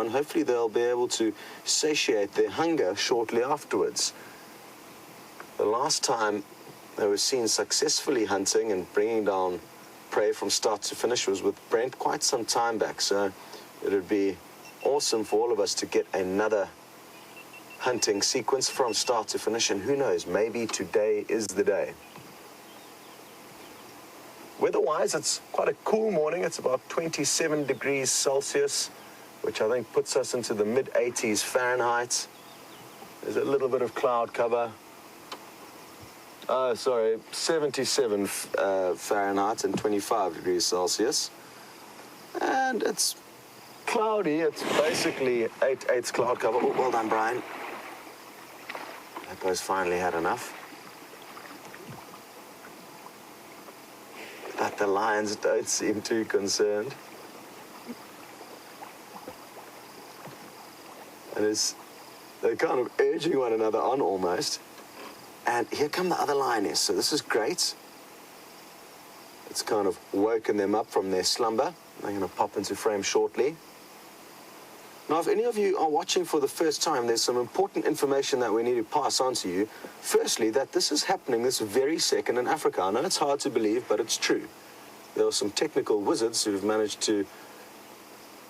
and hopefully they'll be able to satiate their hunger shortly afterwards. The last time they were seen successfully hunting and bringing down prey from start to finish was with Brent quite some time back, so it would be awesome for all of us to get another hunting sequence from start to finish, and who knows, maybe today is the day. Weather-wise, it's quite a cool morning. It's about 27 degrees Celsius, which I think puts us into the mid-80s Fahrenheit. There's a little bit of cloud cover. 77 Fahrenheit and 25 degrees Celsius. And it's cloudy. It's basically 8/8 cloud cover. Oh, well done, Bryan. Hippos finally had enough. But the lions don't seem too concerned. And they're kind of urging one another on almost. And here come the other lioness, so this is great. It's kind of woken them up from their slumber. They're going to pop into frame shortly. Now, if any of you are watching for the first time, there's some important information that we need to pass on to you. Firstly, that this is happening this very second in Africa. I know it's hard to believe, but it's true. There are some technical wizards who've managed to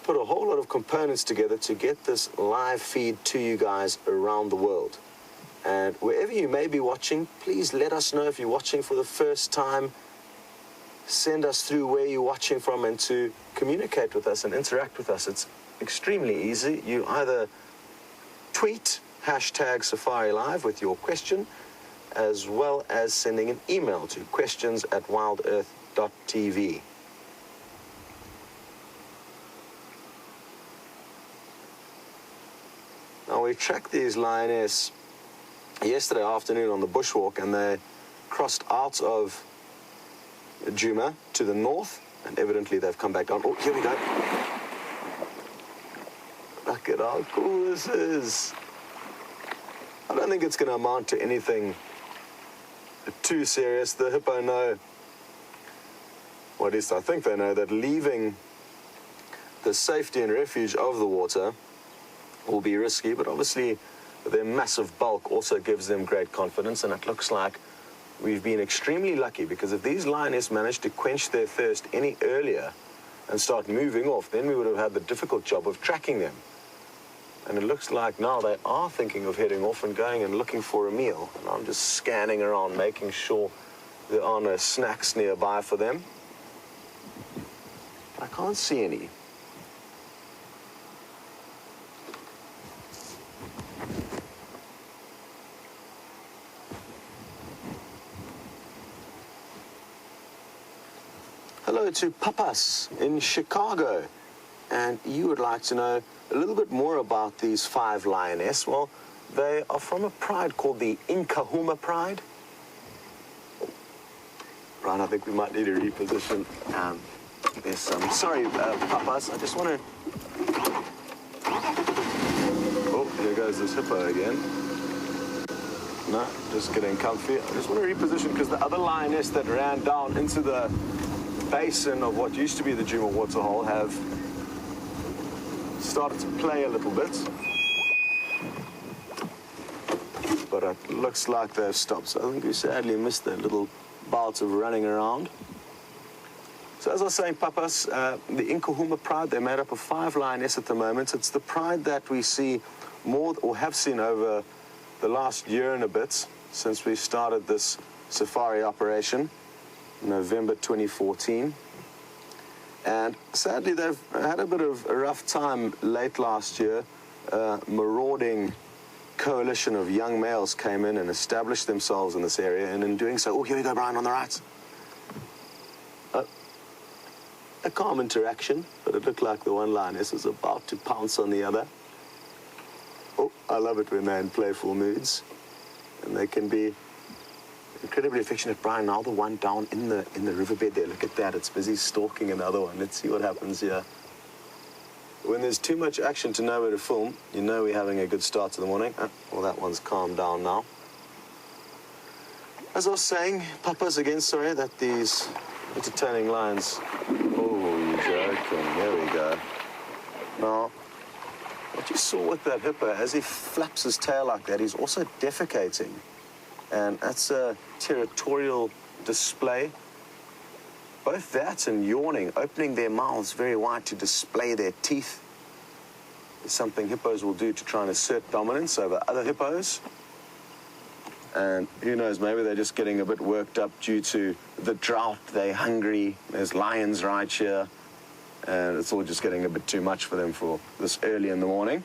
put a whole lot of components together to get this live feed to you guys around the world. And wherever you may be watching, please let us know if you're watching for the first time. Send us through where you're watching from and to communicate with us and interact with us. It's extremely easy. You either tweet #SafariLive with your question, as well as sending an email to questions@wildearth.tv. Now, we tracked these lionesses yesterday afternoon on the bushwalk, and they crossed out of Djuma to the north, and evidently they've come back down. Oh, here we go. Look at how cool this is. I don't think it's going to amount to anything too serious. The hippo know, or at least I think they know, that leaving the safety and refuge of the water will be risky, but obviously their massive bulk also gives them great confidence, and it looks like we've been extremely lucky, because if these lionesses managed to quench their thirst any earlier and start moving off, then we would have had the difficult job of tracking them. And it looks like now they are thinking of heading off and going and looking for a meal. And I'm just scanning around, making sure there are no snacks nearby for them. I can't see any. Hello to Papas in Chicago, and you would like to know a little bit more about these 5 lionesses. Well, they are from a pride called the Nkuhumas pride. Bryan, I think we might need to reposition. There's some, sorry, Papas, I just want to... Oh, here goes this hippo again. No, just getting comfy. I just want to reposition because the other lioness that ran down into the basin of what used to be the Djuma waterhole have started to play a little bit, but it looks like they've stopped. So I think we sadly missed their little bout of running around. So as I was saying, Papas, the Nkuhumas pride, they're made up of 5 lionesses at the moment. It's the pride that we see more, or have seen over the last year and a bit since we started this safari operation. November 2014, and sadly they've had a bit of a rough time late last year. A marauding coalition of young males came in and established themselves in this area, and in doing so, oh, here we go, Bryan, on the right. A calm interaction, but it looked like the one lioness was about to pounce on the other. Oh, I love it when they're in playful moods, and they can be incredibly affectionate. Bryan, now the one down in the riverbed there, look at that, it's busy stalking another one. Let's see what happens here. When there's too much action to know where to film, you know we're having a good start to the morning. Well, that one's calmed down now. As I was saying, Papas, again, sorry that these entertaining lions... Oh, you're joking, there we go. Now, What you saw with that hippo, as he flaps his tail like that, he's also defecating. And that's a territorial display. Both that and yawning, opening their mouths very wide to display their teeth, is something hippos will do to try and assert dominance over other hippos. And who knows, maybe they're just getting a bit worked up due to the drought. They're hungry. There's lions right here. And it's all just getting a bit too much for them for this early in the morning.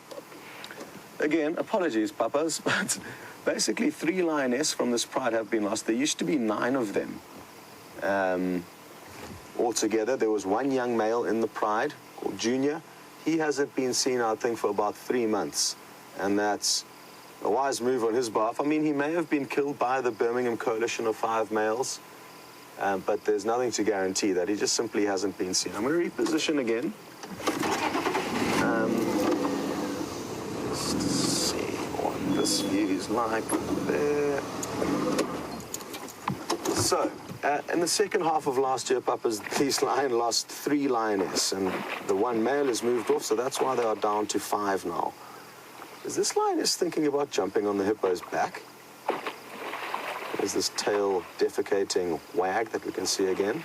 Again, apologies, papas, but basically 3 lionesses from this pride have been lost. There used to be 9 of them. Altogether, there was 1 young male in the pride called Junior. He hasn't been seen, I think, for about 3 months. And that's a wise move on his behalf. I mean, he may have been killed by the Birmingham coalition of 5 males. But there's nothing to guarantee that. He just simply hasn't been seen. I'm going to reposition again. Just to see what this view is like there. So, in the second half of last year, papas, these lions lost 3 lionesses, and the 1 male has moved off, so that's why they are down to 5 now. Is this lioness thinking about jumping on the hippo's back? There's this tail defecating wag that we can see again.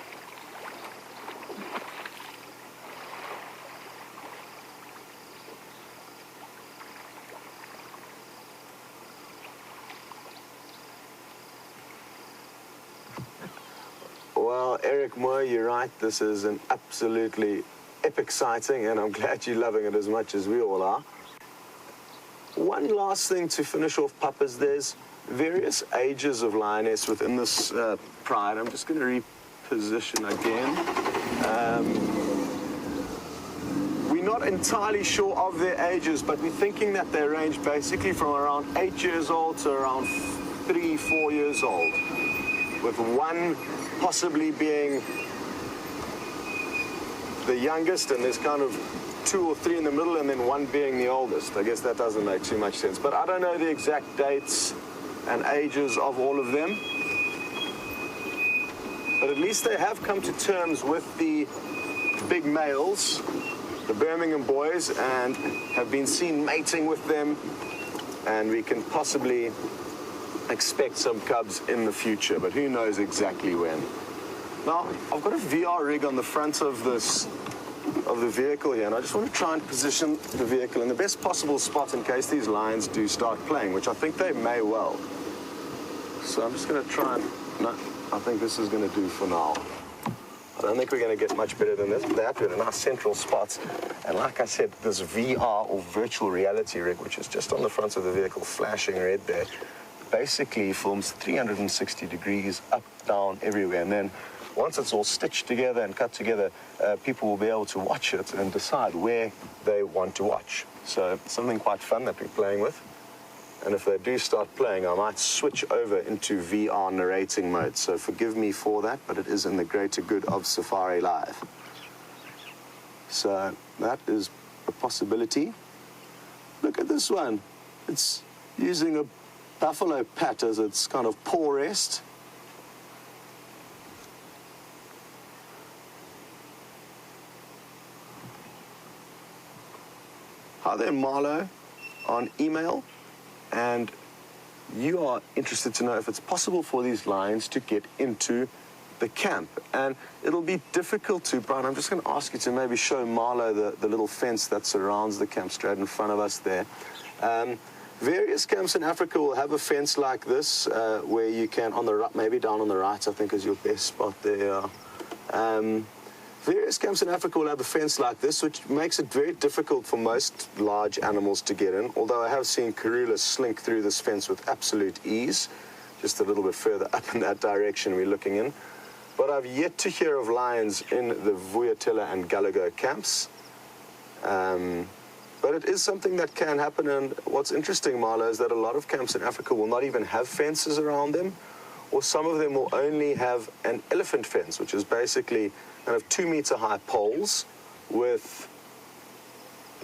Well, Eric Moore, you're right. This is an absolutely epic sighting, and I'm glad you're loving it as much as we all are. One last thing to finish off, papas. There's various ages of lioness within this pride. I'm just going to reposition again. We're not entirely sure of their ages, but we're thinking that they range basically from around 8 years old to around 3-4 years old, with 1 possibly being the youngest, and there's kind of 2 or 3 in the middle, and then 1 being the oldest. I guess that doesn't make too much sense, but I don't know the exact dates and ages of all of them. But at least they have come to terms with the big males, the Birmingham boys, and have been seen mating with them, and we can possibly expect some cubs in the future, but who knows exactly when. Now, I've got a VR rig on the front of the vehicle here, and I just want to try and position the vehicle in the best possible spot in case these lions do start playing, which I think they may well. So I'm just going to try and... No, I think this is going to do for now. I don't think we're going to get much better than this, but that we're in a nice central spot. And like I said, this VR or virtual reality rig, which is just on the front of the vehicle, flashing red there, basically films 360 degrees, up, down, everywhere. And then once it's all stitched together and cut together, people will be able to watch it and decide where they want to watch. So something quite fun that we're playing with. And if they do start playing, I might switch over into VR narrating mode. So forgive me for that, but it is in the greater good of SafariLIVE. So that is a possibility. Look at this one. It's using a buffalo pat as its kind of paw rest. Hi there, Marlo, on email. And you are interested to know if it's possible for these lions to get into the camp. And it'll be difficult to, Bryan, I'm just going to ask you to maybe show Marlo the little fence that surrounds the camp straight in front of us there. Various camps in Africa will have a fence like this where you can, on the right, maybe down on the right, I think is your best spot there. Various camps in Africa will have a fence like this, which makes it very difficult for most large animals to get in, although I have seen gorillas slink through this fence with absolute ease, just a little bit further up in that direction we're looking in. But I've yet to hear of lions in the Vuyatela and Galago camps. But it is something that can happen, and what's interesting, Marlo, is that a lot of camps in Africa will not even have fences around them, or some of them will only have an elephant fence, which is basically kind of 2-meter-high poles with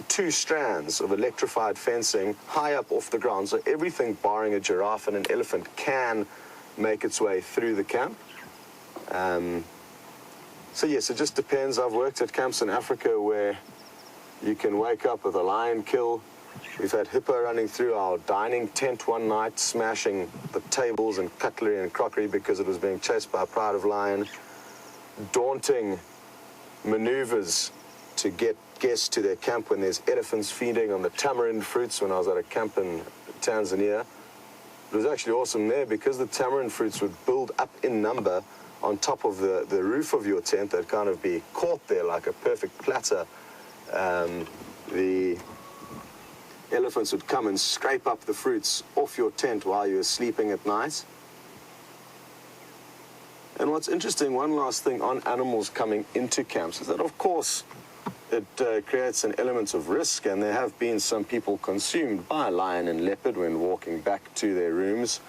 2 strands of electrified fencing high up off the ground. So everything barring a giraffe and an elephant can make its way through the camp. So yes, it just depends. I've worked at camps in Africa where you can wake up with a lion kill. We've had hippo running through our dining tent one night, smashing the tables and cutlery and crockery because it was being chased by a pride of lion. Daunting maneuvers to get guests to their camp when there's elephants feeding on the tamarind fruits when I was at a camp in Tanzania. It was actually awesome there because the tamarind fruits would build up in number on top of the roof of your tent. They'd kind of be caught there like a perfect platter. The elephants would come and scrape up the fruits off your tent while you were sleeping at night. And what's interesting, one last thing on animals coming into camps is that, of course, it creates an element of risk, and there have been some people consumed by lion and leopard when walking back to their rooms,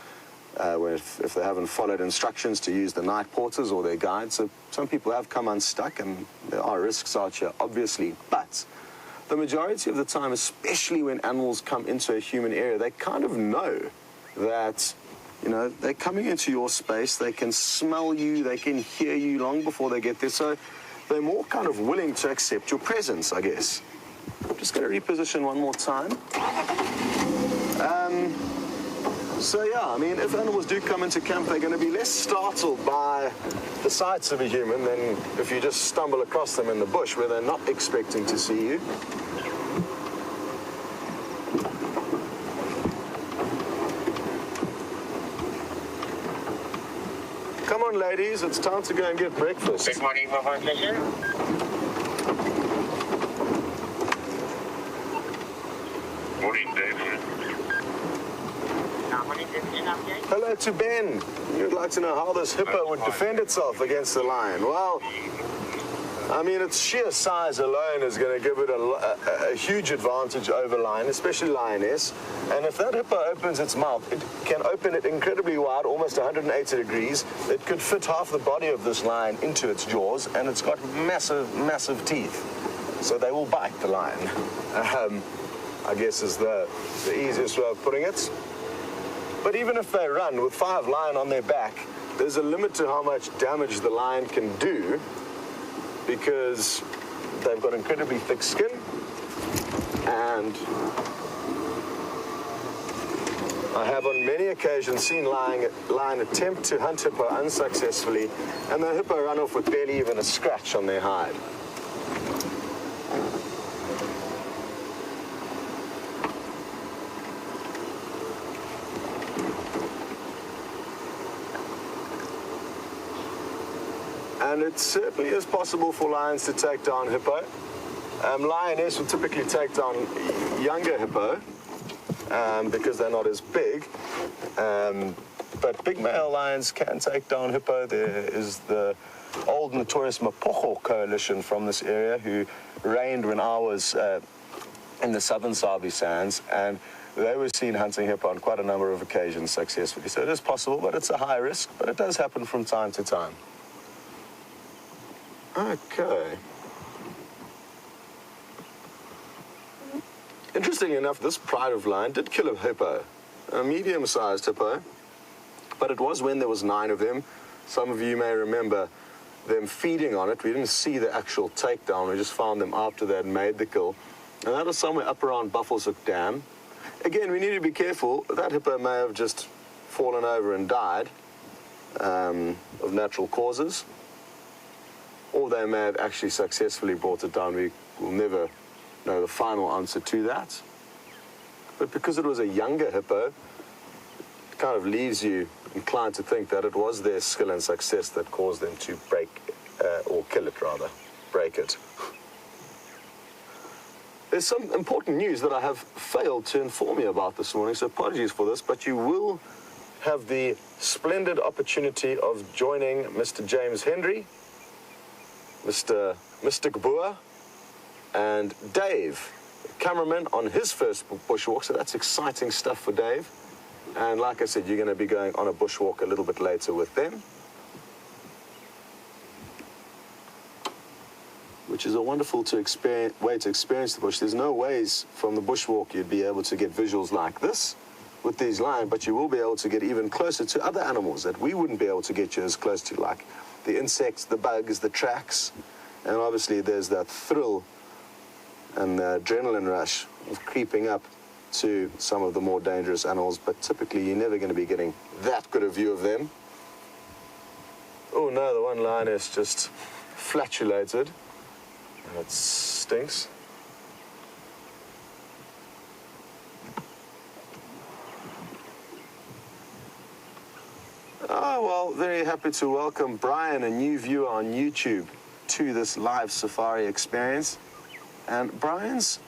if they haven't followed instructions to use the night porters or their guides. So some people have come unstuck, and there are risks out here, obviously. But the majority of the time, especially when animals come into a human area, they kind of know that, you know, they're coming into your space, they can smell you, they can hear you long before they get there. So they're more kind of willing to accept your presence, I guess. I'm just going to reposition one more time. So yeah, I mean, if animals do come into camp, they're going to be less startled by the sights of a human than if you just stumble across them in the bush where they're not expecting to see you. Come on, ladies, it's time to go and get breakfast. Good morning, Professor. Morning, Dave. Hello to Ben. You'd like to know how this hippo would defend itself against the lion. Well, I mean, its sheer size alone is going to give it a huge advantage over lion, especially lioness. And if that hippo opens its mouth, it can open it incredibly wide, almost 180 degrees. It could fit half the body of this lion into its jaws, and it's got massive, massive teeth. So they will bite the lion, I guess is the easiest way of putting it. But even if they run with 5 lion on their back, there's a limit to how much damage the lion can do, because they've got incredibly thick skin, and I have on many occasions seen lion attempt to hunt hippo unsuccessfully, and the hippo run off with barely even a scratch on their hide. And it certainly is possible for lions to take down hippo. Lioness will typically take down younger hippo because they're not as big. But big male lions can take down hippo. There is the old notorious Mapocho coalition from this area who reigned when I was in the southern Sabi Sands, and they were seen hunting hippo on quite a number of occasions successfully. So it is possible, but it's a high risk, but it does happen from time to time. Okay. Interesting enough, this pride of lion did kill a hippo, a medium-sized hippo, but it was when there was 9 of them. Some of you may remember them feeding on it. We didn't see the actual takedown. We just found them after they had made the kill. And that was somewhere up around Buffalo's Hook Dam. Again, we need to be careful. That hippo may have just fallen over and died of natural causes, or they may have actually successfully brought it down. We will never know the final answer to that. But because it was a younger hippo, it kind of leaves you inclined to think that it was their skill and success that caused them to break, or kill it rather, break it. There's some important news that I have failed to inform you about this morning, so apologies for this, but you will have the splendid opportunity of joining Mr. James Henry, Mr. Boer, and Dave, cameraman, on his first bushwalk. So that's exciting stuff for Dave. And like I said, you're going to be going on a bushwalk a little bit later with them, which is a wonderful way to experience the bush. There's no ways from the bushwalk you'd be able to get visuals like this with these lions, but you will be able to get even closer to other animals that we wouldn't be able to get you as close to, like the insects, the bugs, the tracks, and obviously there's that thrill and the adrenaline rush of creeping up to some of the more dangerous animals, but typically you're never going to be getting that good a view of them. Oh no, the one lioness just flatulated, and it stinks. Oh, well, very happy to welcome Bryan, a new viewer on YouTube, to this live safari experience. And Bryan's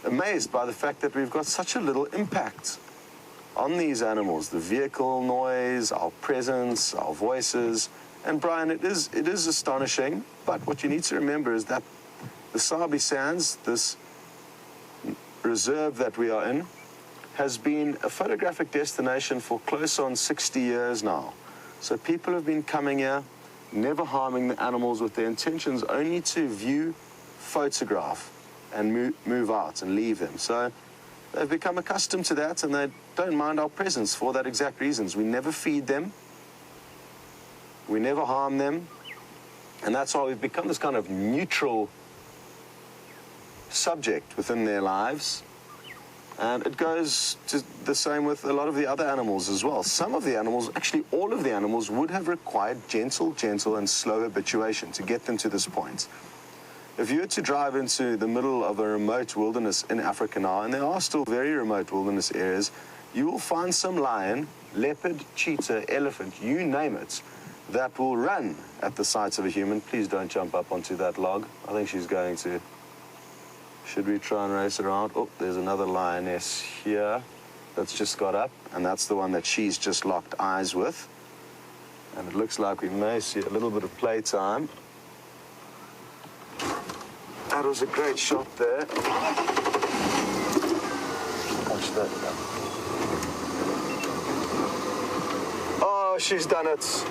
amazed by the fact that we've got such a little impact on these animals, the vehicle noise, our presence, our voices. And Bryan, it is astonishing, but what you need to remember is that the Sabi Sands, this reserve that we are in, has been a photographic destination for close on 60 years now. So people have been coming here, never harming the animals, with their intentions only to view, photograph, and move out and leave them. So they've become accustomed to that, and they don't mind our presence for that exact reasons. We never feed them, we never harm them, and that's why we've become this kind of neutral subject within their lives. And it goes to the same with a lot of the other animals as well. Some of the animals, actually all of the animals, would have required gentle and slow habituation to get them to this point. If you were to drive into the middle of a remote wilderness in Africa now, and there are still very remote wilderness areas, you will find some lion, leopard, cheetah, elephant, you name it, that will run at the sight of a human. Please don't jump up onto that log. I think she's going to. Should we try and race around? Oh, there's another lioness here that's just got up, and that's the one that she's just locked eyes with. And it looks like we may see a little bit of playtime. That was a great shot there. Watch that. Oh, she's done it.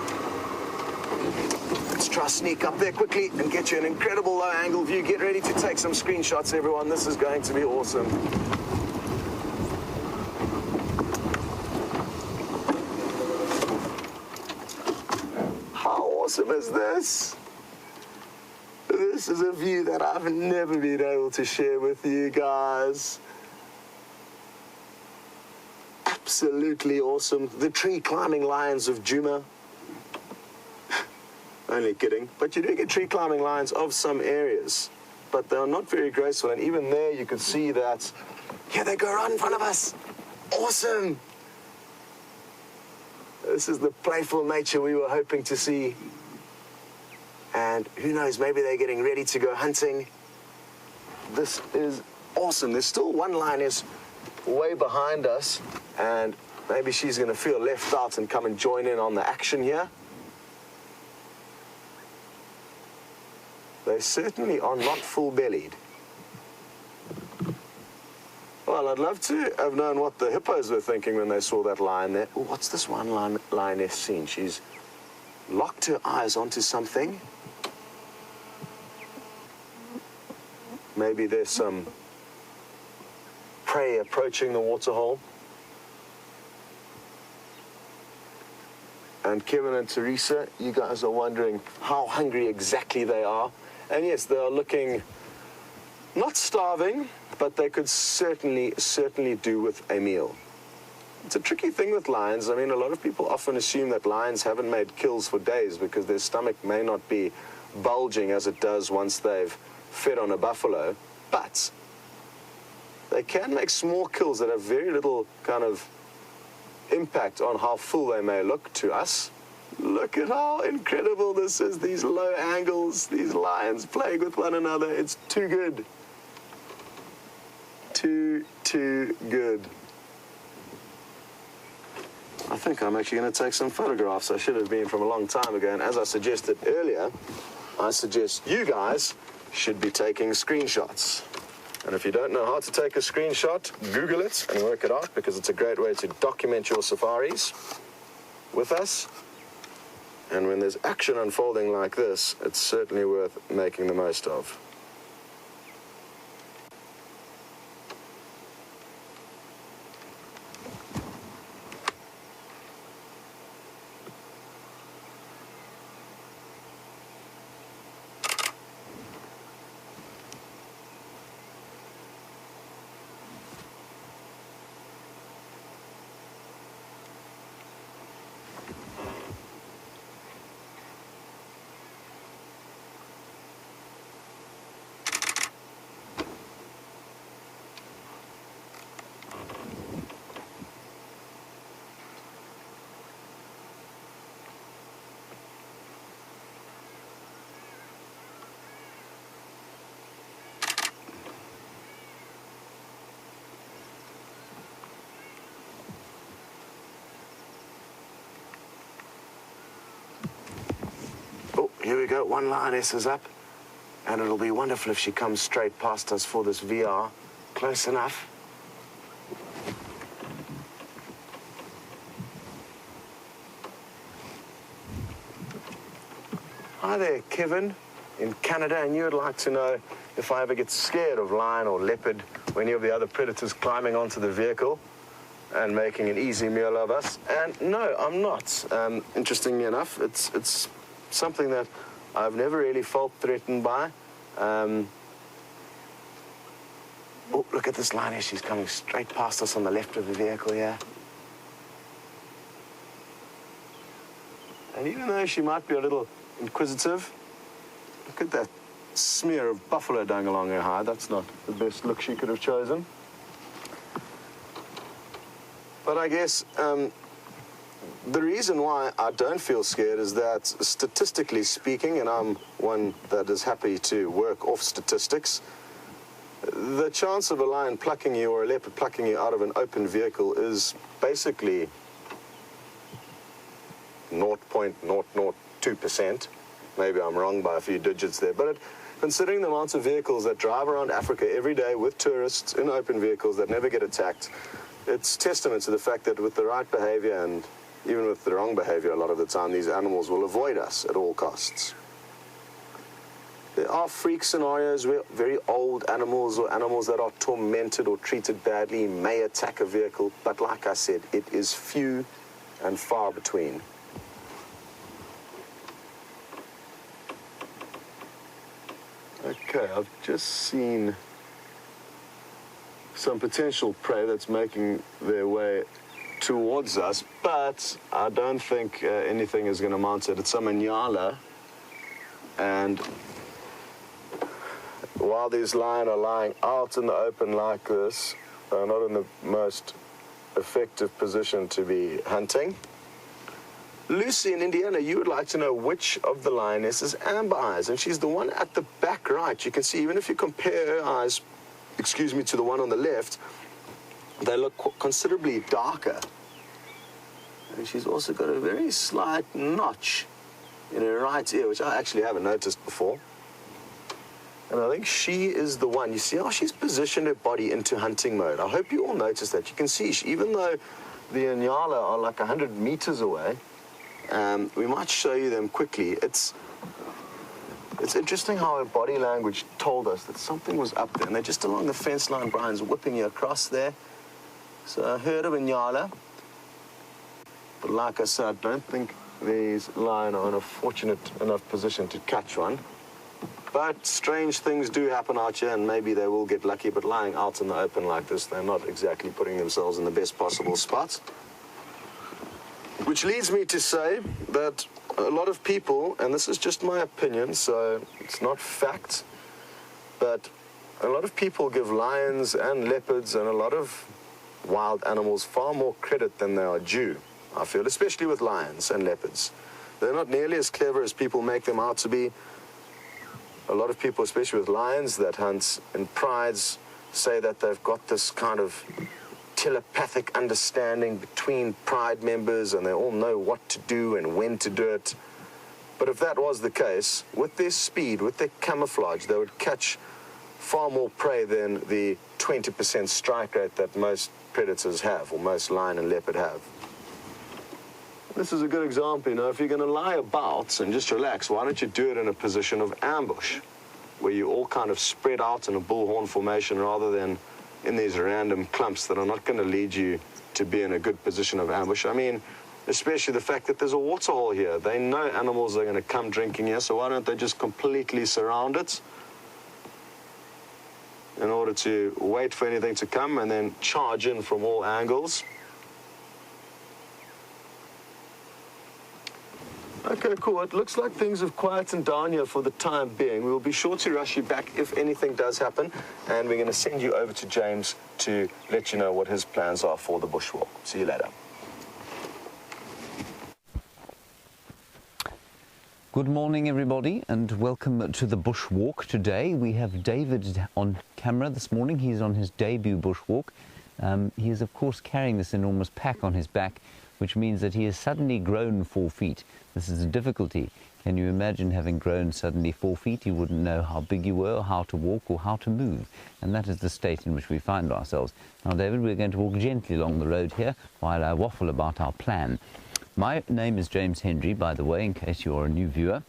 Let's try sneak up there quickly and get you an incredible low-angle view. Get ready to take some screenshots, everyone. This is going to be awesome. How awesome is this? This is a view that I've never been able to share with you guys. Absolutely awesome. The tree-climbing lions of Djuma. Only kidding. But you do get tree climbing lions of some areas, but they're not very graceful. And even there you could see that, here they go right in front of us. Awesome. This is the playful nature we were hoping to see. And who knows, maybe they're getting ready to go hunting. This is awesome. There's still one lioness way behind us, and maybe she's going to feel left out and come and join in on the action here. They certainly are not full-bellied. Well, I'd love to have known what the hippos were thinking when they saw that lion there. Ooh, what's this one lioness seen? She's locked her eyes onto something. Maybe there's some prey approaching the waterhole. And Kevin and Teresa, you guys are wondering how hungry exactly they are. And yes, they are looking not starving, but they could certainly do with a meal. It's a tricky thing with lions. I mean, a lot of people often assume that lions haven't made kills for days because their stomach may not be bulging as it does once they've fed on a buffalo, but they can make small kills that have very little kind of impact on how full they may look to us. Look at how incredible this is, these low angles, these lions playing with one another. It's too good. Too good. I think I'm actually going to take some photographs. I should have been from a long time ago, and as I suggested earlier, I suggest you guys should be taking screenshots. And if you don't know how to take a screenshot, Google it and work it out, because it's a great way to document your safaris with us. And when there's action unfolding like this, it's certainly worth making the most of. here we go, one lioness is up, and it'll be wonderful if she comes straight past us for this VR. Close enough. Hi there, Kevin, in Canada, and you would like to know if I ever get scared of lion or leopard or any of the other predators climbing onto the vehicle and making an easy meal of us. And no, I'm not. Interestingly enough, it's something that I've never really felt threatened by. Oh, look at this lioness. She's coming straight past us on the left of the vehicle here. And even though she might be a little inquisitive, look at that smear of buffalo dung along her hide. That's not the best look she could have chosen. But I guess the reason why I don't feel scared is that, statistically speaking, and I'm one that is happy to work off statistics, the chance of a lion plucking you or a leopard plucking you out of an open vehicle is basically 0.002%. Maybe I'm wrong by a few digits there, but considering the amounts of vehicles that drive around Africa every day with tourists in open vehicles that never get attacked, it's testament to the fact that with the right behavior and even with the wrong behavior, a lot of the time, these animals will avoid us at all costs. There are freak scenarios where very old animals or animals that are tormented or treated badly may attack a vehicle, but like I said, it is few and far between. Okay, I've just seen some potential prey that's making their way towards us, but I don't think anything is going to mount it. It's some Nyala, and while these lions are lying out in the open like this, they're not in the most effective position to be hunting. Lucy in Indiana, you would like to know which of the lionesses amber eyes, and she's the one at the back right. You can see, even if you compare her eyes, to the one on the left, they look considerably darker. And she's also got a very slight notch in her right ear, which I actually haven't noticed before. And I think she is the one. You see how she's positioned her body into hunting mode. I hope you all notice that. You can see, even though the Nyala are like 100 meters away, we might show you them quickly. It's interesting how her body language told us that something was up there. And they're just along the fence line. Bryan's whipping you across there. So I heard of a Nyala. But like I said, I don't think these lions are in a fortunate enough position to catch one. But strange things do happen out here, and maybe they will get lucky. But lying out in the open like this, they're not exactly putting themselves in the best possible spots. Which leads me to say that a lot of people, and this is just my opinion, so it's not fact, but a lot of people give lions and leopards and a lot of wild animals far more credit than they are due, I feel, especially with lions and leopards. They're not nearly as clever as people make them out to be. A lot of people, especially with lions that hunt in prides, say that they've got this kind of telepathic understanding between pride members and they all know what to do and when to do it. But if that was the case, with their speed, with their camouflage, they would catch far more prey than the 20% strike rate that most predators have, or most lion and leopard have. This is a good example, if you're going to lie about and just relax, why don't you do it in a position of ambush, where you all kind of spread out in a bullhorn formation rather than in these random clumps that are not going to lead you to be in a good position of ambush. I mean, especially the fact that there's a water hole here. They know animals are going to come drinking here, so why don't they just completely surround it in order to wait for anything to come and then charge in from all angles. Okay, cool. It looks like things have quietened down here for the time being. We will be sure to rush you back if anything does happen, and we're going to send you over to James to let you know what his plans are for the bushwalk. See you later. Good morning, everybody, and welcome to the bushwalk. Today we have David on camera this morning. He's on his debut bushwalk. He is, of course, carrying this enormous pack on his back, which means that he has suddenly grown 4 feet. This is a difficulty. Can you imagine having grown suddenly 4 feet? You wouldn't know how big you were, or how to walk, or how to move. And that is the state in which we find ourselves. Now, David, we're going to walk gently along the road here while I waffle about our plan. My name is James Hendry, by the way, in case you're a new viewer.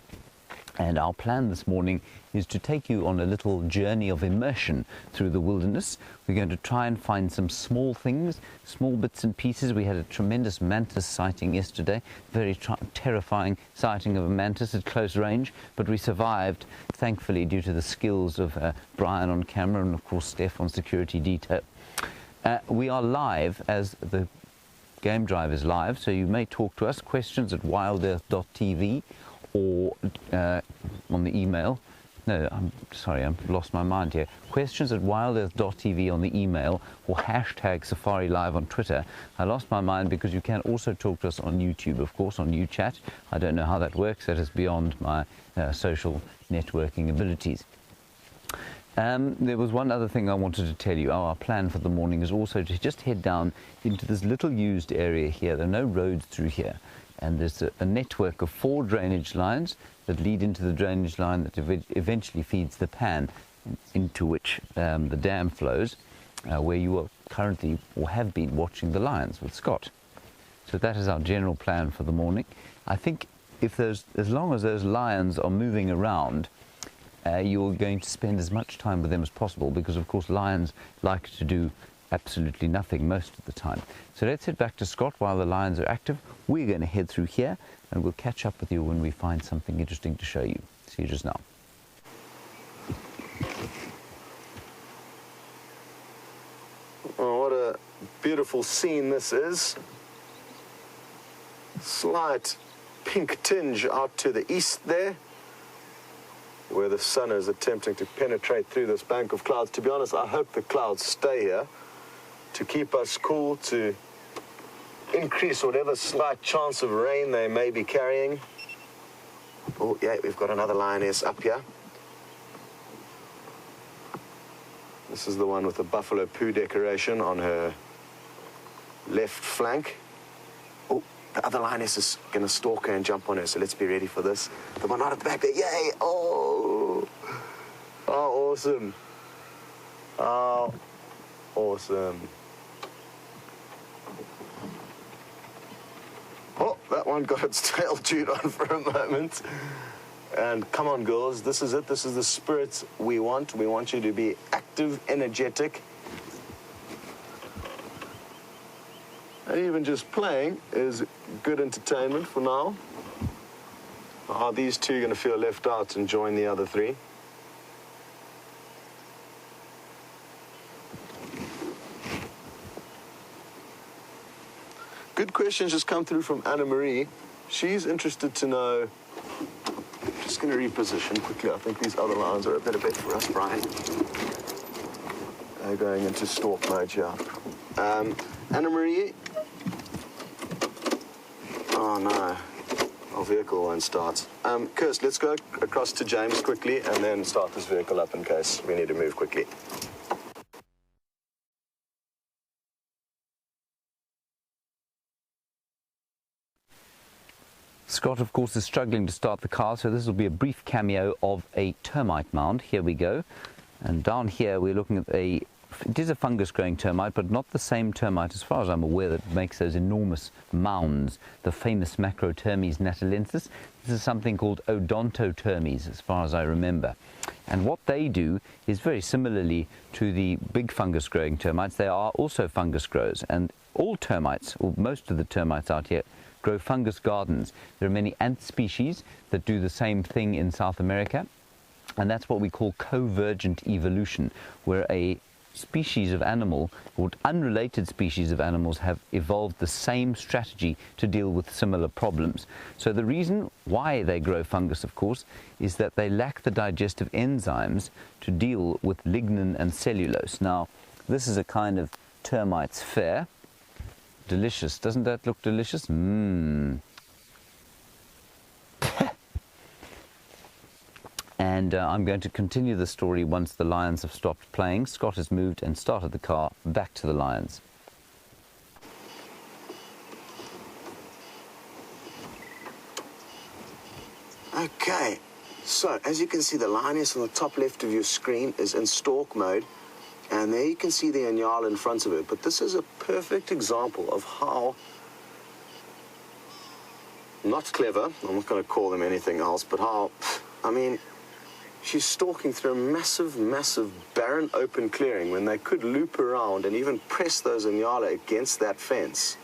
And our plan this morning is to take you on a little journey of immersion through the wilderness. We're going to try and find some small things, small bits and pieces. We had a tremendous mantis sighting yesterday, very terrifying sighting of a mantis at close range, but we survived, thankfully, due to the skills of Bryan on camera and, of course, Stef on security detail. We are live, as the game drive is live, so you may talk to us, questions at wildearth.tv, or on the email. No, I'm sorry, I've lost my mind here. Questions at wildearth.tv on the email, or hashtag SafariLIVE on Twitter. I lost my mind because you can also talk to us on YouTube, of course, on UChat. I don't know how that works. That is beyond my social networking abilities. There was one other thing I wanted to tell you. Our plan for the morning is also to just head down into this little used area here. There are no roads through here. And there's a network of 4 drainage lines that lead into the drainage line that eventually feeds the pan into which the dam flows, where you are currently, or have been, watching the lions with Scott. So that is our general plan for the morning. I think if as long as those lions are moving around, you're going to spend as much time with them as possible, because of course lions like to do absolutely nothing most of the time. So let's head back to Scott while the lions are active. We're going to head through here, and we'll catch up with you when we find something interesting to show you. See you just now. Oh, what a beautiful scene this is. Slight pink tinge out to the east there, where the sun is attempting to penetrate through this bank of clouds. To be honest, I hope the clouds stay here to keep us cool, to increase whatever slight chance of rain they may be carrying. Oh, yeah, we've got another lioness up here. This is the one with the buffalo poo decoration on her left flank. Oh, the other lioness is going to stalk her and jump on her, so let's be ready for this. The one right at the back there, yay! Oh, awesome. Oh, awesome. Oh, that one got its tail chewed on for a moment. And come on, girls, this is it. This is the spirit we want. We want you to be active, energetic. And even just playing is good entertainment for now. Are these two going to feel left out and join the other 3? Good questions just come through from Anna Marie. She's interested to know, just going to reposition quickly. I think these other lines are a better bet for us, Bryan. They're going into stalk mode here. Anna Marie. Oh no, our vehicle won't start. Kirst, let's go across to James quickly and then start this vehicle up in case we need to move quickly. Scott, of course, is struggling to start the car, so this will be a brief cameo of a termite mound. Here we go. And down here we're looking at it is a fungus-growing termite, but not the same termite, as far as I'm aware, that makes those enormous mounds, the famous Macrotermes natalensis. This is something called odontotermes, as far as I remember. And what they do is very similarly to the big fungus-growing termites. They are also fungus growers, and all termites, or most of the termites out here, grow fungus gardens. There are many ant species that do the same thing in South America, and that's what we call convergent evolution, where a species of animal or unrelated species of animals have evolved the same strategy to deal with similar problems. So the reason why they grow fungus, of course, is that they lack the digestive enzymes to deal with lignin and cellulose. Now, this is a kind of termites fare. Delicious. Doesn't that look delicious? And I'm going to continue the story once the lions have stopped playing. Scott has moved and started the car back to the lions. Okay, so as you can see, the lioness on the top left of your screen is in stalk mode, and there you can see the Inyala in front of it. But this is a perfect example of how not clever, I'm not going to call them anything else, but how, I mean, she's stalking through a massive, massive, barren open clearing when they could loop around and even press those Inyala against that fence.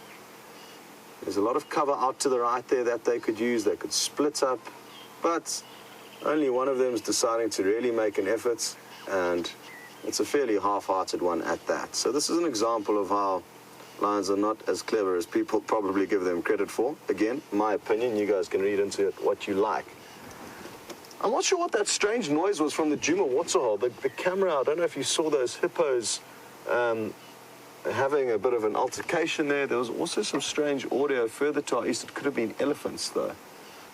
There's a lot of cover out to the right there that they could use. They could split up, but only one of them is deciding to really make an effort, and it's a fairly half-hearted one at that. So this is an example of how lions are not as clever as people probably give them credit for. Again, my opinion, you guys can read into it what you like. I'm not sure what that strange noise was from the Djuma waterhole. The camera, I don't know if you saw those hippos having a bit of an altercation there. There was also some strange audio further to our east. It could have been elephants, though.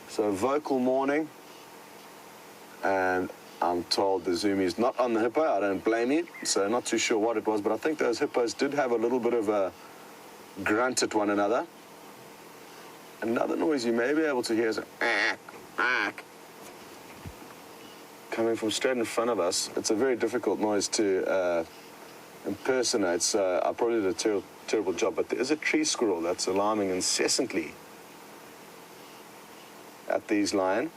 So vocal mourning. And I'm told the zoom is not on the hippo. I don't blame you. So not too sure what it was, but I think those hippos did have a little bit of a grunt at one another. Another noise you may be able to hear is a coming from straight in front of us. It's a very difficult noise to impersonate, so I probably did a terrible job, but there is a tree squirrel that's alarming incessantly at these lions.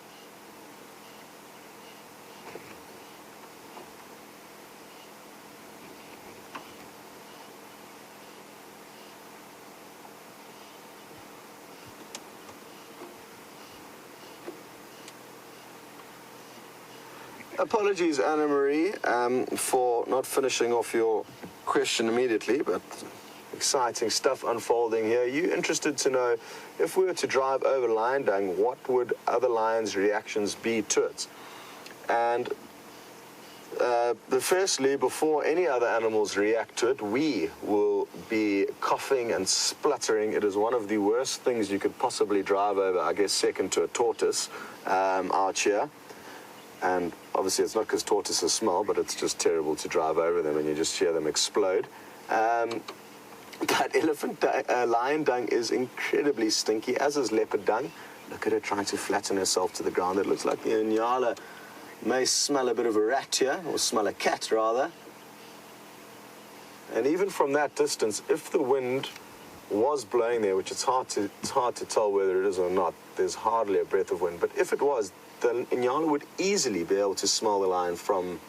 Apologies, Anna Marie, for not finishing off your question immediately, but exciting stuff unfolding here. Are you interested to know, if we were to drive over lion dung, what would other lions' reactions be to it? And firstly, before any other animals react to it, we will be coughing and spluttering. It is one of the worst things you could possibly drive over, I guess second to a tortoise out here. And obviously it's not because tortoises smell, but it's just terrible to drive over them and you just hear them explode. But lion dung is incredibly stinky, as is leopard dung. Look at her trying to flatten herself to the ground. It looks like the Inyala may smell a bit of a rat here, or smell a cat rather. And even from that distance, if the wind was blowing there, which it's hard to tell whether it is or not, there's hardly a breath of wind, but if it was, the Inyala would easily be able to smell the lion from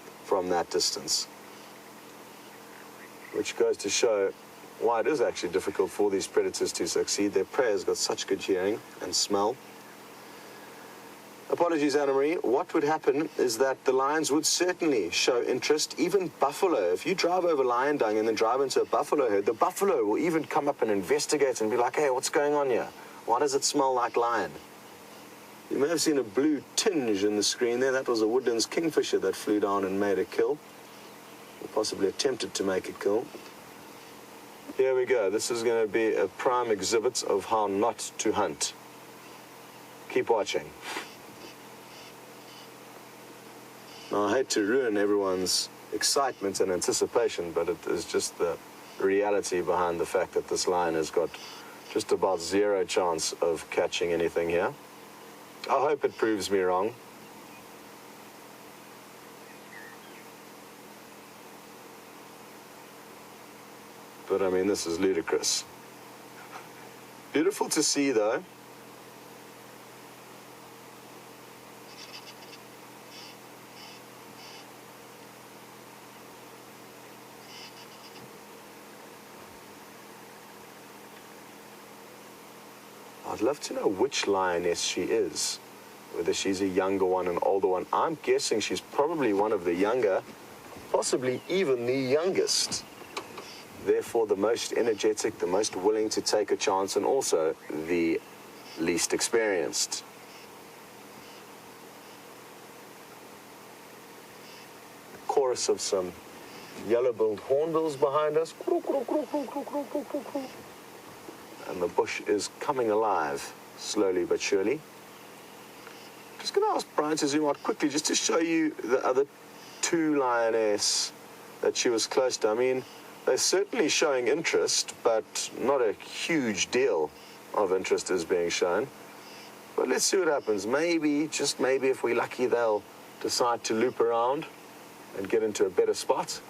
that distance. Which goes to show why it is actually difficult for these predators to succeed. Their prey has got such good hearing and smell. Apologies, Anna Marie. What would happen is that the lions would certainly show interest. Even buffalo, if you drive over lion dung and then drive into a buffalo herd, the buffalo will even come up and investigate and be like, hey, what's going on here? Why does it smell like lion? You may have seen a blue tinge in the screen there. That was a woodlands kingfisher that flew down and made a kill, or possibly attempted to make a kill. Here we go. This is going to be a prime exhibit of how not to hunt. Keep watching. Now, I hate to ruin everyone's excitement and anticipation, but it is just the reality behind the fact that this lion has got just about zero chance of catching anything here. I hope it proves me wrong. But I mean, this is ludicrous. Beautiful to see, though. I'd love to know which lioness she is, whether she's a younger one, an older one. I'm guessing she's probably one of the younger, possibly even the youngest. Therefore, the most energetic, the most willing to take a chance, and also the least experienced. The chorus of some yellow-billed hornbills behind us. And the bush is coming alive, slowly but surely. Just going to ask Bryan to zoom out quickly, just to show you the other two lioness that she was close to. I mean, they're certainly showing interest, but not a huge deal of interest is being shown. But let's see what happens. Maybe, just maybe, if we're lucky, they'll decide to loop around and get into a better spot.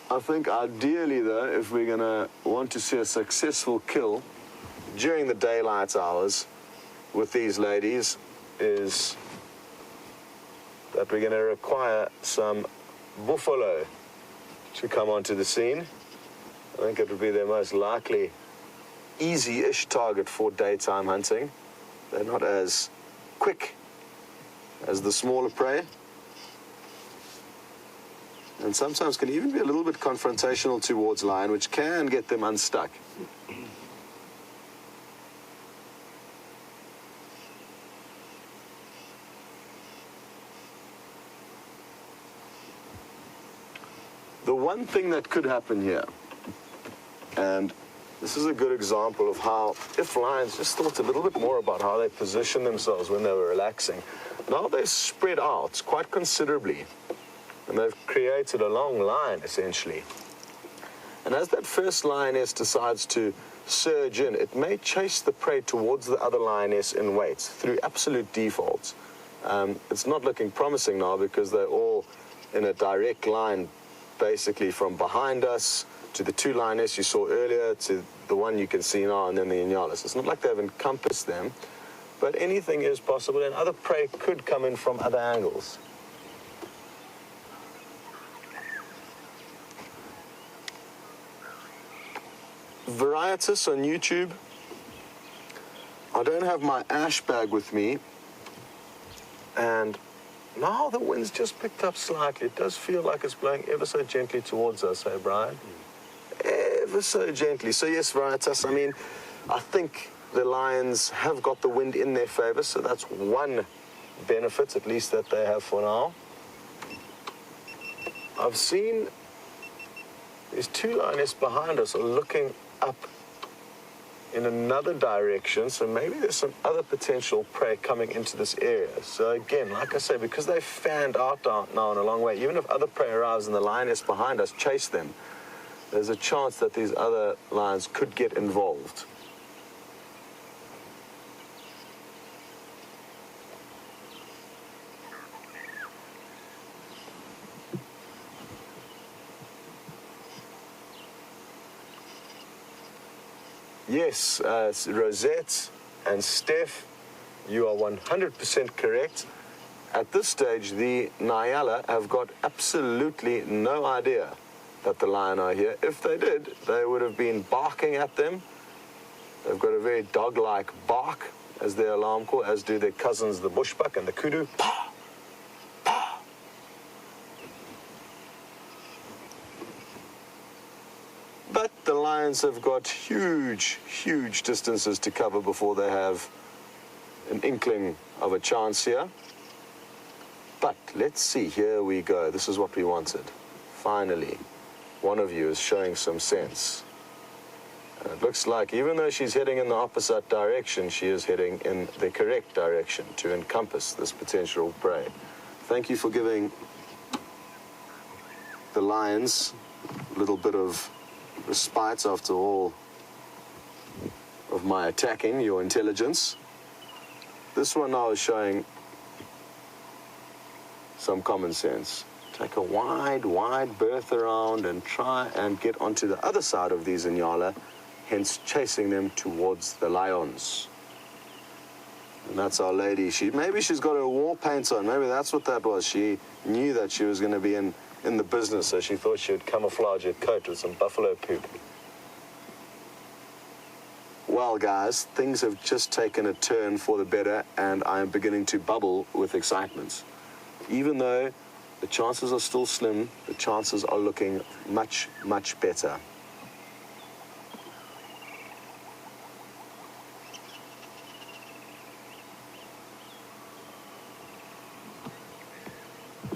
I think ideally, though, if we're going to want to see a successful kill during the daylight hours with these ladies, is that we're going to require some buffalo to come onto the scene. I think it would be their most likely easy-ish target for daytime hunting. They're not as quick as the smaller prey, and sometimes can even be a little bit confrontational towards lion, which can get them unstuck. The one thing that could happen here, and this is a good example of how, if lions just thought a little bit more about how they position themselves when they were relaxing, now they're spread out quite considerably, and they've created a long line, essentially. And as that first lioness decides to surge in, it may chase the prey towards the other lioness in weight through absolute default. It's not looking promising now because they're all in a direct line, basically from behind us to the two lionesses you saw earlier to the one you can see now, and then the lionesses. It's not like they've encompassed them, but anything is possible, and other prey could come in from other angles. Varietas on YouTube. I don't have my ash bag with me, and now the wind's just picked up slightly. It does feel like it's blowing ever so gently towards us, hey, Bryan? Ever so gently. So yes, Varietas, I mean, I think the lions have got the wind in their favor, so that's one benefit, at least, that they have for now. I've seen these two lionesses behind us are looking up in another direction, so maybe there's some other potential prey coming into this area. So again, like I say, because they've fanned out now in a long way, even if other prey arrives and the lioness behind us chase them, there's a chance that these other lions could get involved. Yes, Rosette and Stef, you are 100% correct. At this stage, the Nyala have got absolutely no idea that the lion are here. If they did, they would have been barking at them. They've got a very dog-like bark as their alarm call, as do their cousins, the bushbuck and the kudu. Pah! Pah! But the lions have got huge, huge distances to cover before they have an inkling of a chance here. But let's see, here we go. This is what we wanted. Finally, one of you is showing some sense. And it looks like, even though she's heading in the opposite direction, she is heading in the correct direction to encompass this potential prey. Thank you for giving the lions a little bit of respite after all of my attacking your intelligence. This one now is showing some common sense. Take a wide, wide berth around and try and get onto the other side of these Inyala, hence chasing them towards the lions. And that's our lady. Maybe she's got her war paint on. Maybe that's what that was. She knew that she was going to be in the business, so she thought she would camouflage her coat with some buffalo poop. Well, guys, things have just taken a turn for the better, and I am beginning to bubble with excitement. Even though the chances are still slim, the chances are looking much, much better.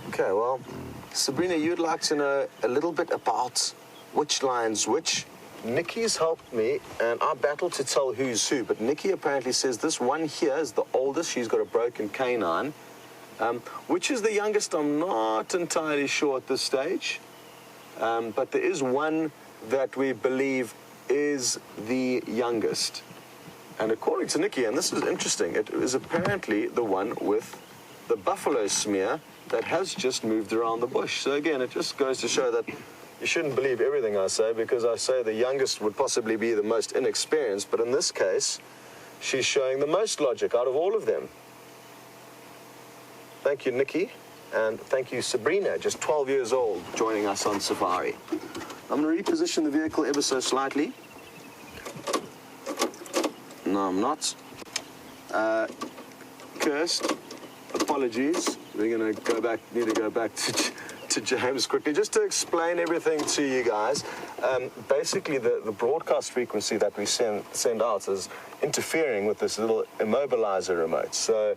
Okay, well, Sabrina, you'd like to know a little bit about which lion's which. Nikki's helped me, and I battled to tell who's who, but Nikki apparently says this one here is the oldest. She's got a broken canine. Which is the youngest, I'm not entirely sure at this stage. but there is one that we believe is the youngest. And according to Nikki, and this is interesting, it is apparently the one with the buffalo smear that has just moved around the bush. So again, it just goes to show that you shouldn't believe everything I say, because I say the youngest would possibly be the most inexperienced, but in this case, she's showing the most logic out of all of them. Thank you, Nikki, and thank you, Sabrina, just 12 years old, joining us on safari. I'm going to reposition the vehicle ever so slightly. No, I'm not. Cursed, apologies. We're going to need to go back to James quickly, just to explain everything to you guys. Basically, the broadcast frequency that we send out is interfering with this little immobilizer remote, so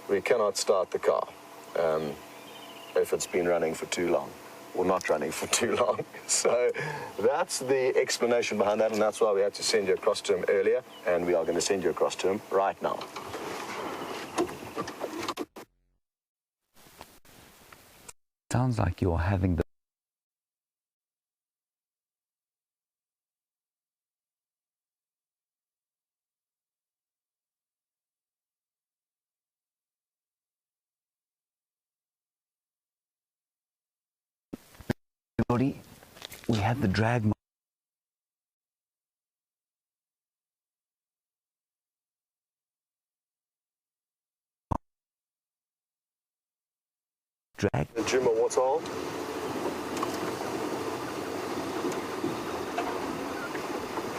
we cannot start the car if it's been running for too long, or not running for too long. So that's the explanation behind that, and that's why we had to send you across to him earlier, and we are going to send you across to him right now. Sounds like you're having the everybody, we have the drag The Djuma Pan.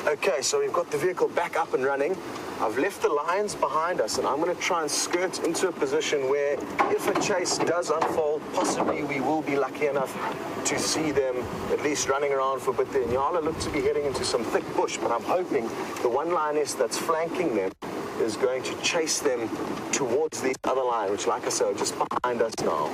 Okay, so we've got the vehicle back up and running. I've left the lions behind us, and I'm going to try and skirt into a position where, if a chase does unfold, possibly we will be lucky enough to see them at least running around for a bit. The Inyala look to be heading into some thick bush, but I'm hoping the one lioness that's flanking them is going to chase them towards the other lion, which, like I said, are just behind us now.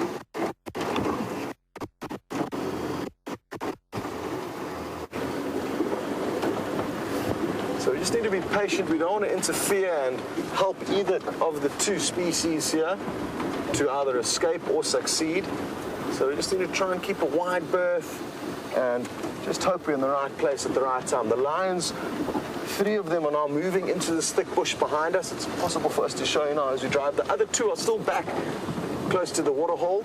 So we just need to be patient. We don't want to interfere and help either of the two species here to either escape or succeed. So we just need to try and keep a wide berth and just hope we're in the right place at the right time. The lions, 3 of them are now moving into this thick bush behind us. It's possible for us to show you now as we drive. The other 2 are still back close to the waterhole.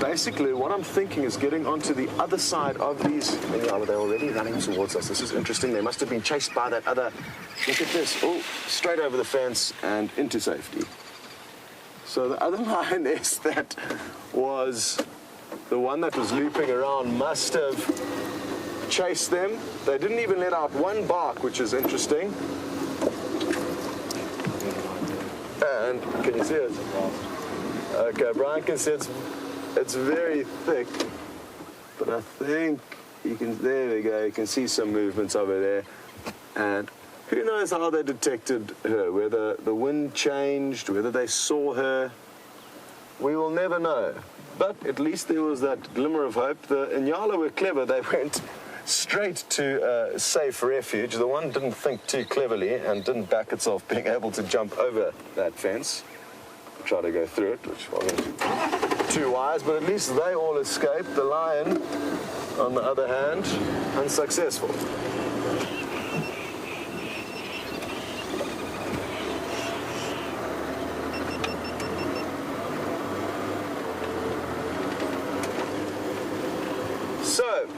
Basically, what I'm thinking is getting onto the other side of these. They're already running towards us. This is interesting. They must have been chased by that other. Look at this. Oh, straight over the fence and into safety. So the other lioness that was the one that was looping around must have chased them. They didn't even let out one bark, which is interesting. And can you see it? Okay, Bryan can see it's very thick, but I think you can, there we go, you can see some movements over there. And who knows how they detected her, whether the wind changed, whether they saw her. We will never know. But at least there was that glimmer of hope. The Inyala were clever. They went straight to a safe refuge. The one didn't think too cleverly and didn't back itself being able to jump over that fence. Try to go through it, which wasn't too wise, but at least they all escaped. The lion, on the other hand, unsuccessful. So,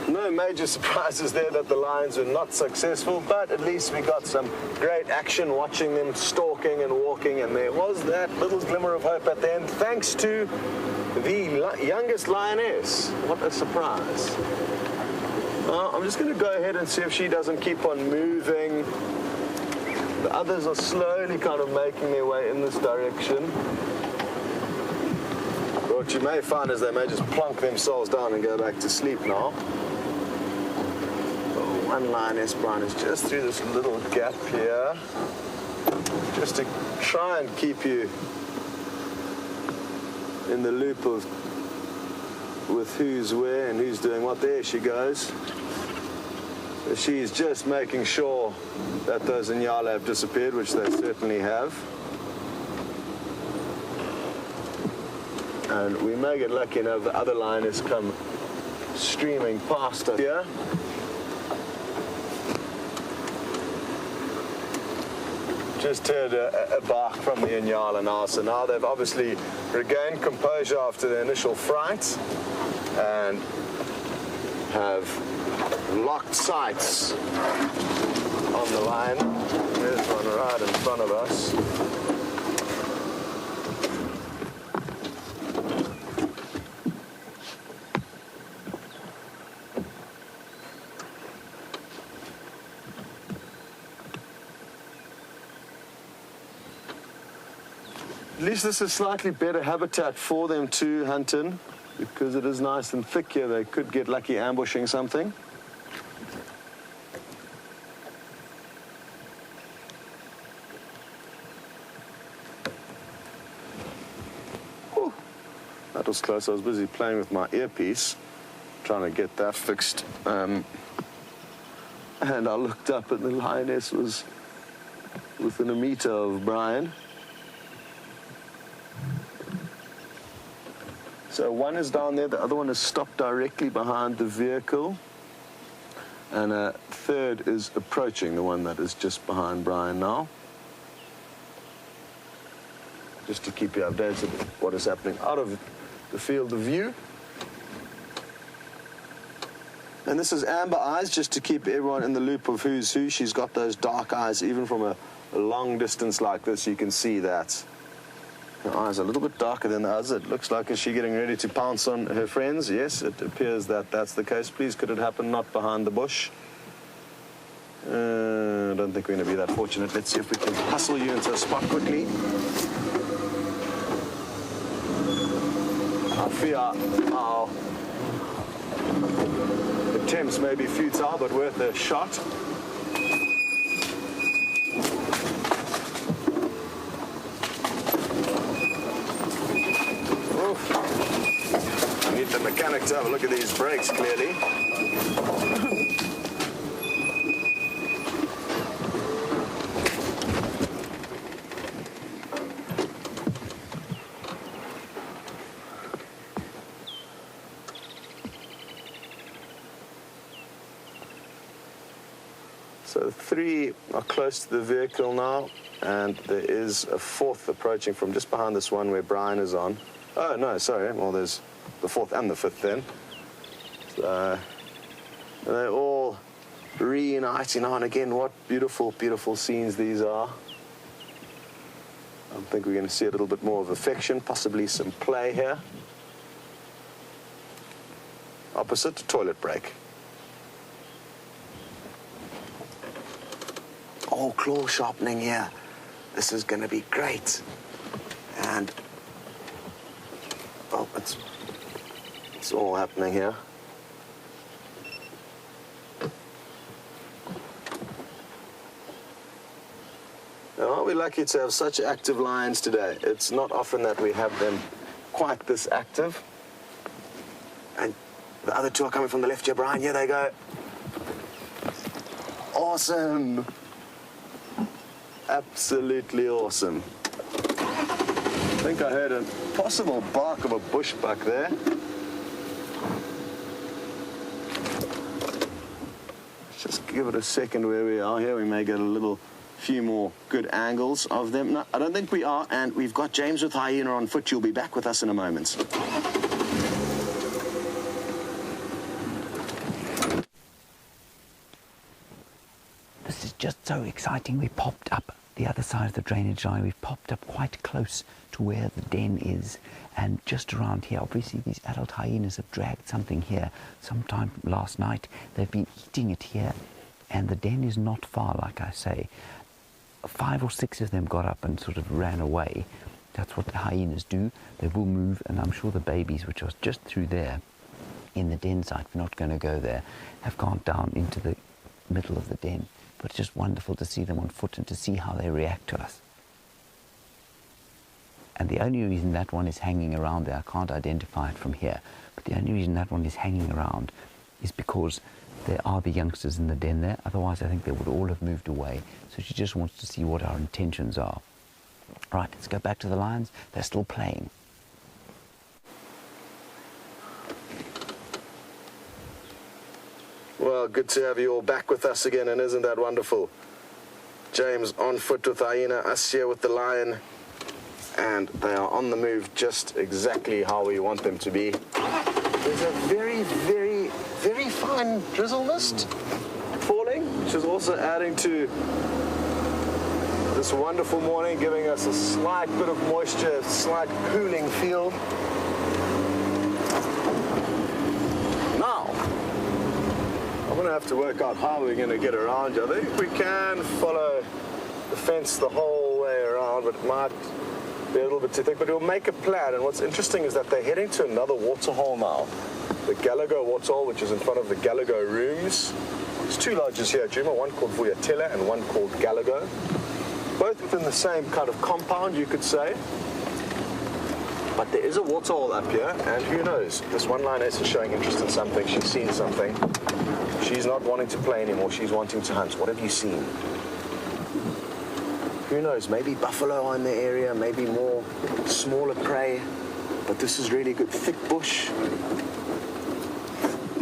no major surprises there that the lions were not successful, but at least we got some great action watching them stalking and walking, and there was that little glimmer of hope at the end, thanks to the youngest lioness. What a surprise. I'm just going to go ahead and see if she doesn't keep on moving. The others are slowly kind of making their way in this direction. What you may find is they may just plonk themselves down and go back to sleep now. One lioness, Bryan, is just through this little gap here, just to try and keep you in the loop of with who's where and who's doing what. There she goes. So she's just making sure that those Inyala have disappeared, which they certainly have. And we may get lucky and have the other lioness come streaming past us here. Just heard a bark from the Inyala now, so now they've obviously regained composure after the initial fright and have locked sights on the lion. There's one right in front of us. At least this is slightly better habitat for them to hunt in, because it is nice and thick here. They could get lucky ambushing something. Ooh, that was close. I was busy playing with my earpiece, trying to get that fixed. And I looked up and the lioness was within a meter of Bryan. So one is down there, the other one is stopped directly behind the vehicle. And a third is approaching, the one that is just behind Bryan now. Just to keep you updated with what is happening out of the field of view. And this is Amber Eyes, just to keep everyone in the loop of who's who. She's got those dark eyes, even from a long distance like this, you can see that. Her eyes are a little bit darker than the others. It looks like, is she getting ready to pounce on her friends? Yes, it appears that that's the case. Please, could it happen not behind the bush? I don't think we're going to be that fortunate. Let's see if we can hustle you into a spot quickly. I fear our attempts may be futile, but worth a shot. I need the mechanic to have a look at these brakes, clearly. So 3 are close to the vehicle now, and there is a 4th approaching from just behind this one where Bryan is on. Oh, no, sorry. Well, there's the 4th and the 5th then. So they're all reuniting now, and again, what beautiful, beautiful scenes these are. I think we're going to see a little bit more of affection, possibly some play here. Opposite, toilet break. Oh, claw sharpening here. This is going to be great. And oh, it's all happening here. Now, aren't we lucky to have such active lions today? It's not often that we have them quite this active. And the other 2 are coming from the left here, Bryan. Here they go. Awesome. Absolutely awesome. I think I heard a possible bark of a bushbuck there. Let's just give it a second where we are here. We may get a few more good angles of them. No, I don't think we are, and we've got James with hyena on foot. You'll be back with us in a moment. This is just so exciting. We popped up the other side of the drainage line. We've popped up quite close to where the den is, and just around here, obviously these adult hyenas have dragged something here sometime last night. They've been eating it here, and the den is not far, like I say. 5 or 6 of them got up and sort of ran away. That's what the hyenas do. They will move, and I'm sure the babies, which are just through there in the den site, we're not going to go there, have gone down into the middle of the den. But it's just wonderful to see them on foot and to see how they react to us. And the only reason that one is hanging around there, I can't identify it from here, but the only reason that one is hanging around is because there are the youngsters in the den there. Otherwise, I think they would all have moved away. So she just wants to see what our intentions are. Right, let's go back to the lions. They're still playing. Well, good to have you all back with us again, and isn't that wonderful? James on foot with hyena, us here with the lion, and they are on the move just exactly how we want them to be. There's a very, very, very fine drizzle mist falling, which is also adding to this wonderful morning, giving us a slight bit of moisture, a slight cooling feel. Now, I'm going to have to work out how we're going to get around. I think we can follow the fence the whole way around, but it might be a little bit too thick, but we'll make a plan. And what's interesting is that they're heading to another waterhole now, the Gallagher waterhole, which is in front of the Gallagher rooms. There's two lodges here, Djuma, one called Vuyatela and one called Gallagher. Both within the same kind of compound, you could say. But there is a waterhole up here, and who knows? This one lioness is showing interest in something. She's seen something. She's not wanting to play anymore. She's wanting to hunt. What have you seen? Who knows? Maybe buffalo are in the area, maybe more smaller prey. But this is really good. Thick bush.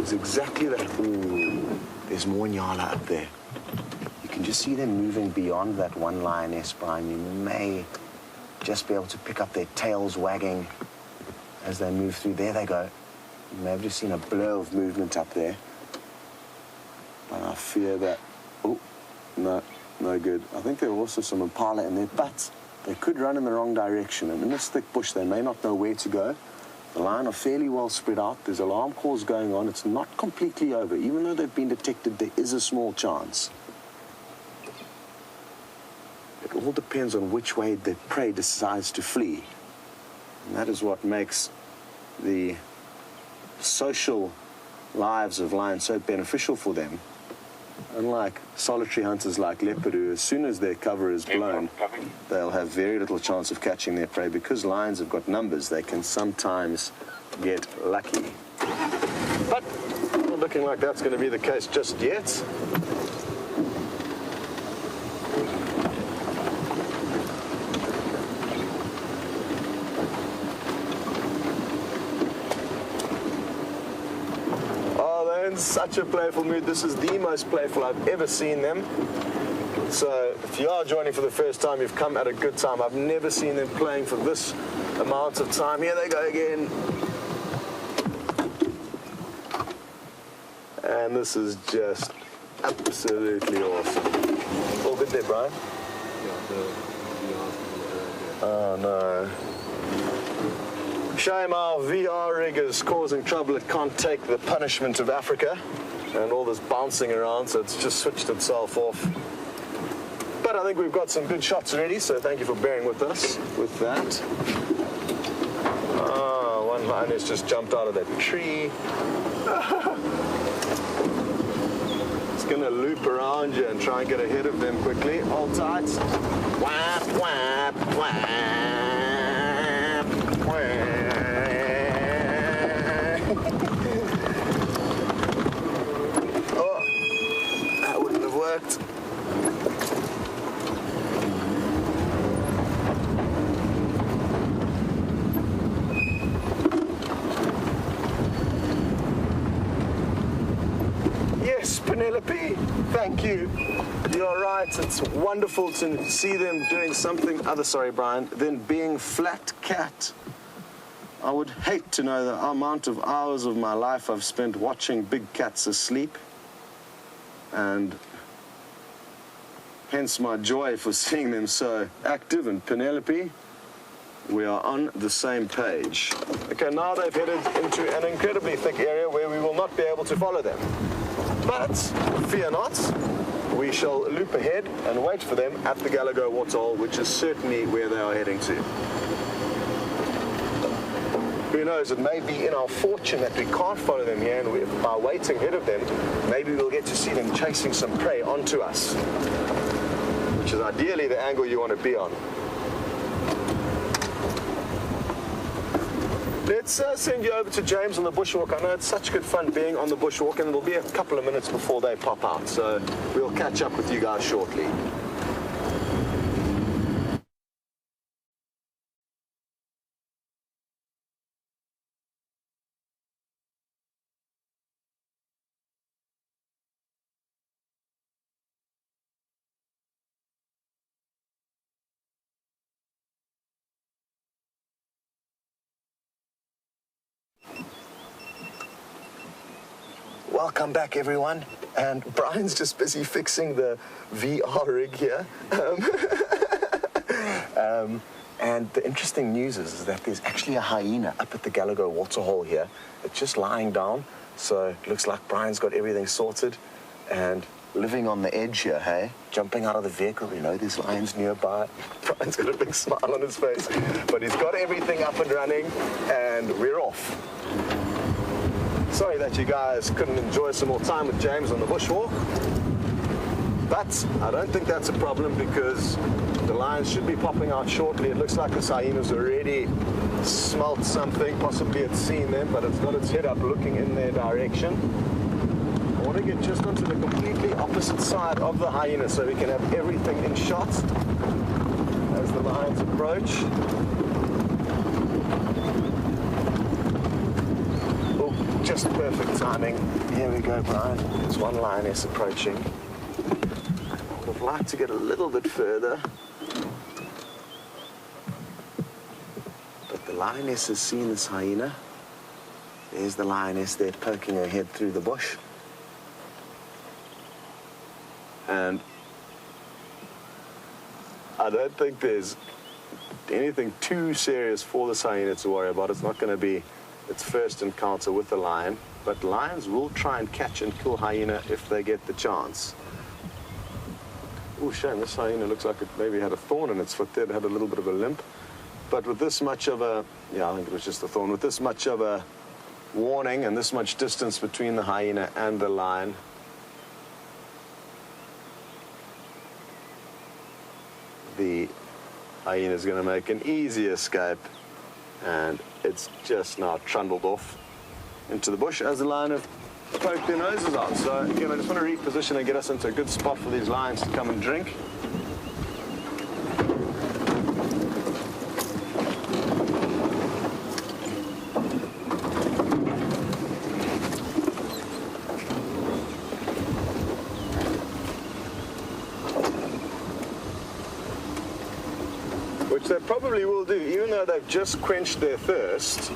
It's exactly that. Ooh, there's more nyala up there. You can just see them moving beyond that one lioness, Bryan. You may just be able to pick up their tails wagging as they move through. There they go. You may have just seen a blur of movement up there. And I fear that... Oh, no. No good. I think there are also some impala in there, but they could run in the wrong direction. And in this thick bush, they may not know where to go. The lion are fairly well spread out. There's alarm calls going on. It's not completely over. Even though they've been detected, there is a small chance. It all depends on which way the prey decides to flee. And that is what makes the social lives of lions so beneficial for them. Unlike solitary hunters like leopard, who as soon as their cover is blown, they'll have very little chance of catching their prey. Because lions have got numbers, they can sometimes get lucky. But not looking like that's going to be the case just yet. Such a playful mood. This is the most playful I've ever seen them. So if you are joining for the first time, you've come at a good time. I've never seen them playing for this amount of time. Here they go again. And this is just absolutely awesome. All good there, Bryan? Oh no. Shame our VR rig is causing trouble. It can't take the punishment of Africa and all this bouncing around, so it's just switched itself off. But I think we've got some good shots already, so thank you for bearing with us with that. Oh, one lioness just jumped out of that tree. It's going to loop around you and try and get ahead of them quickly. Hold tight. Whap, whap, whap, whap. Worked. Yes, Penelope, thank you. You're right, it's wonderful to see them doing something other, sorry, Bryan, than being flat cat. I would hate to know the amount of hours of my life I've spent watching big cats asleep, and hence my joy for seeing them so active. And Penelope, we are on the same page. Okay, now they've headed into an incredibly thick area where we will not be able to follow them. But fear not, we shall loop ahead and wait for them at the Gallagher waterhole, which is certainly where they are heading to. Who knows, it may be in our fortune that we can't follow them here, and by waiting ahead of them, maybe we'll get to see them chasing some prey onto us, which is ideally the angle you want to be on. Let's send you over to James on the bushwalk. I know it's such good fun being on the bushwalk, and it'll be a couple of minutes before they pop out, so we'll catch up with you guys shortly. Welcome back, everyone. And Brian's just busy fixing the VR rig here. And the interesting news is that there's actually a hyena up at the Gallagher waterhole here. It's just lying down. So it looks like Brian's got everything sorted and living on the edge here, hey? Jumping out of the vehicle, you know, there's lions nearby. Brian's got a big smile on his face. But he's got everything up and running, and we're off. Sorry that you guys couldn't enjoy some more time with James on the bushwalk. But I don't think that's a problem because the lions should be popping out shortly. It looks like this hyena's already smelt something. Possibly it's seen them, but it's got its head up looking in their direction. I want to get just onto the completely opposite side of the hyena so we can have everything in shot as the lions approach. Oh, just perfect timing. Here we go, Brian. There's one lioness approaching. I'd like to get a little bit further. But the lioness has seen this hyena. There's the lioness there poking her head through the bush. And I don't think there's anything too serious for this hyena to worry about. It's not going to be its first encounter with a lion. But lions will try and catch and kill hyena if they get the chance. Oh, shame, this hyena looks like it maybe had a thorn in its foot there. It had a little bit of a limp. But with this much of a, yeah, I think it was just a thorn. With this much of a warning and this much distance between the hyena and the lion, the hyena is going to make an easy escape. And it's just now trundled off into the bush as the lion have poke their noses out. So, you know, I just want to reposition and get us into a good spot for these lions to come and drink. Which they probably will do, even though they've just quenched their thirst.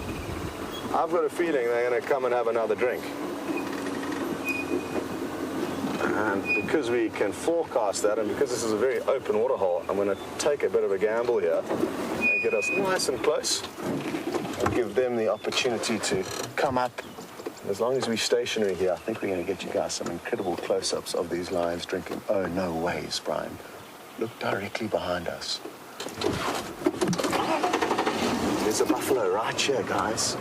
I've got a feeling they're going to come and have another drink. And because we can forecast that, and because this is a very open waterhole, I'm going to take a bit of a gamble here and get us nice and close and give them the opportunity to come up. As long as we're stationary here, I think we're going to get you guys some incredible close-ups of these lions drinking. Oh, no ways, Brian. Look directly behind us. There's a buffalo right here, guys.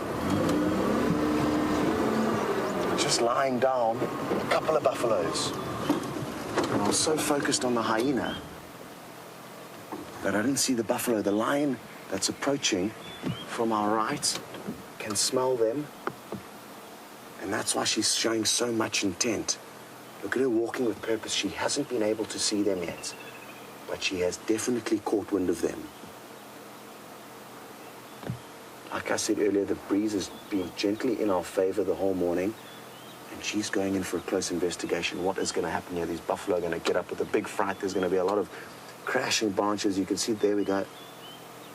Just lying down, a couple of buffaloes. And I was so focused on the hyena that I didn't see the buffalo. The lion that's approaching from our right can smell them. And that's why she's showing so much intent. Look at her walking with purpose. She hasn't been able to see them yet, but she has definitely caught wind of them. Like I said earlier, the breeze has been gently in our favor the whole morning. And she's going in for a close investigation. What is going to happen here? These buffalo are going to get up with a big fright. There's going to be a lot of crashing branches. You can see, there we go.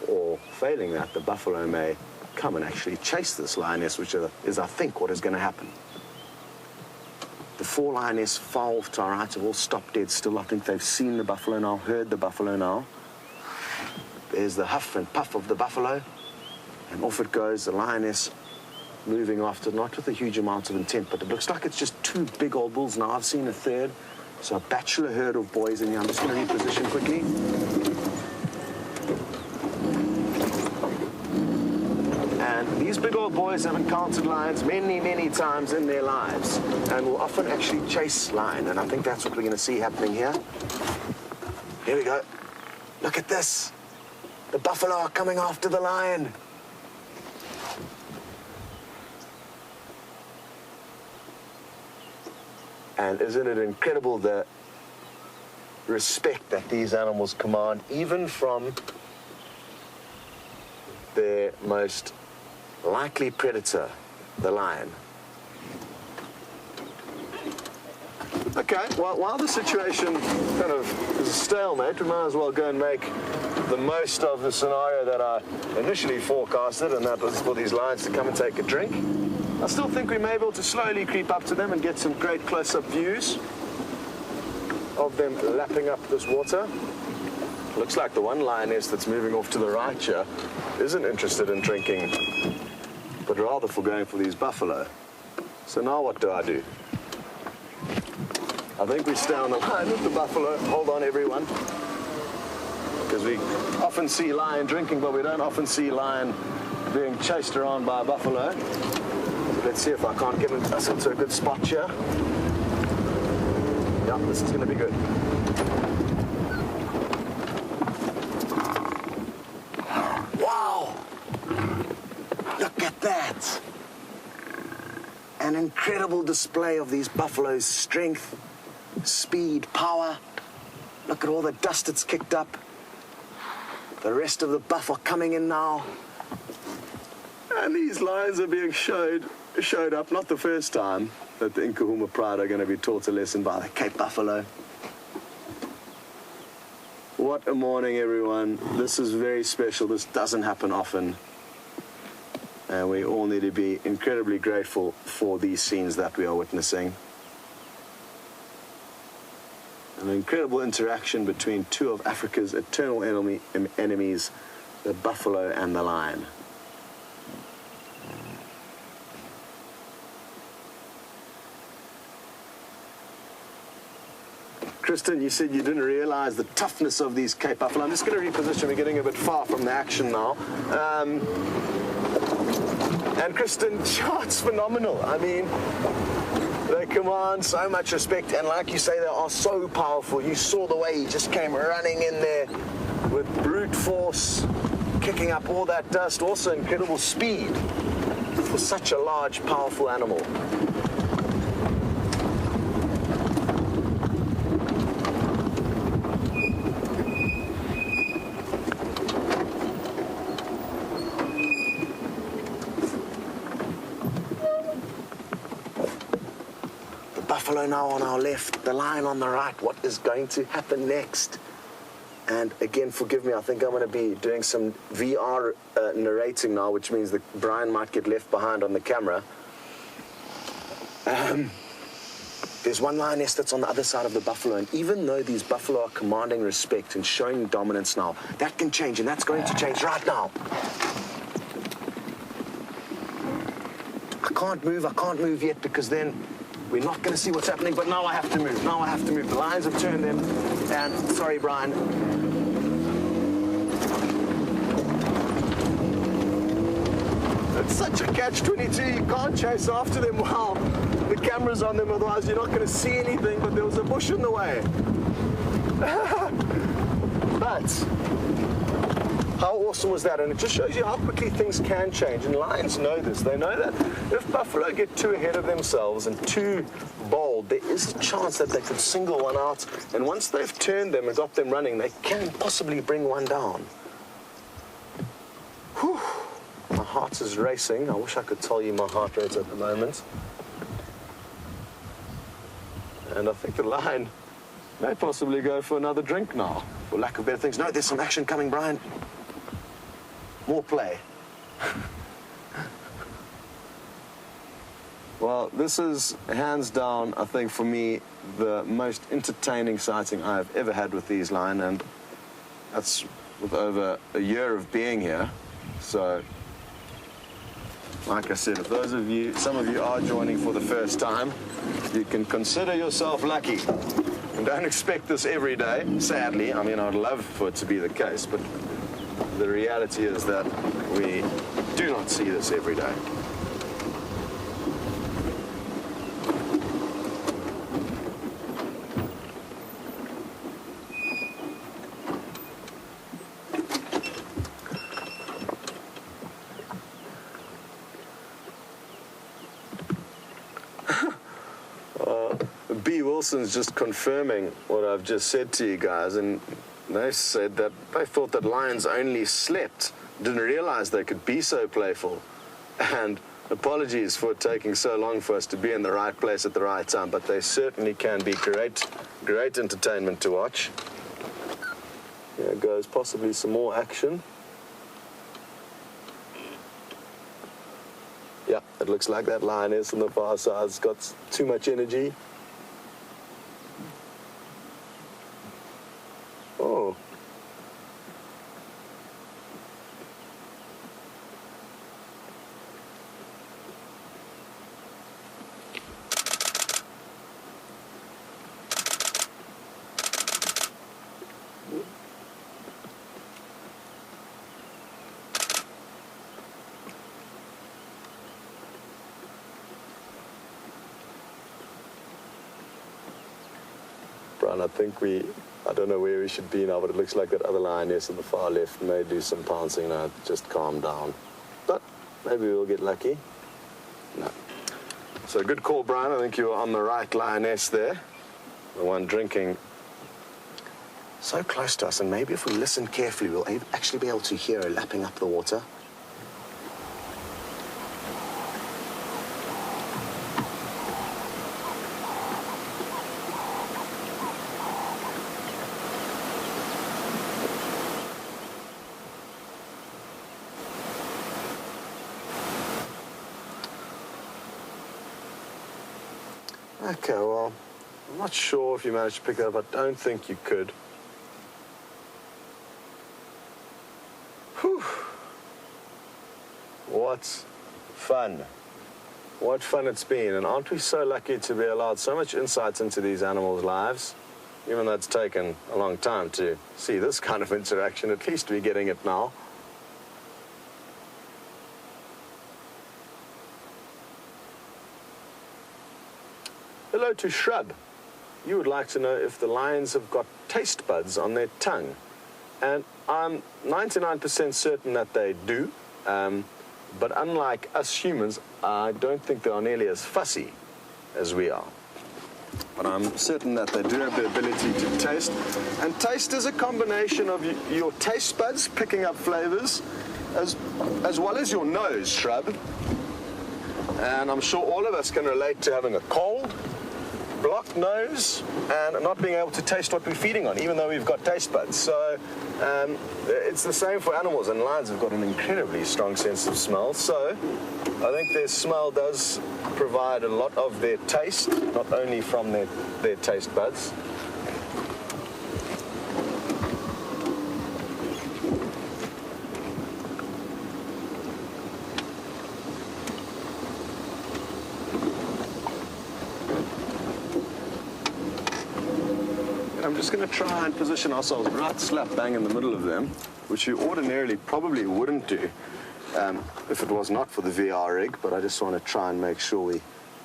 Or failing that, the buffalo may come and actually chase this lioness, which is, I think, what is going to happen. The four lioness far off to our right have all stopped dead still. I think they've seen the buffalo now, heard the buffalo now. There's the huff and puff of the buffalo. And off it goes, the lioness moving after, not with a huge amount of intent, but it looks like it's just two big old bulls now. I've seen a third, so a bachelor herd of boys in here. I'm just going to reposition quickly. And these big old boys have encountered lions many, many times in their lives and will often actually chase lion, and I think that's what we're going to see happening here. Here we go. Look at this. The buffalo are coming after the lion. And isn't it incredible the respect that these animals command, even from their most likely predator, the lion? Okay, well, while the situation kind of is a stalemate, we might as well go and make the most of the scenario that I initially forecasted, and that was for these lions to come and take a drink. I still think we may be able to slowly creep up to them and get some great close-up views of them lapping up this water. Looks like the one lioness that's moving off to the right here isn't interested in drinking, but rather for going for these buffalo. So now what do? I think we stay on the line with the buffalo. Hold on, everyone. Because we often see lion drinking, but we don't often see lion being chased around by a buffalo. So let's see if I can't get us into a good spot here. Yeah, this is going to be good. Wow! Look at that! An incredible display of these buffaloes' strength, speed, power. Look at all the dust it's kicked up. The rest of the buff are coming in now. And these lions are being showed up, not the first time that the Nkuhumas Pride are going to be taught a lesson by the Cape Buffalo. What a morning, everyone. This is very special. This doesn't happen often. And we all need to be incredibly grateful for these scenes that we are witnessing. An incredible interaction between two of Africa's eternal enemies, the buffalo and the lion. Kristen, you said you didn't realize the toughness of these Cape Buffalo. I'm just going to reposition. We're getting a bit far from the action now. And Kristen, it's phenomenal. I mean, they command so much respect, and like you say, they are so powerful. You saw the way he just came running in there with brute force, kicking up all that dust. Also incredible speed for such a large, powerful animal. Buffalo now on our left, the lion on the right. What is going to happen next? And again, forgive me, I think I'm going to be doing some VR narrating now, which means that Bryan might get left behind on the camera. There's one lioness that's on the other side of the buffalo, and even though these buffalo are commanding respect and showing dominance now, that can change, and that's going to change right now. I can't move yet, because then we're not going to see what's happening, but now I have to move. The lions have turned them, and sorry, Bryan. It's such a catch-22. You can't chase after them while the camera's on them, otherwise you're not going to see anything, but there was a bush in the way. But how awesome was that? And it just shows you how quickly things can change. And lions know this. They know that if buffalo get too ahead of themselves and too bold, there is a chance that they could single one out. And once they've turned them and got them running, they can possibly bring one down. Whew. My heart is racing. I wish I could tell you my heart rate at the moment. And I think the lion may possibly go for another drink now, for lack of better things. No, there's some action coming, Bryan. More play. Well, this is hands down, I think, for me, the most entertaining sighting I've ever had with these lion, and that's with over a year of being here. So, like I said, if those of you, some of you are joining for the first time, you can consider yourself lucky. And don't expect this every day, sadly. I mean, I'd love for it to be the case, but the reality is that we do not see this every day. Wilson's just confirming what I've just said to you guys, and they said that they thought that lions only slept, didn't realize they could be so playful. And apologies for it taking so long for us to be in the right place at the right time, but they certainly can be great entertainment to watch. Here goes possibly some more action. Yeah, It looks like that lioness on the far side's got too much energy. Oh. Bryan, I don't know where we should be now, but it looks like that other lioness on the far left may do some pouncing now. Just calm down. But maybe we'll get lucky. No. So good call, Bryan. I think you were on the right lioness there. The one drinking so close to us, and maybe if we listen carefully, we'll actually be able to hear her lapping up the water. Okay, well, I'm not sure if you managed to pick that up. I don't think you could. Whew. What fun. What fun it's been. And aren't we so lucky to be allowed so much insight into these animals' lives? Even though it's taken a long time to see this kind of interaction, at least we're getting it now. Hello to Shrub. You would like to know if the lions have got taste buds on their tongue. And I'm 99% certain that they do. But unlike us humans, I don't think they are nearly as fussy as we are. But I'm certain that they do have the ability to taste. And taste is a combination of your taste buds picking up flavors as well as your nose, Shrub. And I'm sure all of us can relate to having a cold, blocked nose, and not being able to taste what we're feeding on, even though we've got taste buds. So it's the same for animals, and lions have got an incredibly strong sense of smell. So I think their smell does provide a lot of their taste, not only from their taste buds. I'm just going to try and position ourselves right slap bang in the middle of them, which you ordinarily probably wouldn't do if it was not for the VR rig, but I just want to try and make sure we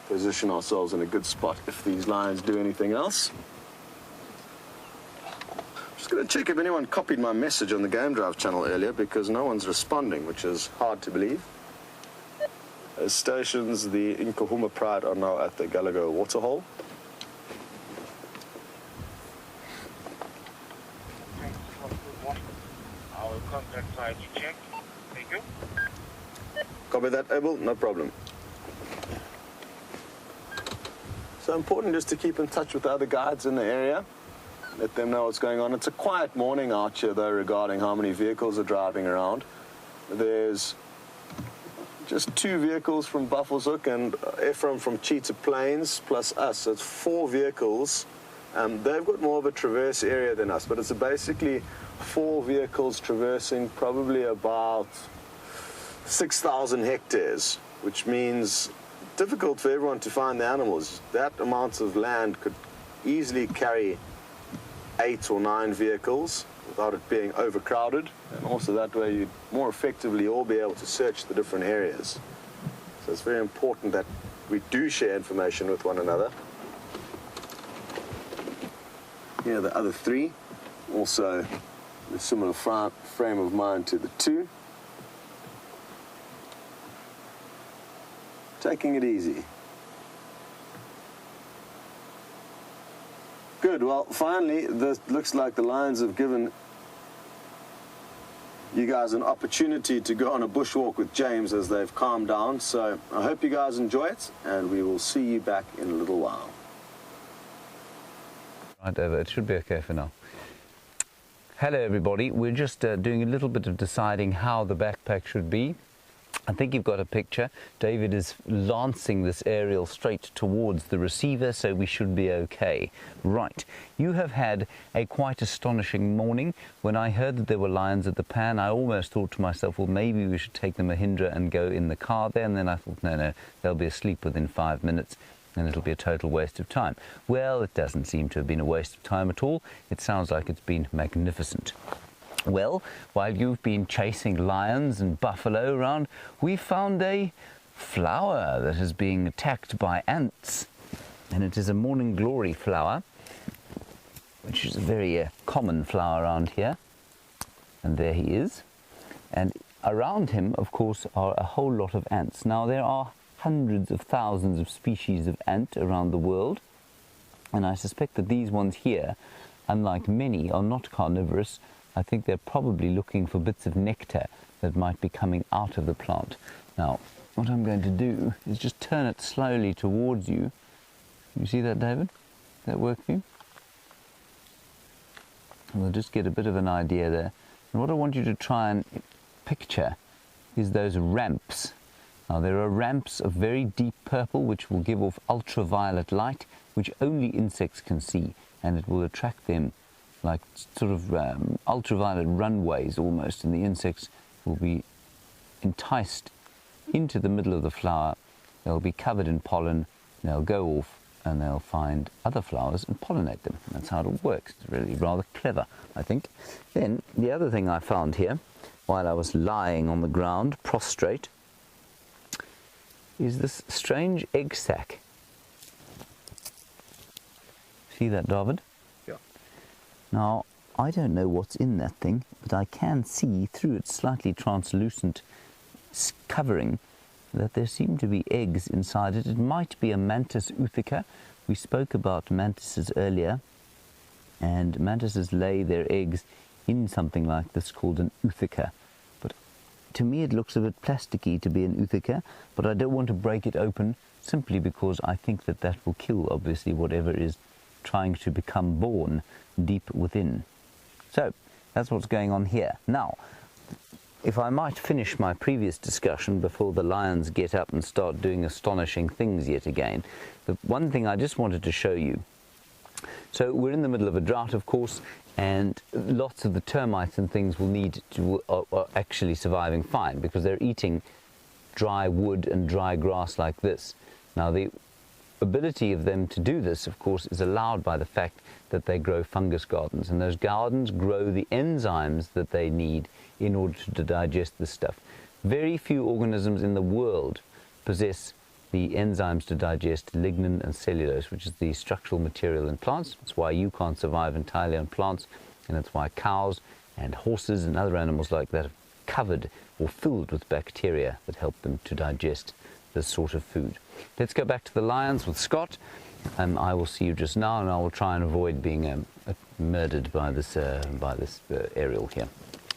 position ourselves in a good spot if these lions do anything else. I'm just going to check if anyone copied my message on the Game Drive channel earlier, because no one's responding, which is hard to believe. As stations, the Nkuhumas Pride are now at the Gallagher waterhole. Contact side to check. Thank you. Copy that, Abel? No problem. So important just to keep in touch with the other guides in the area. Let them know what's going on. It's a quiet morning out here, though, regarding how many vehicles are driving around. There's just 2 vehicles from Buffelshoek and Ephraim from Cheetah Plains, plus us. So it's 4 vehicles. They've got more of a traverse area than us, but it's basically 4 vehicles traversing probably about 6,000 hectares, which means difficult for everyone to find the animals. That amount of land could easily carry 8 or 9 vehicles without it being overcrowded, and also that way you'd more effectively all be able to search the different areas. So it's very important that we do share information with one another. Here are the other 3, also a similar frame of mind to the 2. Taking it easy. Good, well, finally, this looks like the lions have given you guys an opportunity to go on a bushwalk with James as they've calmed down. So I hope you guys enjoy it, and we will see you back in a little while. Right over, it should be okay for now. Hello everybody, we're just doing a little bit of deciding how the backpack should be. I think you've got a picture. David is lancing this aerial straight towards the receiver, so we should be okay. Right, you have had a quite astonishing morning. When I heard that there were lions at the pan, I almost thought to myself, well, maybe we should take the Mahindra and go in the car there, and then I thought, no, they'll be asleep within 5 minutes, and it'll be a total waste of time. Well, it doesn't seem to have been a waste of time at all. It sounds like it's been magnificent. Well, while you've been chasing lions and buffalo around, we found a flower that is being attacked by ants. And it is a morning glory flower, which is a very common flower around here. And there he is. And around him, of course, are a whole lot of ants. Now, there are hundreds of thousands of species of ant around the world. And I suspect that these ones here, unlike many, are not carnivorous. I think they're probably looking for bits of nectar that might be coming out of the plant. Now, what I'm going to do is just turn it slowly towards you. You see that, David? Does that work for you? We'll just get a bit of an idea there. And what I want you to try and picture is those ramps. Now, there are ramps of very deep purple which will give off ultraviolet light, which only insects can see, and it will attract them like sort of ultraviolet runways almost, and the insects will be enticed into the middle of the flower. They'll be covered in pollen, they'll go off and they'll find other flowers and pollinate them. That's how it works. It's really rather clever, I think. Then the other thing I found here while I was lying on the ground prostrate is this strange egg sac. See that, David? Now, I don't know what's in that thing, but I can see through its slightly translucent covering that there seem to be eggs inside it. It might be a mantis uthica. We spoke about mantises earlier, and mantises lay their eggs in something like this called an uthica. But to me it looks a bit plasticky to be an uthica, but I don't want to break it open simply because I think that that will kill, obviously, whatever is trying to become born deep within. So that's what's going on here. Now, if I might finish my previous discussion before the lions get up and start doing astonishing things yet again, the one thing I just wanted to show you. So we're in the middle of a drought, of course, and lots of the termites and things are actually surviving fine because they're eating dry wood and dry grass like this. Now, the ability of them to do this, of course, is allowed by the fact that they grow fungus gardens, and those gardens grow the enzymes that they need in order to digest this stuff. Very few organisms in the world possess the enzymes to digest lignin and cellulose, which is the structural material in plants. That's why you can't survive entirely on plants, and that's why cows and horses and other animals like that are covered or filled with bacteria that help them to digest this sort of food. Let's go back to the lions with Scott. I will see you just now, and I will try and avoid being murdered by this aerial here.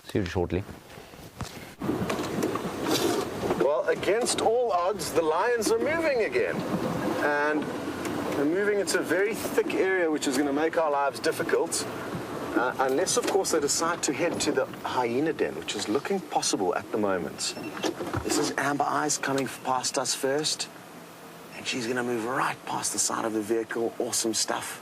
See you shortly. Well, against all odds, the lions are moving again. And they're moving into a very thick area, which is going to make our lives difficult. Unless, of course, they decide to head to the hyena den, which is looking possible at the moment. This is Amber Eyes coming past us first. And she's going to move right past the side of the vehicle. Awesome stuff.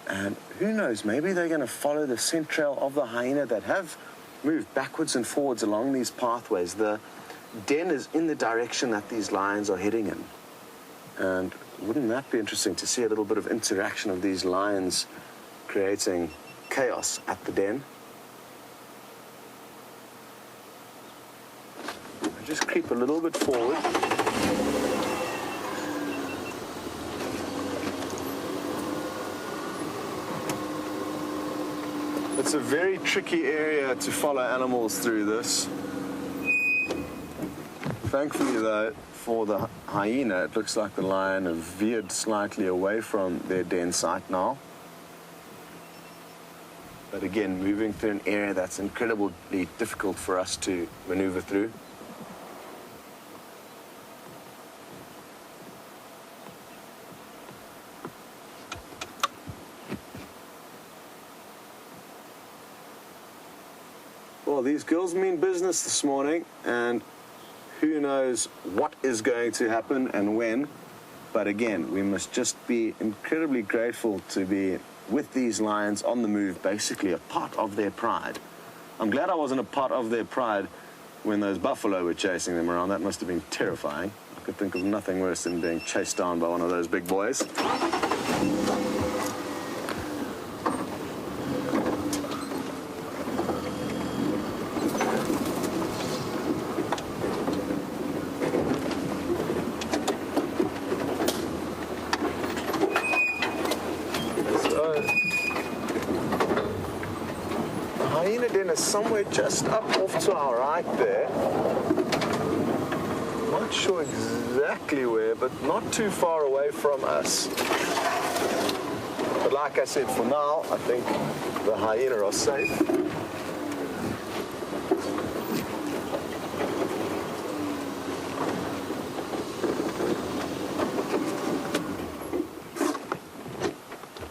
And who knows, maybe they're going to follow the scent trail of the hyena that have moved backwards and forwards along these pathways. The den is in the direction that these lions are heading in. And wouldn't that be interesting to see a little bit of interaction of these lions creating chaos at the den? I just creep a little bit forward. It's a very tricky area to follow animals through this. Thankfully, though, for the hyena, it looks like the lion has veered slightly away from their den site now. But again, moving through an area that's incredibly difficult for us to maneuver through. Well, these girls mean business this morning, and who knows what is going to happen and when. But again, we must just be incredibly grateful to be with these lions on the move, basically a part of their pride. I'm glad I wasn't a part of their pride when those buffalo were chasing them around. That must have been terrifying. I could think of nothing worse than being chased down by one of those big boys. Somewhere just up off to our right there. Not sure exactly where, but not too far away from us. But like I said, for now, I think the hyena are safe.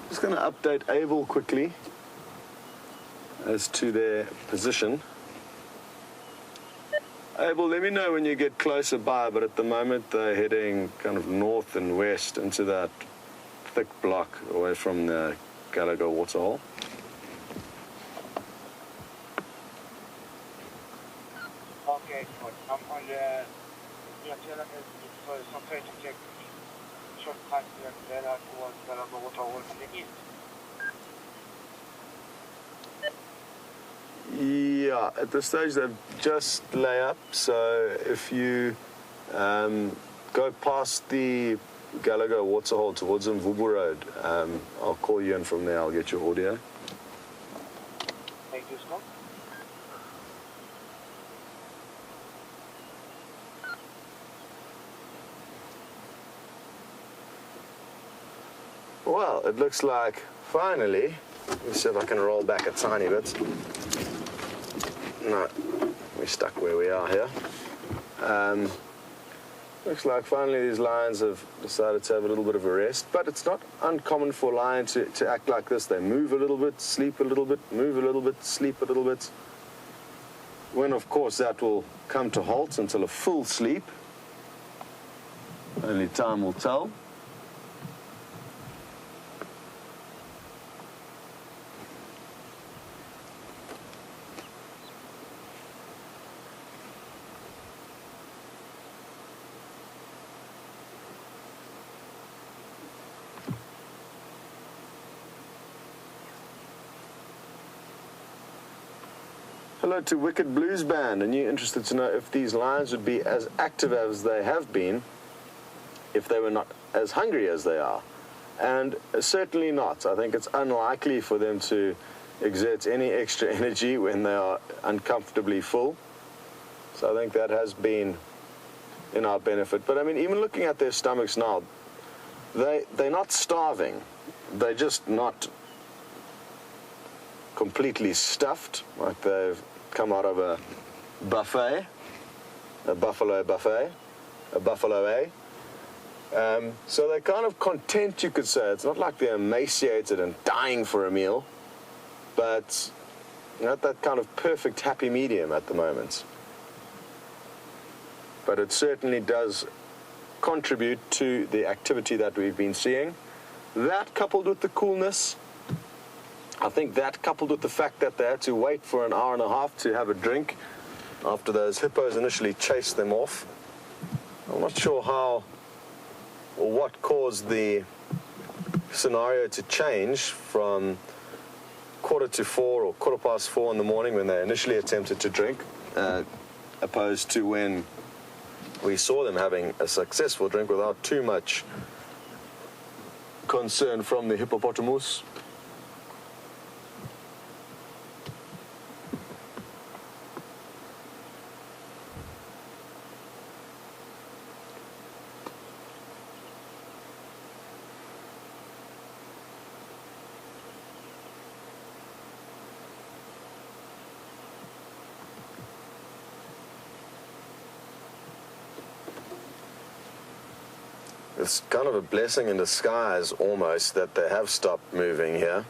Just going to update Abel quickly as to their position. Abel, let me know when you get closer by, but at the moment they're heading kind of north and west into that thick block away from the Gallagher waterhole. Okay, good. I'm on the some trying to check shortcut there towards Gallagher waterhole in the east. Yeah, at this stage they've just lay up, so if you go past the Gallagher waterhole towards Mvubu Road, I'll call you in from there, I'll get your audio. Thank you, Scott. Well, it looks like finally, let me see if I can roll back a tiny bit. No, we're stuck where we are here. Looks like finally these lions have decided to have a little bit of a rest, but it's not uncommon for a lion to act like this. They move a little bit, sleep a little bit, move a little bit, sleep a little bit. When, of course, that will come to halt until a full sleep. Only time will tell. Hello to Wicked Blues Band, and you're interested to know if these lions would be as active as they have been if they were not as hungry as they are. And certainly not. I think it's unlikely for them to exert any extra energy when they are uncomfortably full. So I think that has been in our benefit. But I mean, even looking at their stomachs now, they're not starving. They're just not completely stuffed, like they've come out of a buffet, a buffalo buffet, a buffalo A. So they're kind of content, you could say. It's not like they're emaciated and dying for a meal, but at that kind of perfect happy medium at the moment. But it certainly does contribute to the activity that we've been seeing. That coupled with the coolness, I think that coupled with the fact that they had to wait for an hour and a half to have a drink after those hippos initially chased them off. I'm not sure how or what caused the scenario to change from 3:45 or 4:15 in the morning when they initially attempted to drink, opposed to when we saw them having a successful drink without too much concern from the hippopotamus. It's kind of a blessing in disguise, almost, that they have stopped moving here.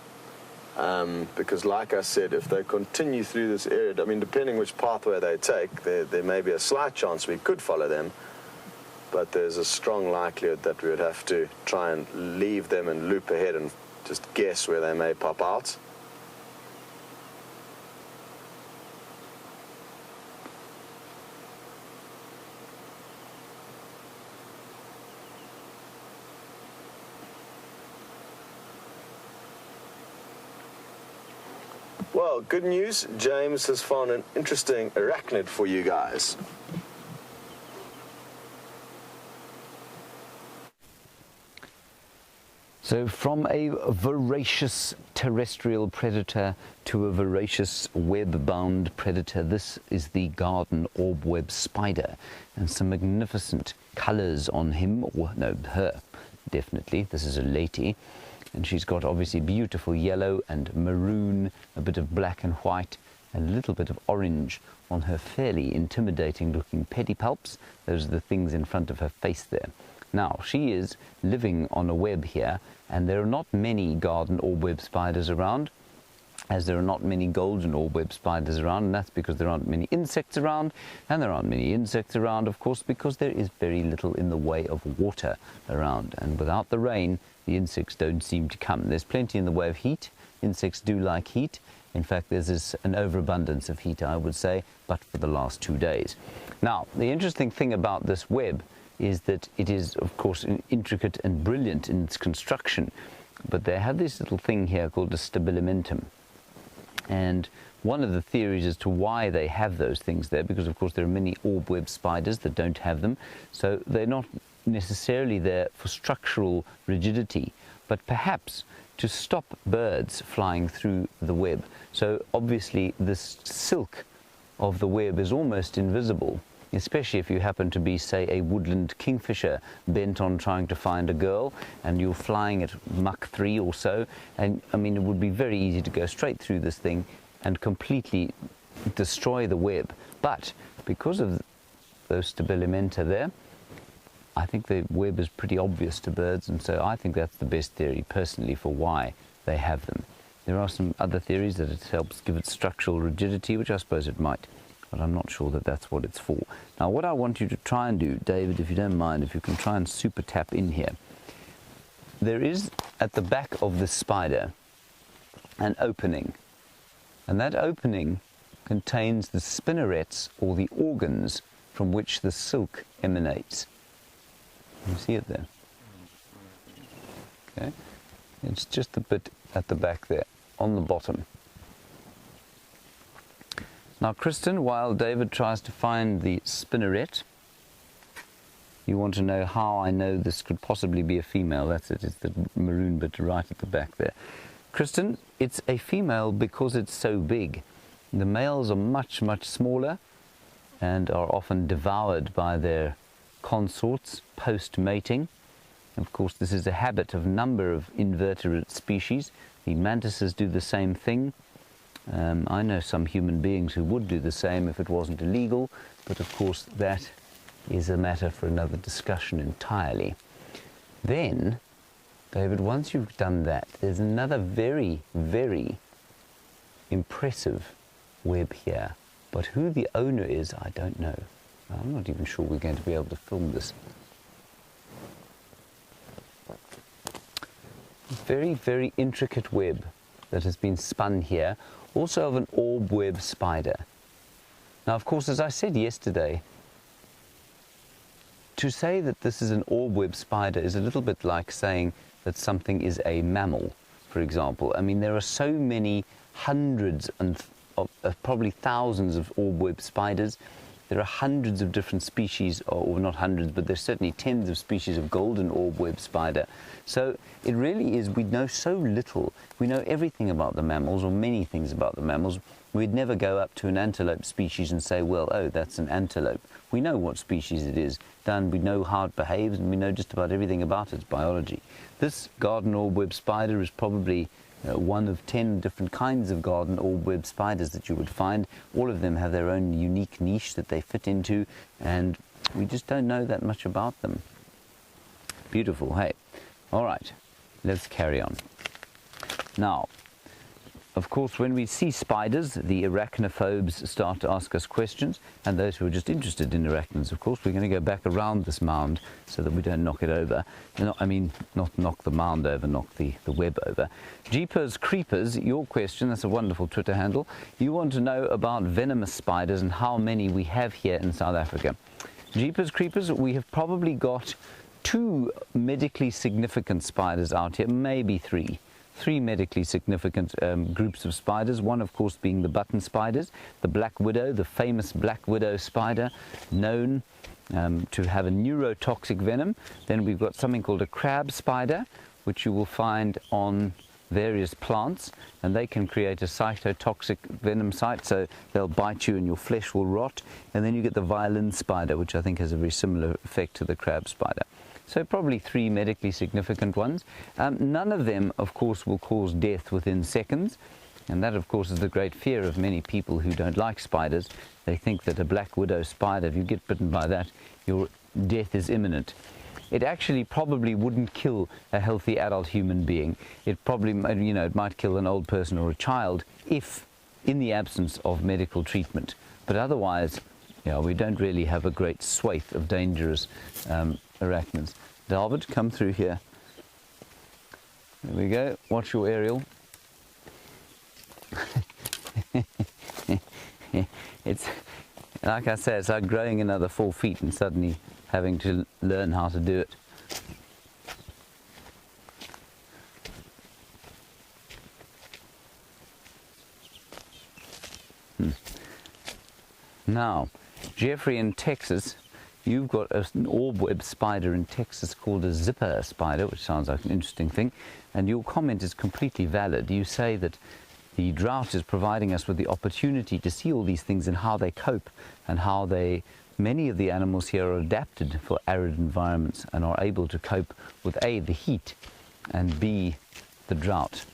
because like I said, if they continue through this area, I mean, depending which pathway they take, there may be a slight chance we could follow them, but there's a strong likelihood that we would have to try and leave them and loop ahead and just guess where they may pop out. Well, good news. James has found an interesting arachnid for you guys. So from a voracious terrestrial predator to a voracious web-bound predator, this is the garden orb-web spider, and some magnificent colours on him, or no, her, definitely. This is a lady. And she's got obviously beautiful yellow and maroon, a bit of black and white, and a little bit of orange on her fairly intimidating looking pedipalps. Those are the things in front of her face there. Now, she is living on a web here, and there are not many garden orb-web spiders around, as there are not many golden orb-web spiders around, and that's because there aren't many insects around, and there aren't many insects around, of course, because there is very little in the way of water around, and without the rain, the insects don't seem to come. There's plenty in the way of heat. Insects do like heat. In fact, there's an overabundance of heat, I would say, but for the last 2 days. Now, the interesting thing about this web is that it is, of course, intricate and brilliant in its construction, but they have this little thing here called a stabilimentum. And one of the theories as to why they have those things there, because of course there are many orb-web spiders that don't have them, so they're not necessarily there for structural rigidity, but perhaps to stop birds flying through the web. So obviously this silk of the web is almost invisible, especially if you happen to be, say, a woodland kingfisher bent on trying to find a girl, and you're flying at Mach 3 or so, and I mean, it would be very easy to go straight through this thing and completely destroy the web. But because of those stabilimenta there, I think the web is pretty obvious to birds, and so I think that's the best theory, personally, for why they have them. There are some other theories that it helps give it structural rigidity, which I suppose it might, but I'm not sure that that's what it's for. Now, what I want you to try and do, David, if you don't mind, if you can try and super tap in here. There is, at the back of the spider, an opening, and that opening contains the spinnerets, or the organs, from which the silk emanates. You see it there? Okay. It's just a bit at the back there, on the bottom. Now, Kristen, while David tries to find the spinneret, you want to know how I know this could possibly be a female. That's it. It's the maroon bit right at the back there. Kristen, it's a female because it's so big. The males are much, much smaller and are often devoured by their consorts post-mating. Of course, this is a habit of a number of invertebrate species. The mantises do the same thing. I know some human beings who would do the same if it wasn't illegal, but of course that is a matter for another discussion entirely. Then, David, once you've done that, there's another very, very impressive web here. But who the owner is, I don't know. I'm not even sure we're going to be able to film this. Very, very intricate web that has been spun here, also of an orb-web spider. Now, of course, as I said yesterday, to say that this is an orb-web spider is a little bit like saying that something is a mammal, for example. I mean, there are so many hundreds and probably thousands of orb-web spiders. There are hundreds of different species, or not hundreds, but there's certainly tens of species of golden orb-web spider. So it really is, we know so little. We know everything about the mammals, or many things about the mammals. We'd never go up to an antelope species and say, well, oh, that's an antelope. We know what species it is, and we know how it behaves, and we know just about everything about its biology. This garden orb-web spider is probably one of 10 different kinds of garden orb-web spiders that you would find. All of them have their own unique niche that they fit into, and we just don't know that much about them. Beautiful, hey. All right, let's carry on. Now, Of course, when we see spiders, the arachnophobes start to ask us questions, and those who are just interested in arachnids, of course, we're going to go back around this mound so that we don't knock it over. Not knock the mound over, knock the web over. Jeepers Creepers, your question, that's a wonderful Twitter handle. You want to know about venomous spiders and how many we have here in South Africa. Jeepers Creepers, we have probably got 2 medically significant spiders out here, maybe 3. 3 medically significant groups of spiders, one of course being the button spiders, the black widow, the famous black widow spider, known to have a neurotoxic venom. Then we've got something called a crab spider, which you will find on various plants, and they can create a cytotoxic venom site, so they'll bite you and your flesh will rot. And then you get the violin spider, which I think has a very similar effect to the crab spider. So probably 3 medically significant ones. None of them, of course, will cause death within seconds. And that, of course, is the great fear of many people who don't like spiders. They think that a black widow spider, if you get bitten by that, your death is imminent. It actually probably wouldn't kill a healthy adult human being. It probably, it might kill an old person or a child if in the absence of medical treatment. But otherwise, we don't really have a great swathe of dangerous arachnids. David, come through here. There we go. Watch your aerial. It's, like I said, it's like growing another 4 feet and suddenly having to learn how to do it. Now, Jeffrey in Texas, you've got an orb web spider in Texas called a zipper spider, which sounds like an interesting thing, and your comment is completely valid. You say that the drought is providing us with the opportunity to see all these things and how they cope, and how many of the animals here are adapted for arid environments and are able to cope with A, the heat, and B, the drought.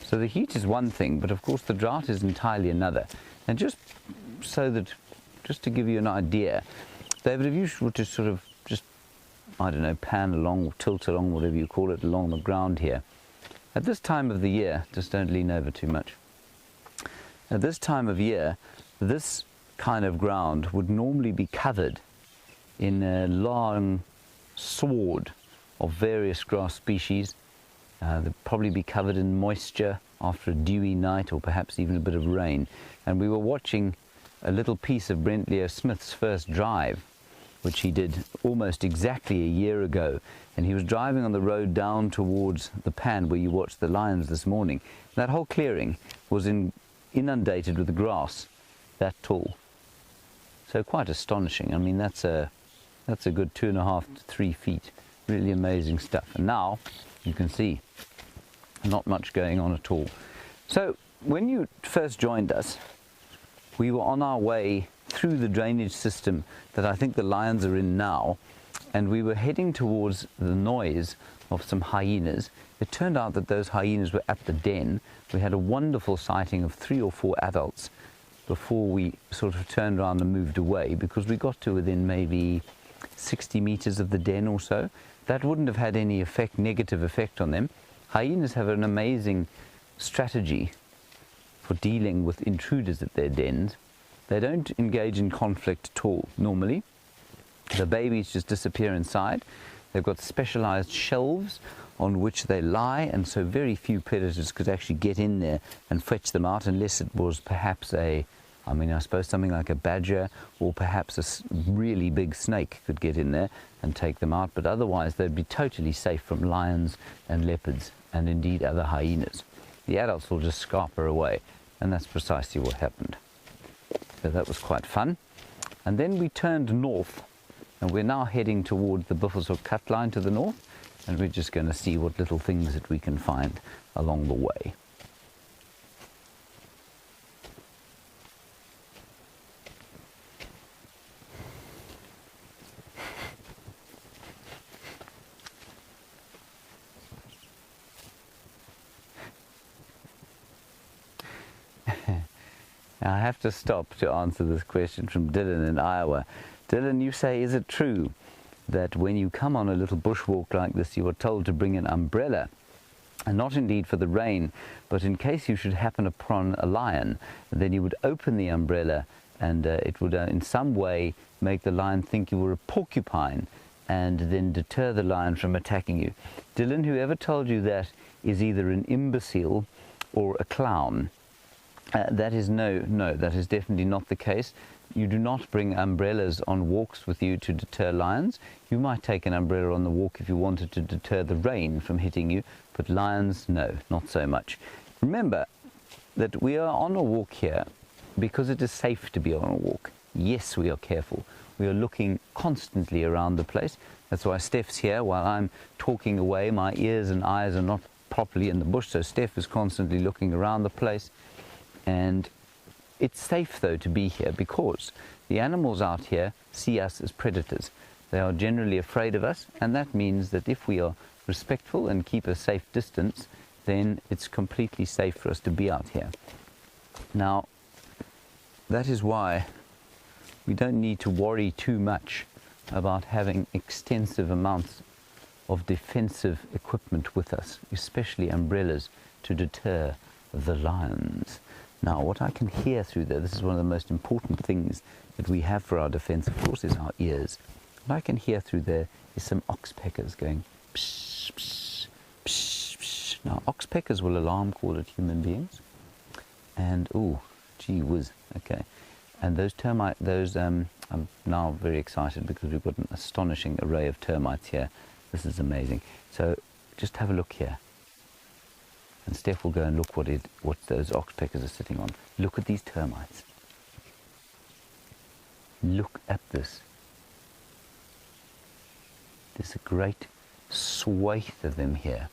So the heat is one thing, but of course the drought is entirely another. And just to give you an idea, David, if you were to sort of pan along or tilt along, whatever you call it, along the ground here, at this time of the year, just don't lean over too much. At this time of year, this kind of ground would normally be covered in a long sward of various grass species. They'd probably be covered in moisture after a dewy night or perhaps even a bit of rain. And we were watching a little piece of Brent Leo Smith's first drive, which he did almost exactly a year ago. And he was driving on the road down towards the Pan where you watched the lions this morning. That whole clearing was inundated with grass that tall. So quite astonishing. I mean, that's a good 2.5 to 3 feet. Really amazing stuff. And now you can see not much going on at all. So when you first joined us, we were on our way through the drainage system that I think the lions are in now, and we were heading towards the noise of some hyenas. It turned out that those hyenas were at the den. We had a wonderful sighting of 3 or 4 adults before we sort of turned around and moved away, because we got to within maybe 60 meters of the den or so. That wouldn't have had any negative effect on them. Hyenas have an amazing strategy for dealing with intruders at their dens. They don't engage in conflict at all, normally. The babies just disappear inside. They've got specialized shelves on which they lie, and so very few predators could actually get in there and fetch them out, unless it was perhaps I suppose something like a badger, or perhaps a really big snake could get in there and take them out. But otherwise they'd be totally safe from lions and leopards, and indeed other hyenas. The adults will just scarper away, and that's precisely what happened. So that was quite fun. And then we turned north, and we're now heading toward the Buffelshoek cut line to the north, and we're just going to see what little things that we can find along the way. I have to stop to answer this question from Dylan in Iowa. Dylan, you say, is it true that when you come on a little bushwalk like this, you are told to bring an umbrella? and not indeed for the rain, but in case you should happen upon a lion, then you would open the umbrella and it would in some way make the lion think you were a porcupine and then deter the lion from attacking you. Dylan, whoever told you that is either an imbecile or a clown. That is that is definitely not the case. You do not bring umbrellas on walks with you to deter lions. You might take an umbrella on the walk if you wanted to deter the rain from hitting you, but lions, no, not so much. Remember that we are on a walk here because it is safe to be on a walk. Yes, we are careful. We are looking constantly around the place. That's why Stef's here. While I'm talking away, my ears and eyes are not properly in the bush, so Stef is constantly looking around the place. And it's safe, though, to be here because the animals out here see us as predators. They are generally afraid of us, and that means that if we are respectful and keep a safe distance, then it's completely safe for us to be out here. Now, that is why we don't need to worry too much about having extensive amounts of defensive equipment with us, especially umbrellas to deter the lions. Now, what I can hear through there, this is one of the most important things that we have for our defense, of course, is our ears. What I can hear through there is some oxpeckers going psh, psh, psh, psh. Now, oxpeckers will alarm call at human beings. And, oh, gee whiz, okay. And those termites, I'm now very excited because we've got an astonishing array of termites here. This is amazing. So, just have a look here. And Stef will go and look what those oxpeckers are sitting on. Look at these termites. Look at this. There's a great swathe of them here.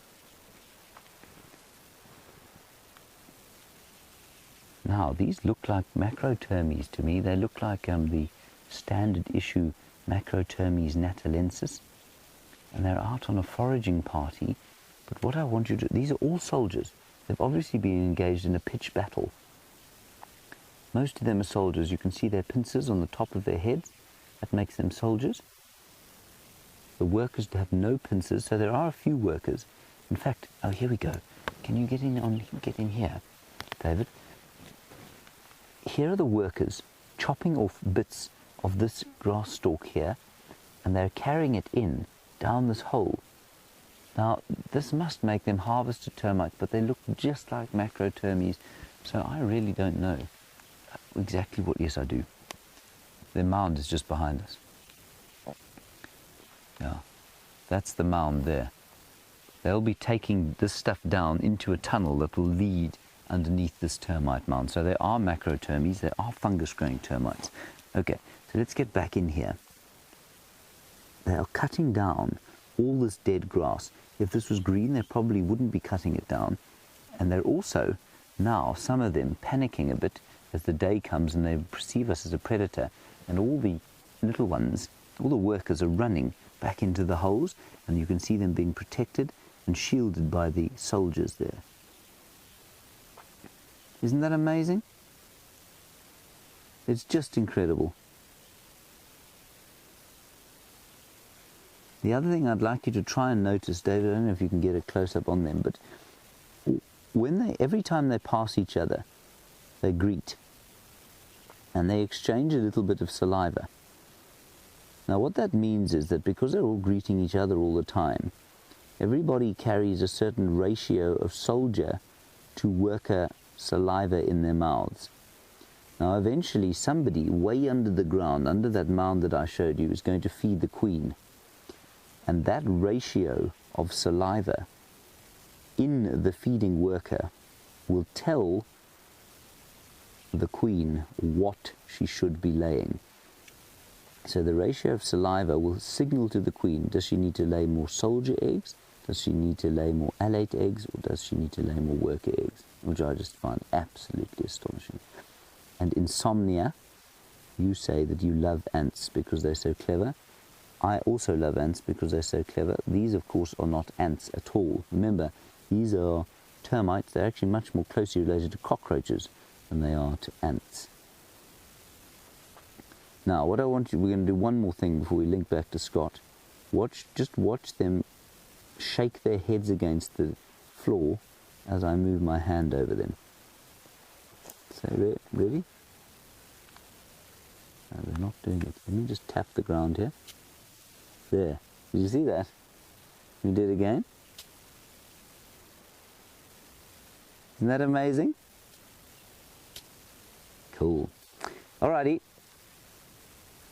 Now, these look like macrotermes to me. They look like the standard issue Macrotermes natalensis. And they're out on a foraging party. But what I want you to... These are all soldiers. They've obviously been engaged in a pitched battle. Most of them are soldiers. You can see their pincers on the top of their heads. That makes them soldiers. The workers have no pincers, so there are a few workers. In fact, oh, here we go. Can you get in here, David? Here are the workers chopping off bits of this grass stalk here, and they're carrying it in down this hole. Now, this must make them harvested termites, but they look just like macrotermes, so I really don't know exactly what... Yes, I do. Their mound is just behind us. Yeah, that's the mound there. They'll be taking this stuff down into a tunnel that will lead underneath this termite mound. So they are macrotermes, they are fungus-growing termites. Okay, so let's get back in here. They are cutting down all this dead grass. If this was green, they probably wouldn't be cutting it down. And they're also, now, some of them panicking a bit as the day comes and they perceive us as a predator. And all the little ones, all the workers are running back into the holes, and you can see them being protected and shielded by the soldiers there. Isn't that amazing? It's just incredible. The other thing I'd like you to try and notice, David, I don't know if you can get a close-up on them, but every time they pass each other, they greet. And they exchange a little bit of saliva. Now what that means is that because they're all greeting each other all the time, everybody carries a certain ratio of soldier to worker saliva in their mouths. Now eventually somebody way under the ground, under that mound that I showed you, is going to feed the queen. And that ratio of saliva in the feeding worker will tell the queen what she should be laying. So the ratio of saliva will signal to the queen, does she need to lay more soldier eggs? Does she need to lay more alate eggs? Or does she need to lay more worker eggs? Which I just find absolutely astonishing. And insomnia, you say that you love ants because they're so clever. I also love ants because they're so clever. These, of course, are not ants at all. Remember, these are termites. They're actually much more closely related to cockroaches than they are to ants. Now, what I want you, we're going to do one more thing before we link back to Scott. Just watch them shake their heads against the floor as I move my hand over them. So ready? No, they're not doing it. Let me just tap the ground here. There. Did you see that? We did it again. Isn't that amazing? Cool. Alrighty.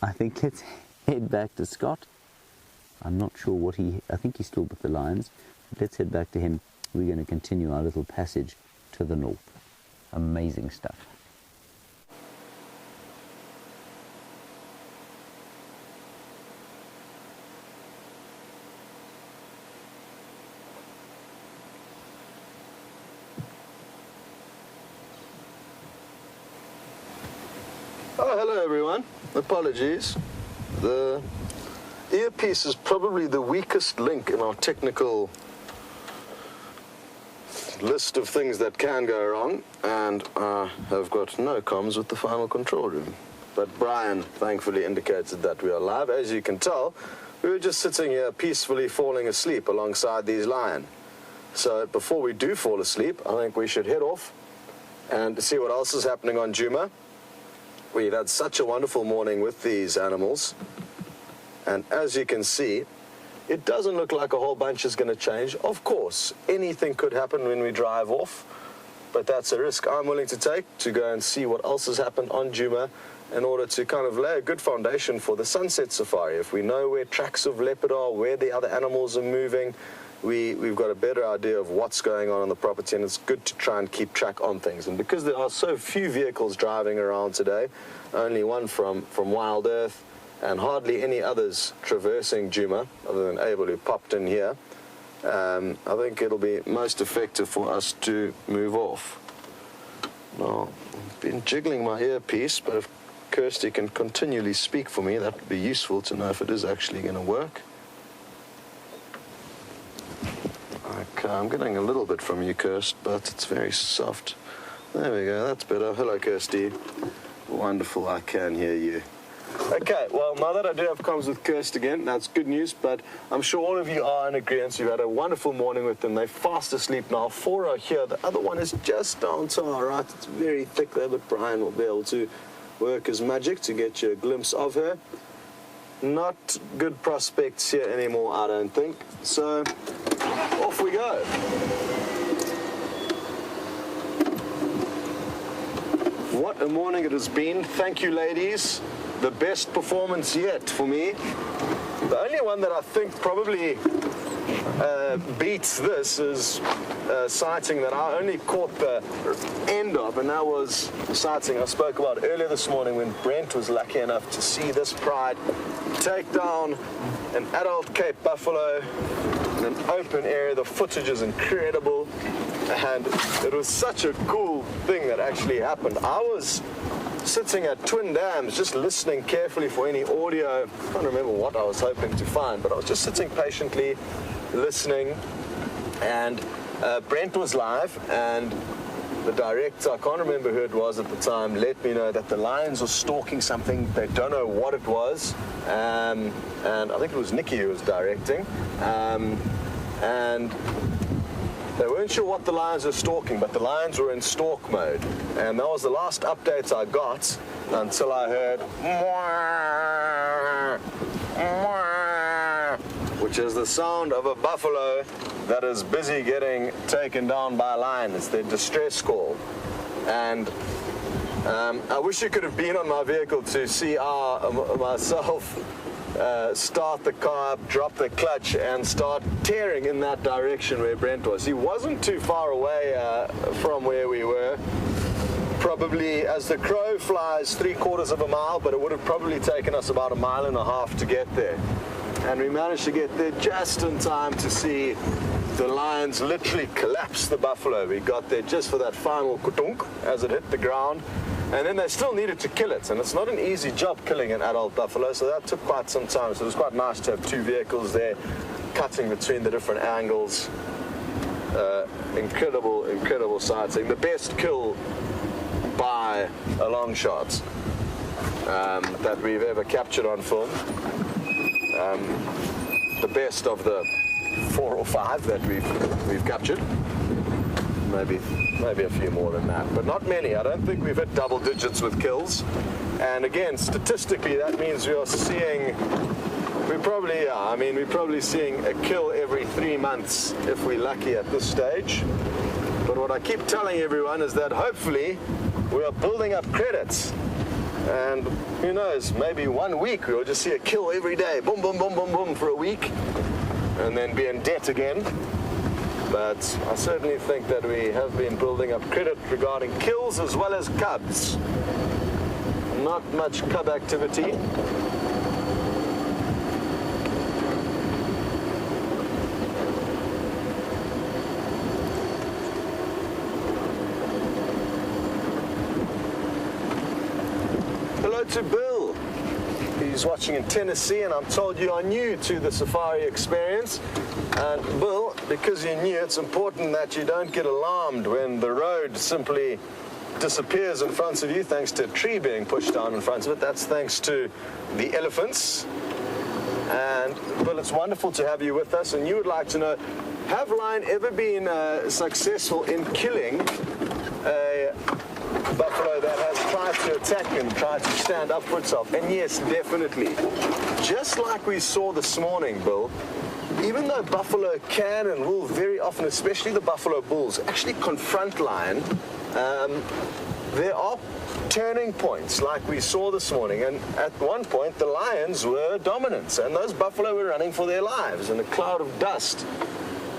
I think let's head back to Scott. I'm not sure what I think he's still with the lions. Let's head back to him. We're going to continue our little passage to the north. Amazing stuff. Oh, hello everyone. Apologies. The earpiece is probably the weakest link in our technical list of things that can go wrong, and I have got no comms with the final control room. But Bryan thankfully indicated that we are live. As you can tell, we were just sitting here peacefully falling asleep alongside these lions. So before we do fall asleep, I think we should head off and see what else is happening on Djuma. We've had such a wonderful morning with these animals, and as you can see, it doesn't look like a whole bunch is going to change. Of course, anything could happen when we drive off, but that's a risk I'm willing to take to go and see what else has happened on Djuma in order to kind of lay a good foundation for the sunset safari. If we know where tracks of leopard are, where the other animals are moving, we've got a better idea of what's going on the property, and it's good to try and keep track on things. And because there are so few vehicles driving around today, only one from WildEarth, and hardly any others traversing Djuma, other than Abel who popped in here, I think it'll be most effective for us to move off. Now, I've been jiggling my earpiece, but if Kirsty can continually speak for me, that would be useful to know if it is actually going to work. Okay, I'm getting a little bit from you, Kirst, but it's very soft. There we go, that's better. Hello, Kirsty. Wonderful, I can hear you. Okay, well, now that I do have comms with Kirst again, that's good news, but I'm sure all of you are in agreement. You've had a wonderful morning with them. They're fast asleep now. 4 are here. The other one is just down to our right. It's very thick there, but Bryan will be able to work his magic to get you a glimpse of her. Not good prospects here anymore, I don't think. So, off we go. What a morning it has been. Thank you, ladies. The best performance yet for me. The only one that I think probably beats this is a sighting that I only caught the end of, and that was the sighting I spoke about earlier this morning when Brent was lucky enough to see this pride take down an adult Cape buffalo in an open area. The footage is incredible, and it was such a cool thing that actually happened. I was sitting at Twin Dams just listening carefully for any audio. I can't remember what I was hoping to find, but I was just sitting patiently listening, and Brent was live, and the director, I can't remember who it was at the time, let me know that the lions were stalking something. They don't know what it was, and I think it was Nikki who was directing, and they weren't sure what the lions were stalking, but the lions were in stalk mode. And that was the last update I got until I heard which is the sound of a buffalo that is busy getting taken down by a lion. It's their distress call. And I wish you could have been on my vehicle to see myself start the car up, drop the clutch, and start tearing in that direction where Brent was. He wasn't too far away from where we were. Probably, as the crow flies, 3/4 of a mile, but it would have probably taken us about 1.5 miles to get there. And we managed to get there just in time to see the lions literally collapse the buffalo. We got there just for that final kutunk as it hit the ground. And then they still needed to kill it, and it's not an easy job killing an adult buffalo, so that took quite some time. So it was quite nice to have 2 vehicles there cutting between the different angles. Incredible, incredible sighting. The best kill by a long shot that we've ever captured on film. The best of the 4 or 5 that we've captured. Maybe a few more than that, but not many. I don't think we've hit double digits with kills. And again, statistically, that means we are seeing, we're probably seeing a kill every 3 months if we're lucky at this stage. But what I keep telling everyone is that hopefully we are building up credits. And who knows, maybe 1 week we'll just see a kill every day, boom, boom, boom, boom, boom, for a week, and then be in debt again. But I certainly think that we have been building up credit regarding kills as well as cubs. Not much cub activity. Hello to Bill. He's watching in Tennessee, and I'm told you are new to the safari experience. And Bill, because you're new, it's important that you don't get alarmed when the road simply disappears in front of you thanks to a tree being pushed down in front of it. That's thanks to the elephants. And Bill, it's wonderful to have you with us, and you would like to know, have lion ever been successful in killing a buffalo that has tried to attack him, tried to stand upwards of? And yes, definitely. Just like we saw this morning, Bill, even though buffalo can and will very often, especially the buffalo bulls, actually confront lion, there are turning points like we saw this morning, and at one point the lions were dominant and those buffalo were running for their lives in a cloud of dust.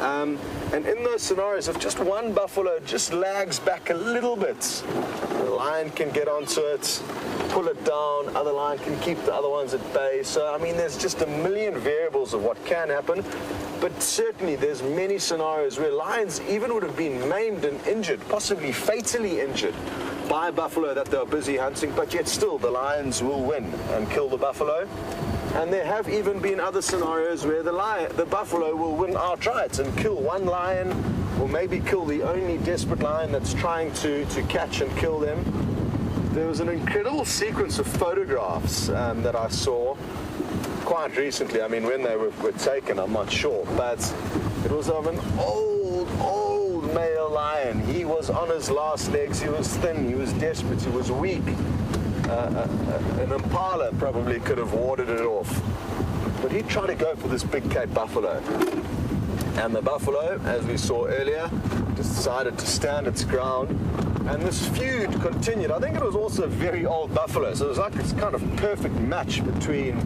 And in those scenarios, if just one buffalo just lags back a little bit, the lion can get onto it, pull it down, other lion can keep the other ones at bay. So, I mean, there's just a million variables of what can happen. But certainly there's many scenarios where lions even would have been maimed and injured, possibly fatally injured, by a buffalo that they were busy hunting, but yet still the lions will win and kill the buffalo. And there have even been other scenarios where the buffalo will win outright and kill one lion, or maybe kill the only desperate lion that's trying to catch and kill them. There was an incredible sequence of photographs that I saw quite recently. I mean, when they were taken, I'm not sure, but it was of an old male lion. He was on his last legs, he was thin, he was desperate, he was weak. An impala probably could have warded it off. But he tried to go for this big Cape buffalo. And the buffalo, as we saw earlier, decided to stand its ground. And this feud continued. I think it was also a very old buffalo. So it was like this kind of perfect match between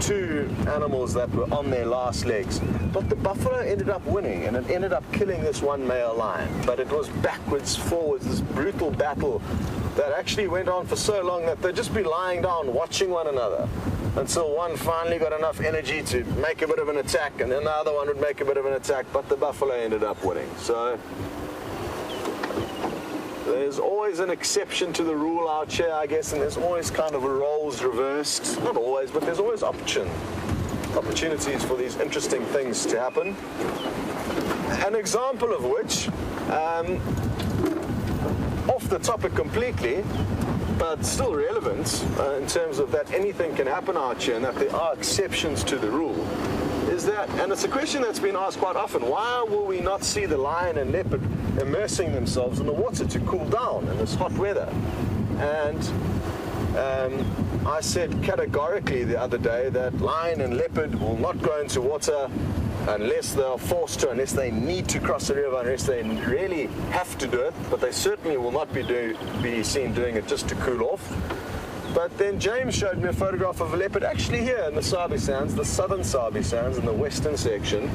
two animals that were on their last legs. But the buffalo ended up winning, and it ended up killing this one male lion. But it was backwards, forwards, this brutal battle that actually went on for so long that they'd just be lying down watching one another until one finally got enough energy to make a bit of an attack, and then the other one would make a bit of an attack, but the buffalo ended up winning. So there's always an exception to the rule out here, I guess, and there's always kind of roles reversed. Not always, but there's always opportunities for these interesting things to happen. An example of which, off the topic completely, but still relevant in terms of that anything can happen out here and that there are exceptions to the rule, is that, and it's a question that's been asked quite often, why will we not see the lion and leopard immersing themselves in the water to cool down in this hot weather? And I said categorically the other day that lion and leopard will not go into water unless they are forced to, unless they need to cross the river, unless they really have to do it, but they certainly will not be seen doing it just to cool off. But then James showed me a photograph of a leopard actually here in the Sabi Sands, the southern Sabi Sands in the western section.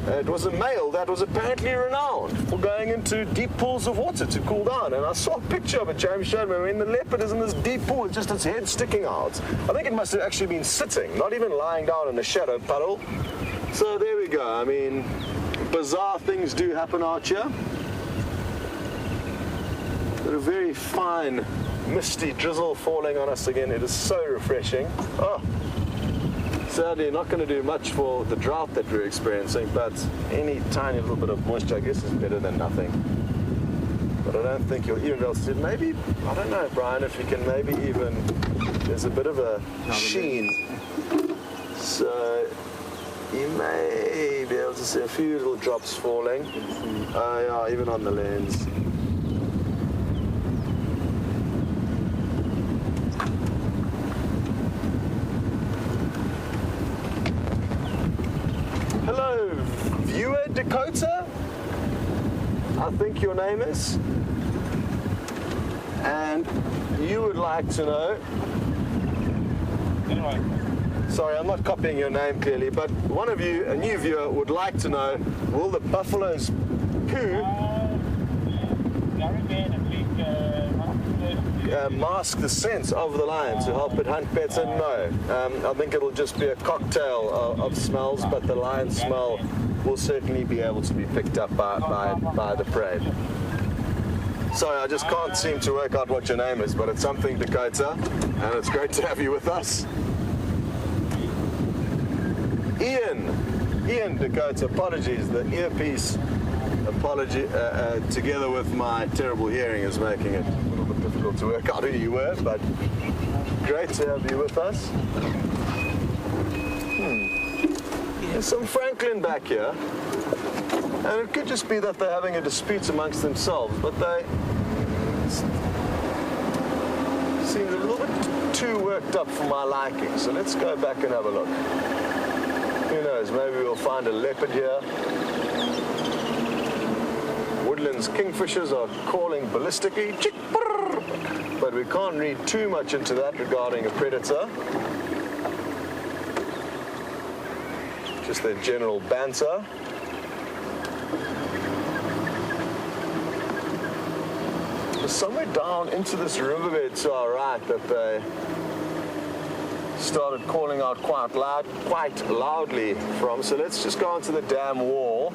It was a male that was apparently renowned for going into deep pools of water to cool down. And I saw a picture of it James showed me. I mean, the leopard is in this deep pool with just its head sticking out. I think it must have actually been sitting, not even lying down in a shadowed puddle. So there we go. I mean, bizarre things do happen out here. But a very fine, misty drizzle falling on us again. It is so refreshing. Oh, sadly, not going to do much for the drought that we're experiencing, but any tiny little bit of moisture, I guess, is better than nothing. But I don't think you'll even be able to see it. Maybe, I don't know, Brian, if you can maybe even, there's a bit of a sheen. So You may be able to see a few little drops falling. Yeah, even on the lens. Hello, viewer Dakota. I think your name is. And you would like to know. Anyway. Sorry, I'm not copying your name clearly, but one of you, a new viewer, would like to know, will the buffaloes poo mask the scent of the lion to help it hunt better? No. I think it'll just be a cocktail of smells, but the lion smell will certainly be able to be picked up by the prey. Sorry, I just can't seem to work out what your name is, but it's something Dakota, and it's great to have you with us. Ian Dakota, apologies, the earpiece apology together with my terrible hearing is making it a little bit difficult to work out who you were, but great to have you with us. There's some Franklin back here, and it could just be that they're having a dispute amongst themselves, but they seem a little bit too worked up for my liking, so let's go back and have a look. Who knows, maybe we'll find a leopard here. Woodland's kingfishers are calling ballistically, but we can't read too much into that regarding a predator. Just their general banter. There's somewhere down into this riverbed to our right that they started calling out quite loudly from. So let's just go onto the dam wall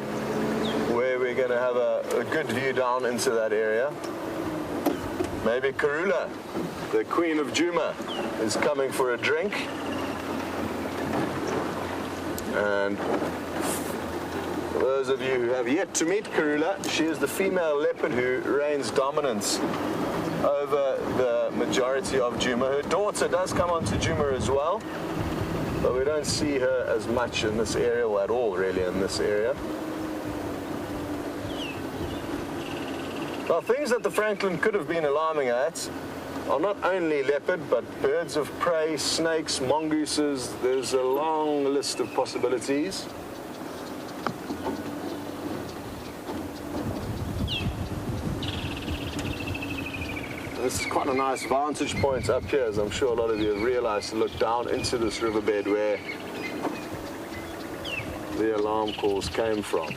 where we're going to have a good view down into that area. Maybe Karula, the Queen of Djuma, is coming for a drink. And for those of you who have yet to meet Karula, she is the female leopard who reigns dominance over the majority of Djuma. Her daughter does come onto Djuma as well, but we don't see her as much in this area, or at all really in this area. Now, things that the Franklin could have been alarming at are not only leopard, but birds of prey, snakes, mongooses. There's a long list of possibilities. This is quite a nice vantage point up here, as I'm sure a lot of you have realized, to look down into this riverbed where the alarm calls came from.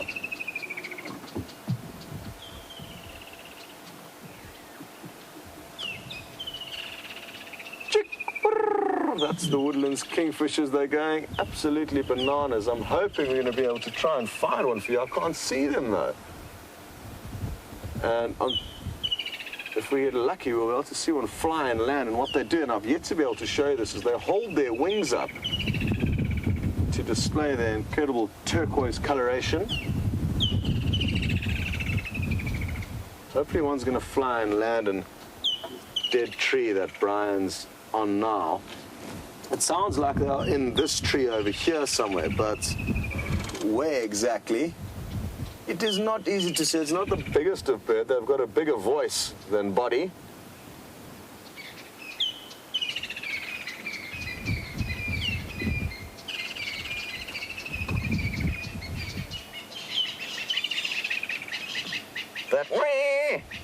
That's the Woodlands kingfishers. They're going absolutely bananas. I'm hoping we're going to be able to try and find one for you. I can't see them though. And if we get lucky, we'll be able to see one fly and land. And what they do, and I've yet to be able to show you this, is they hold their wings up to display their incredible turquoise coloration. Hopefully one's going to fly and land in dead tree that Bryan's on now. It sounds like they're in this tree over here somewhere, but where exactly? It is not easy to say. It's not the biggest of birds. They've got a bigger voice than body. That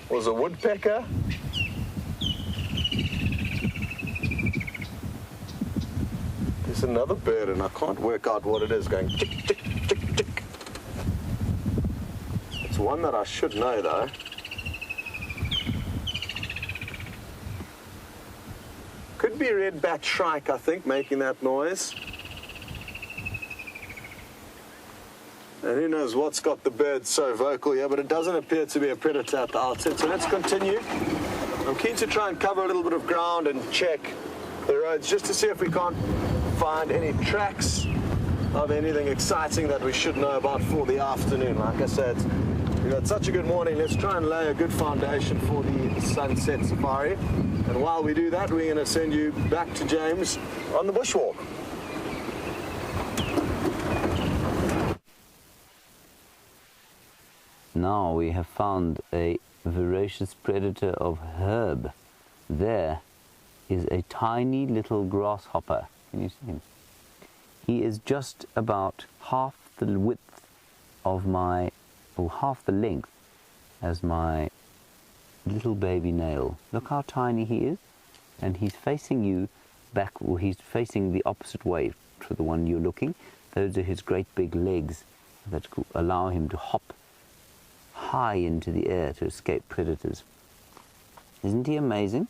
was a woodpecker. There's another bird, and I can't work out what it is, going tick, tick, tick, tick. It's one that I should know, though. Could be red-backed shrike, I think, making that noise. And who knows what's got the bird so vocal here, but it doesn't appear to be a predator at the outset. So let's continue. I'm keen to try and cover a little bit of ground and check the roads just to see if we can't find any tracks of anything exciting that we should know about for the afternoon. Like I said, we've had such a good morning. Let's try and lay a good foundation for the sunset safari. And while we do that, we're going to send you back to James on the bushwalk. Now we have found a voracious predator of herb. There is a tiny little grasshopper. Can you see him? He is just about half the width of my, or half the length as my little baby nail. Look how tiny he is. And he's facing you back, or he's facing the opposite way to the one you're looking. Those are his great big legs that allow him to hop high into the air to escape predators. Isn't he amazing?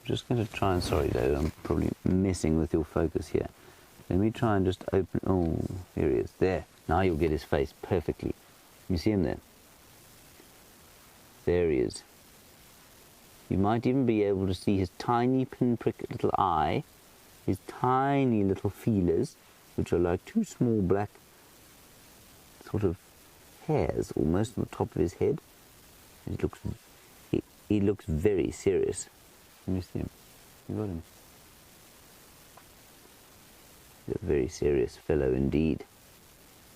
I'm just going to try and, sorry David, I'm probably messing with your focus here. Let me try and just open, oh, here he is, there. Now you'll get his face perfectly. You see him there? There he is. You might even be able to see his tiny pinprick little eye, his tiny little feelers, which are like two small black sort of hairs almost on the top of his head. He looks very serious. Let me see him. You got him. He's a very serious fellow indeed.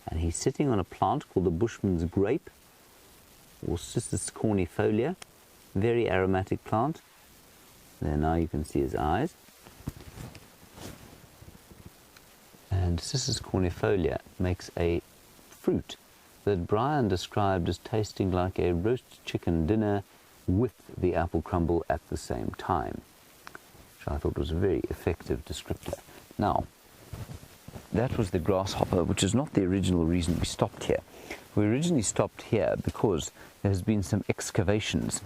And he's sitting on a plant called the bushman's grape, or Cissus cornifolia. Very aromatic plant. There, now you can see his eyes. And Cissus cornifolia makes a fruit that Bryan described as tasting like a roast chicken dinner with the apple crumble at the same time, which I thought was a very effective descriptor. Now, that was the grasshopper, which is not the original reason we stopped here. We originally stopped here because there has been some excavations.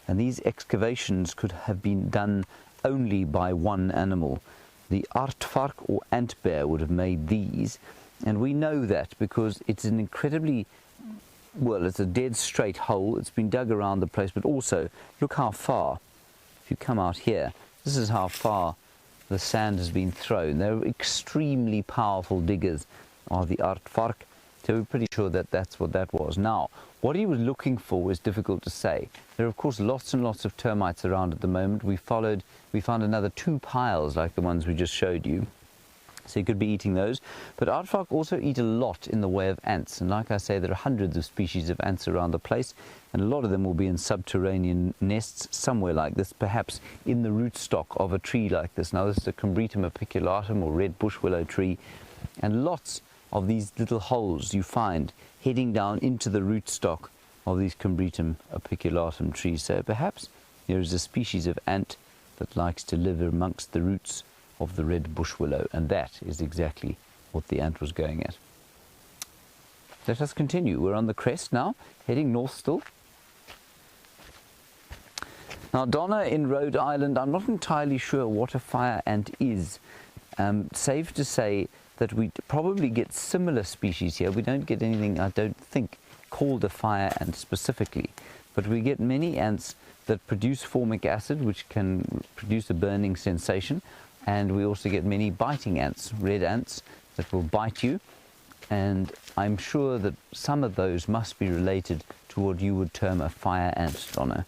And these excavations could have been done only by one animal. The aardvark or ant bear would have made these. And we know that because it's an incredibly, well, it's a dead straight hole. It's been dug around the place, but also look how far. If you come out here, this is how far the sand has been thrown. They're extremely powerful diggers, are the aardvark. So we're pretty sure that that's what that was. Now, what he was looking for is difficult to say. There are, of course, lots and lots of termites around at the moment. We found another 2 piles like the ones we just showed you. So you could be eating those. But aardvark also eat a lot in the way of ants. And like I say, there are hundreds of species of ants around the place. And a lot of them will be in subterranean nests somewhere like this, perhaps in the rootstock of a tree like this. Now, this is a Combretum apiculatum or red bush willow tree. And lots of these little holes you find heading down into the rootstock of these Combretum apiculatum trees. So perhaps there is a species of ant that likes to live amongst the roots of the red bush willow, and that is exactly what the ant was going at. Let us continue. We're on the crest now, heading north still. Now, Donna in Rhode Island, I'm not entirely sure what a fire ant is. Safe to say that we probably get similar species here. We don't get anything, I don't think, called a fire ant specifically, but we get many ants that produce formic acid, which can produce a burning sensation, and we also get many biting ants, red ants, that will bite you, and I'm sure that some of those must be related to what you would term a fire ant, Donna.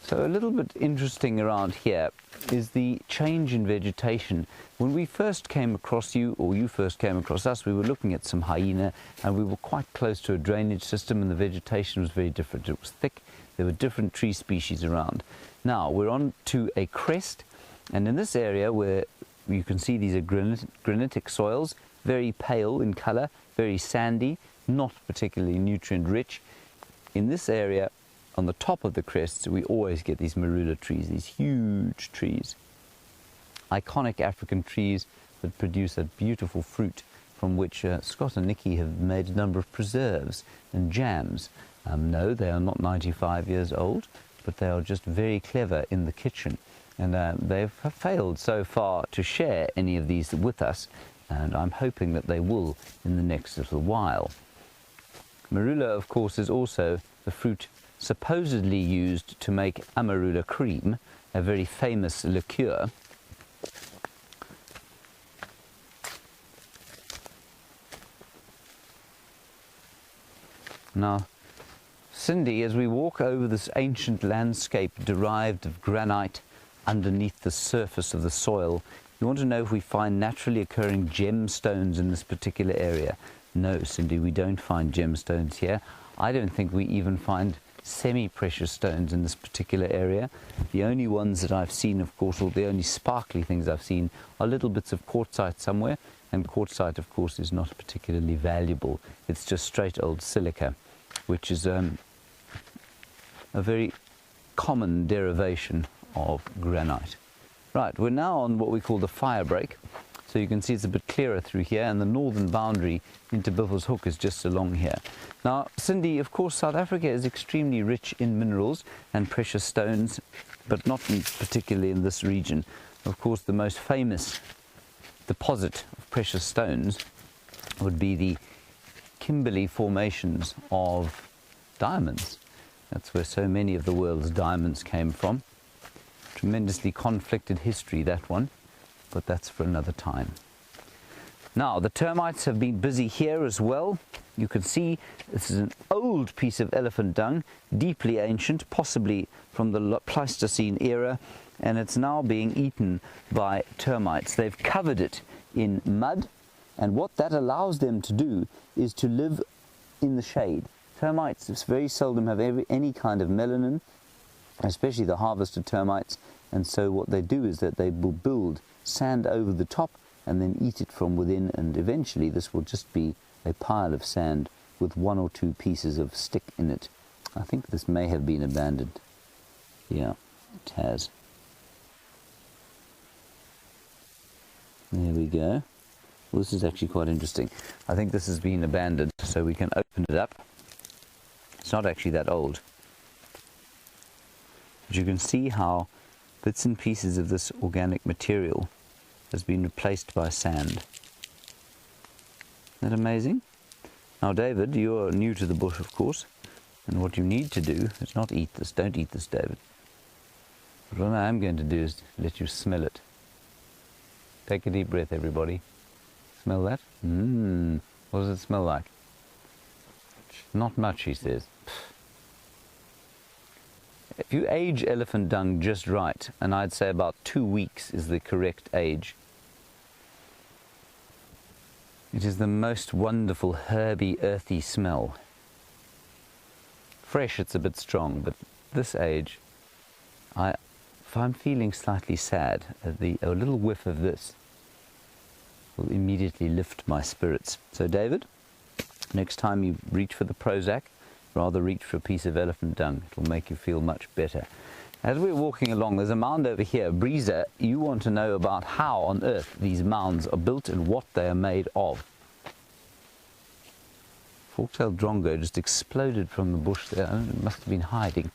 So a little bit interesting around here is the change in vegetation. When we first came across you, or you first came across us, we were looking at some hyena, and we were quite close to a drainage system, and the vegetation was very different. It was thick. There were different tree species around. Now we're on to a crest, and in this area where you can see these are granitic soils, very pale in color, very sandy, not particularly nutrient rich. In this area, on the top of the crests, we always get these marula trees, these huge trees. Iconic African trees that produce a beautiful fruit from which Scott and Nikki have made a number of preserves and jams. No, they are not 95 years old, but they are just very clever in the kitchen. And they've failed so far to share any of these with us, and I'm hoping that they will in the next little while. Marula, of course, is also the fruit supposedly used to make amarula cream, a very famous liqueur. Now, Cindy, as we walk over this ancient landscape derived of granite underneath the surface of the soil, You want to know if we find naturally occurring gemstones in this particular area. No, Cindy, we don't find gemstones here. I don't think we even find semi-precious stones in this particular area. The only ones that I've seen, of course, or the only sparkly things I've seen are little bits of quartzite somewhere, and quartzite, of course, is not particularly valuable. It's just straight old silica, which is a very common derivation of granite. Right, we're now on what we call the fire break. So you can see it's a bit clearer through here, and the northern boundary into Buffelshoek is just along here. Now, Cindy, of course, South Africa is extremely rich in minerals and precious stones, but not particularly in this region. Of course, the most famous deposit of precious stones would be the Kimberley formations of diamonds. That's where so many of the world's diamonds came from. Tremendously conflicted history, that one. But that's for another time. Now, the termites have been busy here as well. You can see this is an old piece of elephant dung, deeply ancient, possibly from the Pleistocene era, and it's now being eaten by termites. They've covered it in mud, and what that allows them to do is to live in the shade. Termites very seldom have any kind of melanin, especially the harvested termites, and so what they do is that they will build sand over the top and then eat it from within, and eventually this will just be a pile of sand with one or two pieces of stick in it. I think this may have been abandoned. Yeah, it has. There we go. Well, this is actually quite interesting. I think this has been abandoned, so we can open it up. It's not actually that old. But you can see how bits and pieces of this organic material has been replaced by sand. Isn't that amazing? Now, David, you're new to the bush, of course, and what you need to do is not eat this. Don't eat this, David. But what I am going to do is let you smell it. Take a deep breath, everybody. Smell that? What does it smell like? Not much, he says. If you age elephant dung just right, and I'd say about 2 weeks is the correct age, it is the most wonderful herby, earthy smell. Fresh, it's a bit strong, but this age, if I'm feeling slightly sad, a little whiff of this will immediately lift my spirits. So David, next time you reach for the Prozac, rather reach for a piece of elephant dung. It will make you feel much better. As we're walking along, there's a mound over here. Breezer, you want to know about how on earth these mounds are built and what they are made of. Fork-tailed drongo just exploded from the bush there. It must have been hiding.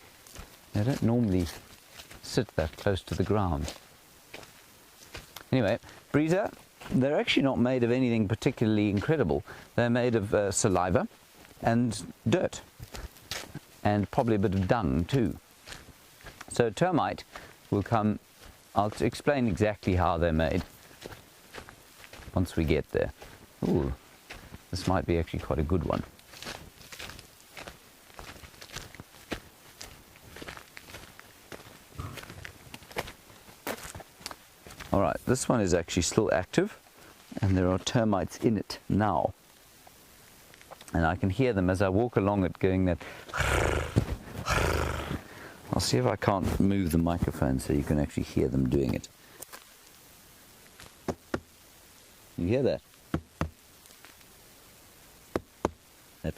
They don't normally sit that close to the ground. Anyway, Breezer, they're actually not made of anything particularly incredible. They're made of saliva and dirt, and probably a bit of dung too. So termite will come. I'll explain exactly how they're made once we get there. Ooh, this might be actually quite a good one. All right, this one is actually still active, and there are termites in it now. And I can hear them as I walk along it going that. I'll see if I can't move the microphone so you can actually hear them doing it. You hear that? It's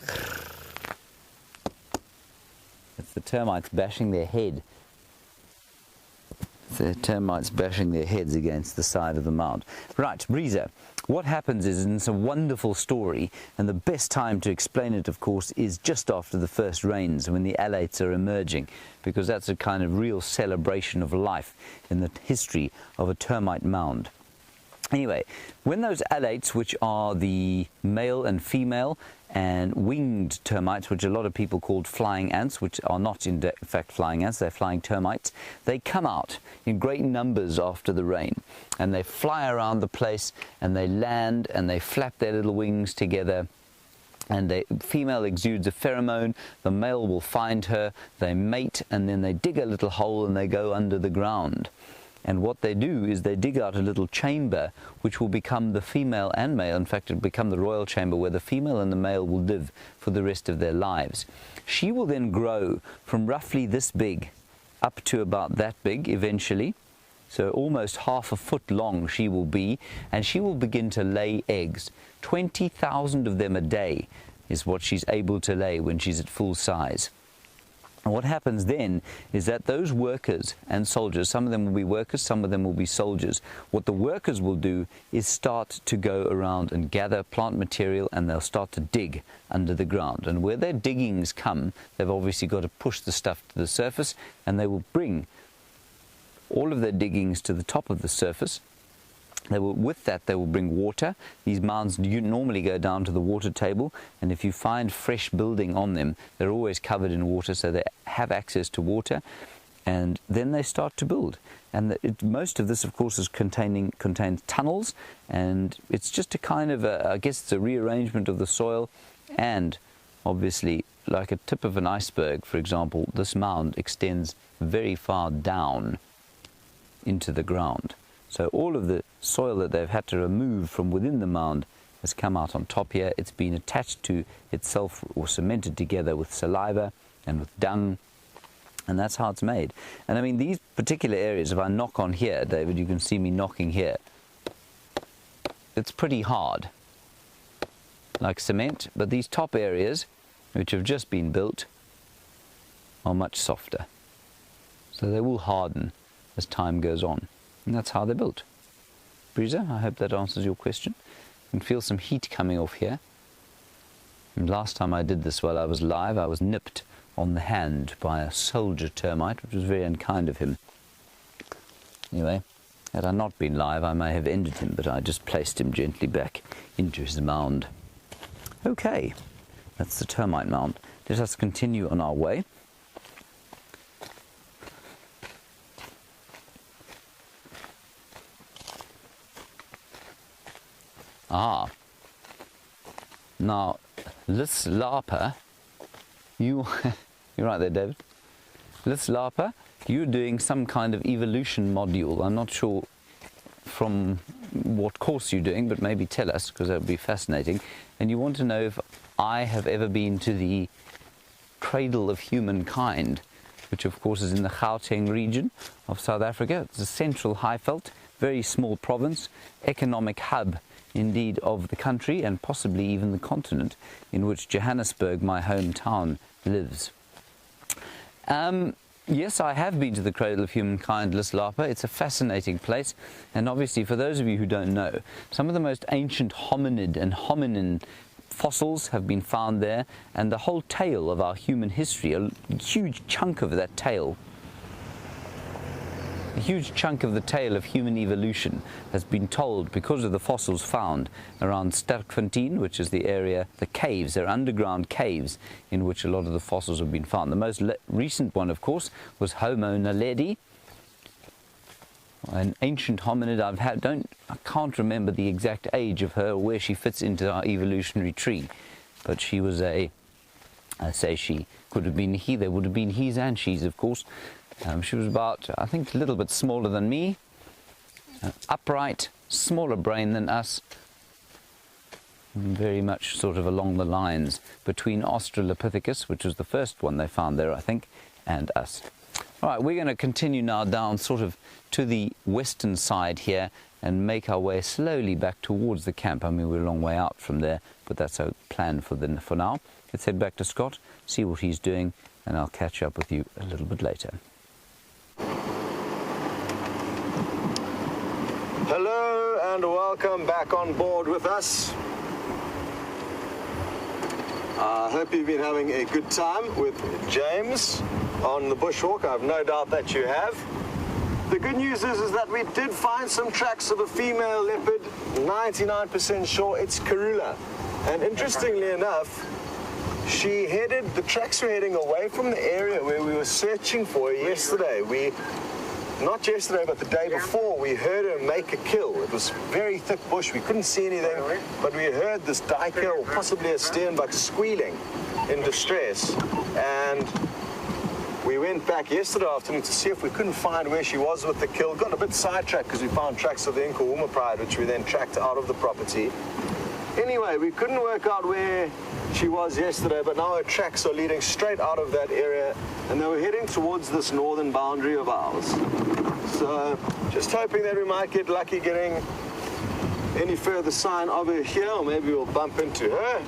the termites bashing their head. The termites bashing their heads against the side of the mound. Right, Breezer. What happens is, and it's a wonderful story, and the best time to explain it, of course, is just after the first rains, when the alates are emerging, because that's a kind of real celebration of life in the history of a termite mound. Anyway, when those alates, which are the male and female and winged termites, which a lot of people called flying ants, which are not in fact flying ants, they're flying termites, they come out in great numbers after the rain, and they fly around the place, and they land, and they flap their little wings together, and the female exudes a pheromone, the male will find her, they mate, and then they dig a little hole and they go under the ground. And what they do is they dig out a little chamber which will become the female and male. In fact, it will become the royal chamber where the female and the male will live for the rest of their lives. She will then grow from roughly this big up to about that big eventually. So almost half a foot long she will be, and she will begin to lay eggs. 20,000 of them a day is what she's able to lay when she's at full size. And what happens then is that those workers and soldiers, some of them will be workers, some of them will be soldiers. What the workers will do is start to go around and gather plant material, and they'll start to dig under the ground. And where their diggings come, they've obviously got to push the stuff to the surface, and they will bring all of their diggings to the top of the surface. With that, they will bring water. These mounds normally go down to the water table, and if you find fresh building on them, they're always covered in water, so they have access to water, and then they start to build. And most of this, of course, contains tunnels, and it's just a kind of, I guess it's a rearrangement of the soil, and obviously, like a tip of an iceberg, for example, this mound extends very far down into the ground. So all of the soil that they've had to remove from within the mound has come out on top here. It's been attached to itself or cemented together with saliva and with dung, and that's how it's made. And I mean, these particular areas, if I knock on here, David, you can see me knocking here. It's pretty hard, like cement, but these top areas, which have just been built, are much softer. So they will harden as time goes on. And that's how they're built. Breezer, I hope that answers your question. You can feel some heat coming off here. And last time I did this while I was live, I was nipped on the hand by a soldier termite, which was very unkind of him. Anyway, had I not been live, I may have ended him, but I just placed him gently back into his mound. Okay, that's the termite mound. Let us continue on our way. Ah, now, this larper, you're right there, David. This larper, you're doing some kind of evolution module. I'm not sure from what course you're doing, but maybe tell us, because that would be fascinating. And you want to know if I have ever been to the cradle of humankind, which of course is in the Gauteng region of South Africa. It's a central highveld, very small province, economic hub indeed of the country and possibly even the continent, in which Johannesburg, my hometown, lives. Yes, I have been to the cradle of humankind, Lapa. It's a fascinating place, and obviously for those of you who don't know, some of the most ancient hominid and hominin fossils have been found there, and the whole tale of our human history, a huge chunk of that tale, a huge chunk of the tale of human evolution has been told because of the fossils found around Sterkfontein, which is the area, the caves, they're underground caves in which a lot of the fossils have been found. The most recent one, of course, was Homo naledi, an ancient hominid. I can't remember the exact age of her or where she fits into our evolutionary tree, but she was I say she, could have been he, there would have been he's and she's, of course. She was about, I think, a little bit smaller than me, upright, smaller brain than us, very much sort of along the lines between Australopithecus, which was the first one they found there, I think, and us. All right, we're going to continue now down sort of to the western side here and make our way slowly back towards the camp. I mean, we're a long way out from there, but that's our plan for now. Let's head back to Scott, see what he's doing, and I'll catch up with you a little bit later. Hello and welcome back on board with us. I hope you've been having a good time with James on the bushwalk. I have no doubt that you have. The good news is that we did find some tracks of a female leopard, 99% sure it's Karula. And interestingly enough, the tracks were heading away from the area where we were searching for her yesterday. Not yesterday, but the day before, we heard her make a kill. It was very thick bush. We couldn't see anything, but we heard this duiker, or possibly a steenbok, squealing in distress. And we went back yesterday afternoon to see if we couldn't find where she was with the kill. Got a bit sidetracked because we found tracks of the Nkuhumas pride, which we then tracked out of the property. Anyway, we couldn't work out where she was yesterday, but now her tracks are leading straight out of that area, and they were heading towards this northern boundary of ours. So, just hoping that we might get lucky getting any further sign of her here, or maybe we'll bump into her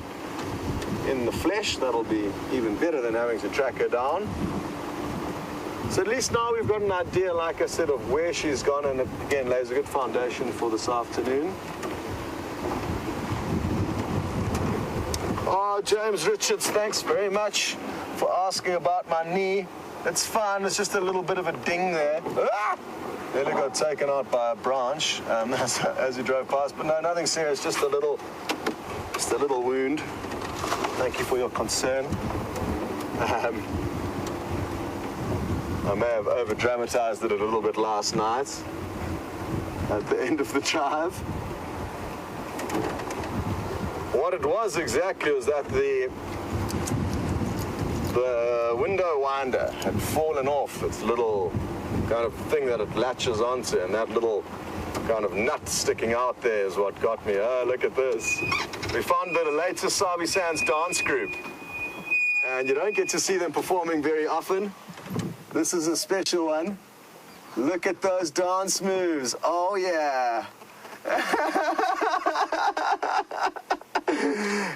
in the flesh. That'll be even better than having to track her down. So at least now we've got an idea, like I said, of where she's gone, and it, again, lays a good foundation for this afternoon. Oh, James Richards, thanks very much for asking about my knee. It's fine, it's just a little bit of a ding there. Ah! Nearly got taken out by a branch as he drove past, but no, nothing serious, just a little wound. Thank you for your concern. I may have over-dramatized it a little bit last night at the end of the drive. What it was exactly was that the window winder had fallen off its little kind of thing that it latches onto, and that little kind of nut sticking out there is what got me. Oh, look at this. We found the latest Sabi Sands dance group, and you don't get to see them performing very often. This is a special one. Look at those dance moves. Oh, yeah.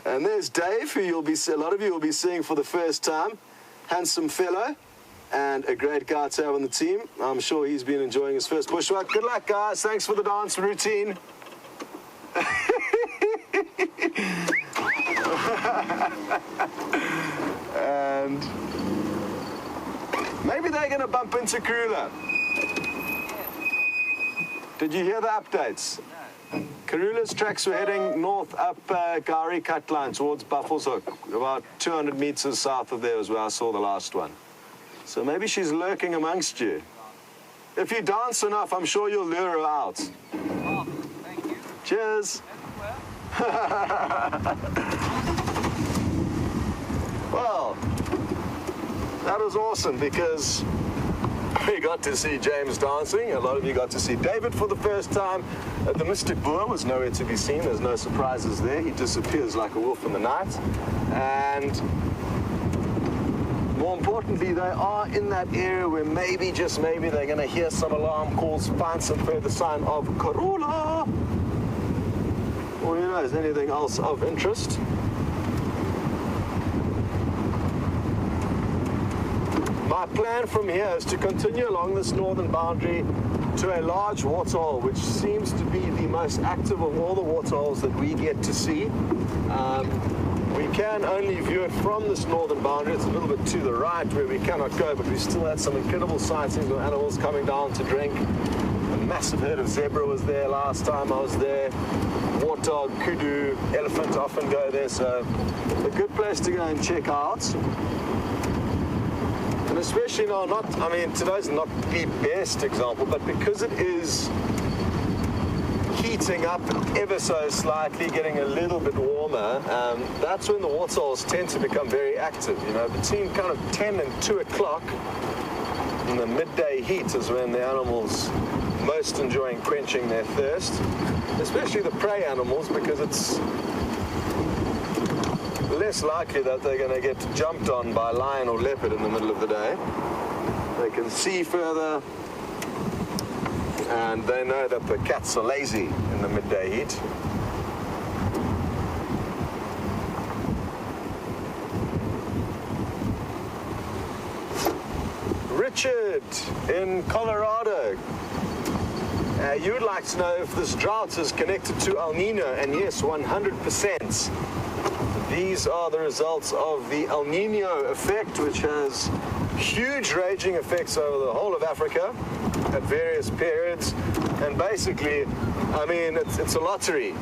And there's Dave, who a lot of you will be seeing for the first time. Handsome fellow and a great guy to have on the team. I'm sure he's been enjoying his first bushwalk. Good luck, guys. Thanks for the dance routine. And maybe they're going to bump into Karula. Did you hear the updates? No. Karula's tracks were heading north up Gari Cut Line towards Buffalo's Hook. About 200 meters south of there is where I saw the last one. So maybe she's lurking amongst you. If you dance enough, I'm sure you'll lure her out. Oh, thank you. Cheers. Well, that was awesome because we got to see James dancing. A lot of you got to see David for the first time. The Mystic Boer was nowhere to be seen. There's no surprises there. He disappears like a wolf in the night. And more importantly, they are in that area where maybe, just maybe, they're going to hear some alarm calls, find some further sign of Karula. Or who knows, anything else of interest. My plan from here is to continue along this northern boundary to a large waterhole, which seems to be the most active of all the waterholes that we get to see. We can only view it from this northern boundary. It's a little bit to the right where we cannot go, but we still had some incredible sightings of animals coming down to drink. A massive herd of zebra was there last time I was there. Warthog, kudu, elephant often go there, so a good place to go and check out. And especially now, today's not the best example, but because it is heating up ever so slightly, getting a little bit warmer, that's when the waterholes tend to become very active. You know, between kind of 10 and 2 o'clock in the midday heat is when the animals most enjoying quenching their thirst, especially the prey animals, because it's less likely that they're going to get jumped on by a lion or leopard in the middle of the day. They can see further, and they know that the cats are lazy in the midday heat. Richard in Colorado. You would like to know if this drought is connected to El Nino, and yes, 100%. These are the results of the El Nino effect, which has huge raging effects over the whole of Africa at various periods. And basically, it's a lottery.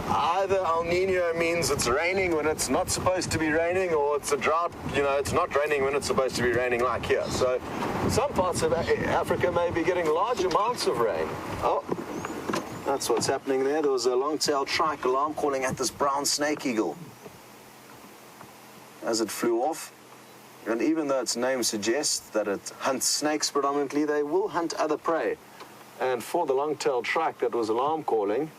Either El Nino means it's raining when it's not supposed to be raining, or it's a drought, it's not raining when it's supposed to be raining, like here. So some parts of Africa may be getting large amounts of rain. Oh, that's what's happening there. There was a long-tailed trike alarm calling at this brown snake eagle as it flew off. And even though its name suggests that it hunts snakes predominantly, they will hunt other prey. And for the long-tailed shrike that was alarm calling,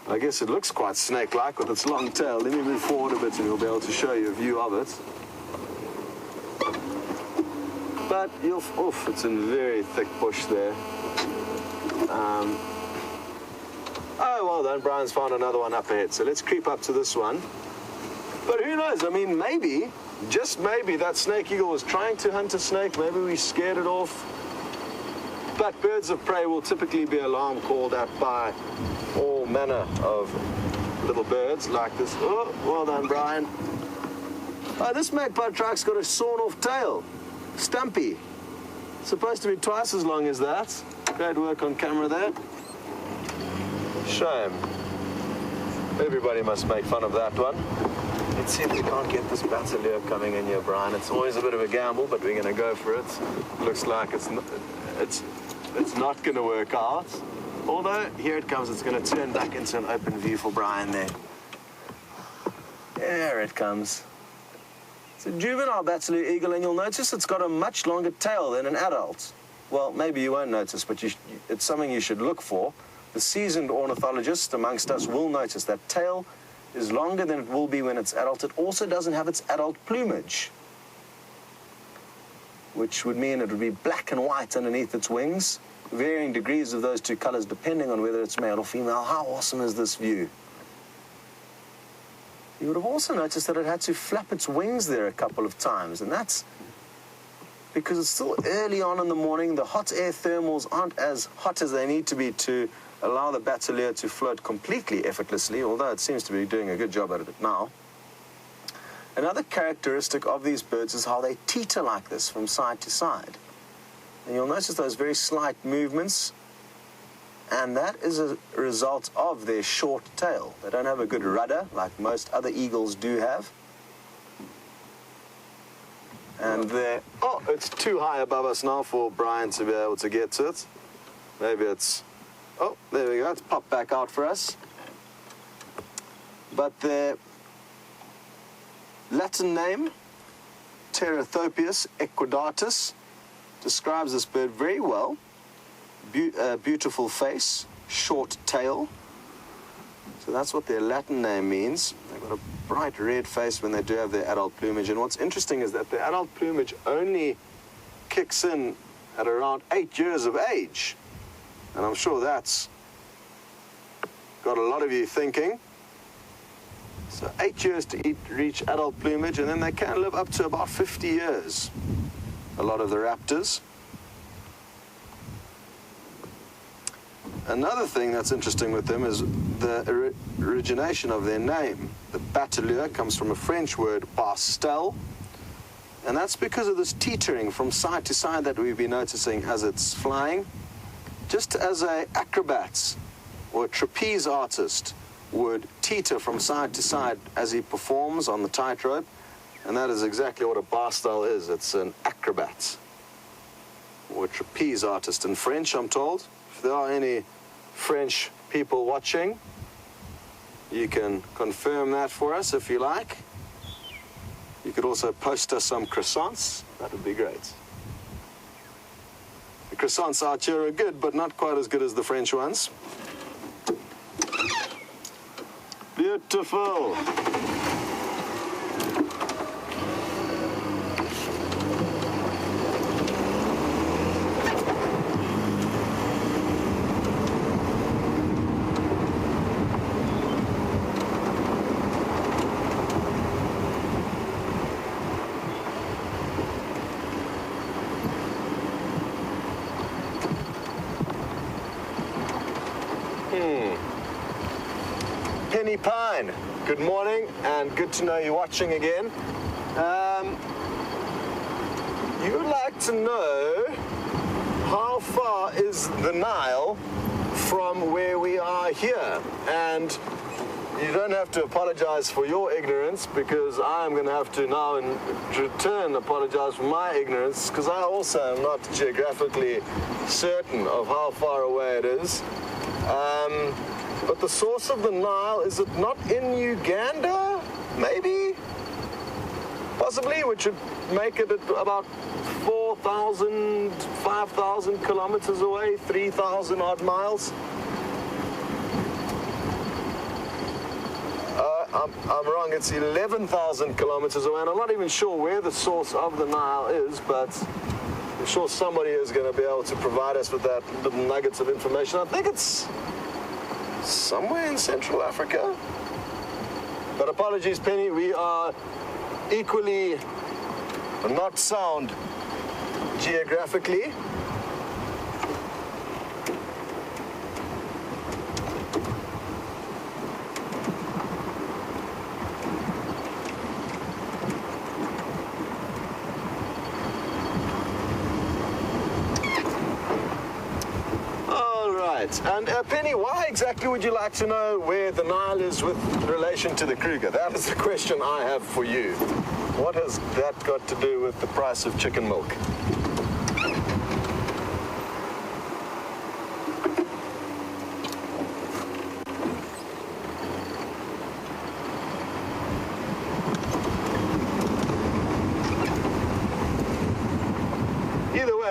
I guess it looks quite snake-like with its long tail. Let me move forward a bit and we'll be able to show you a view of it. But it's in very thick bush there. Oh, well done, Brian's found another one up ahead. So let's creep up to this one. But who knows? I mean, maybe, just maybe, that snake eagle was trying to hunt a snake. Maybe we scared it off. But birds of prey will typically be alarm called at by all manner of little birds like this. Oh, well done, Brian. Oh, this magpie truck's got a sawn-off tail. Stumpy. Supposed to be twice as long as that. Great work on camera there. Shame. Everybody must make fun of that one. Let's see if we can't get this battle coming in here, Brian. It's always a bit of a gamble, but we're going to go for it. Looks like it's not going to work out. Although, here it comes. It's going to turn back into an open view for Brian there. There it comes. It's a juvenile battle eagle, and you'll notice it's got a much longer tail than an adult. Well, maybe you won't notice, but it's something you should look for. The seasoned ornithologist amongst us will notice that tail is longer than it will be when it's adult. It also doesn't have its adult plumage, which would mean it would be black and white underneath its wings, varying degrees of those two colors depending on whether it's male or female. How awesome is this view? You would have also noticed that it had to flap its wings there a couple of times, and that's because it's still early on in the morning. The hot air thermals aren't as hot as they need to be to allow the batelier to float completely effortlessly, although it seems to be doing a good job at it now. Another characteristic of these birds is how they teeter like this from side to side. And you'll notice those very slight movements, and that is a result of their short tail. They don't have a good rudder like most other eagles do have. And it's too high above us now for Brian to be able to get to it. Maybe it's, oh, there we go, it's popped back out for us. But the Latin name, Pterothopus equudatus, describes this bird very well. Beautiful face, short tail. So that's what their Latin name means. They've got a bright red face when they do have their adult plumage. And what's interesting is that the adult plumage only kicks in at around 8 years of age. And I'm sure that's got a lot of you thinking. So 8 years to reach adult plumage, and then they can live up to about 50 years, a lot of the raptors. Another thing that's interesting with them is the origination of their name. The batelier comes from a French word, pastel, and that's because of this teetering from side to side that we've been noticing as it's flying. Just as an acrobat or a trapeze artist would teeter from side to side as he performs on the tightrope, and that is exactly what a pastel is. It's an acrobat or a trapeze artist in French, I'm told. If there are any French people watching, you can confirm that for us if you like. You could also post us some croissants. That would be great. The croissants out here are good, but not quite as good as the French ones. Beautiful. Pine, good morning, and good to know you're watching again. You would like to know how far is the Nile from where we are here, and you don't have to apologize for your ignorance, because I'm going to have to now in return apologize for my ignorance, because I also am not geographically certain of how far away it is. But the source of the Nile, is it not in Uganda? Maybe? possibly, which would make it at about 4,000, 5,000 kilometers away, 3,000 odd miles. I'm wrong, it's 11,000 kilometers away, and I'm not even sure where the source of the Nile is, but I'm sure somebody is going to be able to provide us with that little nuggets of information. I think it's somewhere in Central Africa. But apologies, Penny, we are equally not sound geographically. And Penny, why exactly would you like to know where the Nile is with relation to the Kruger? That is the question I have for you. What has that got to do with the price of chicken milk?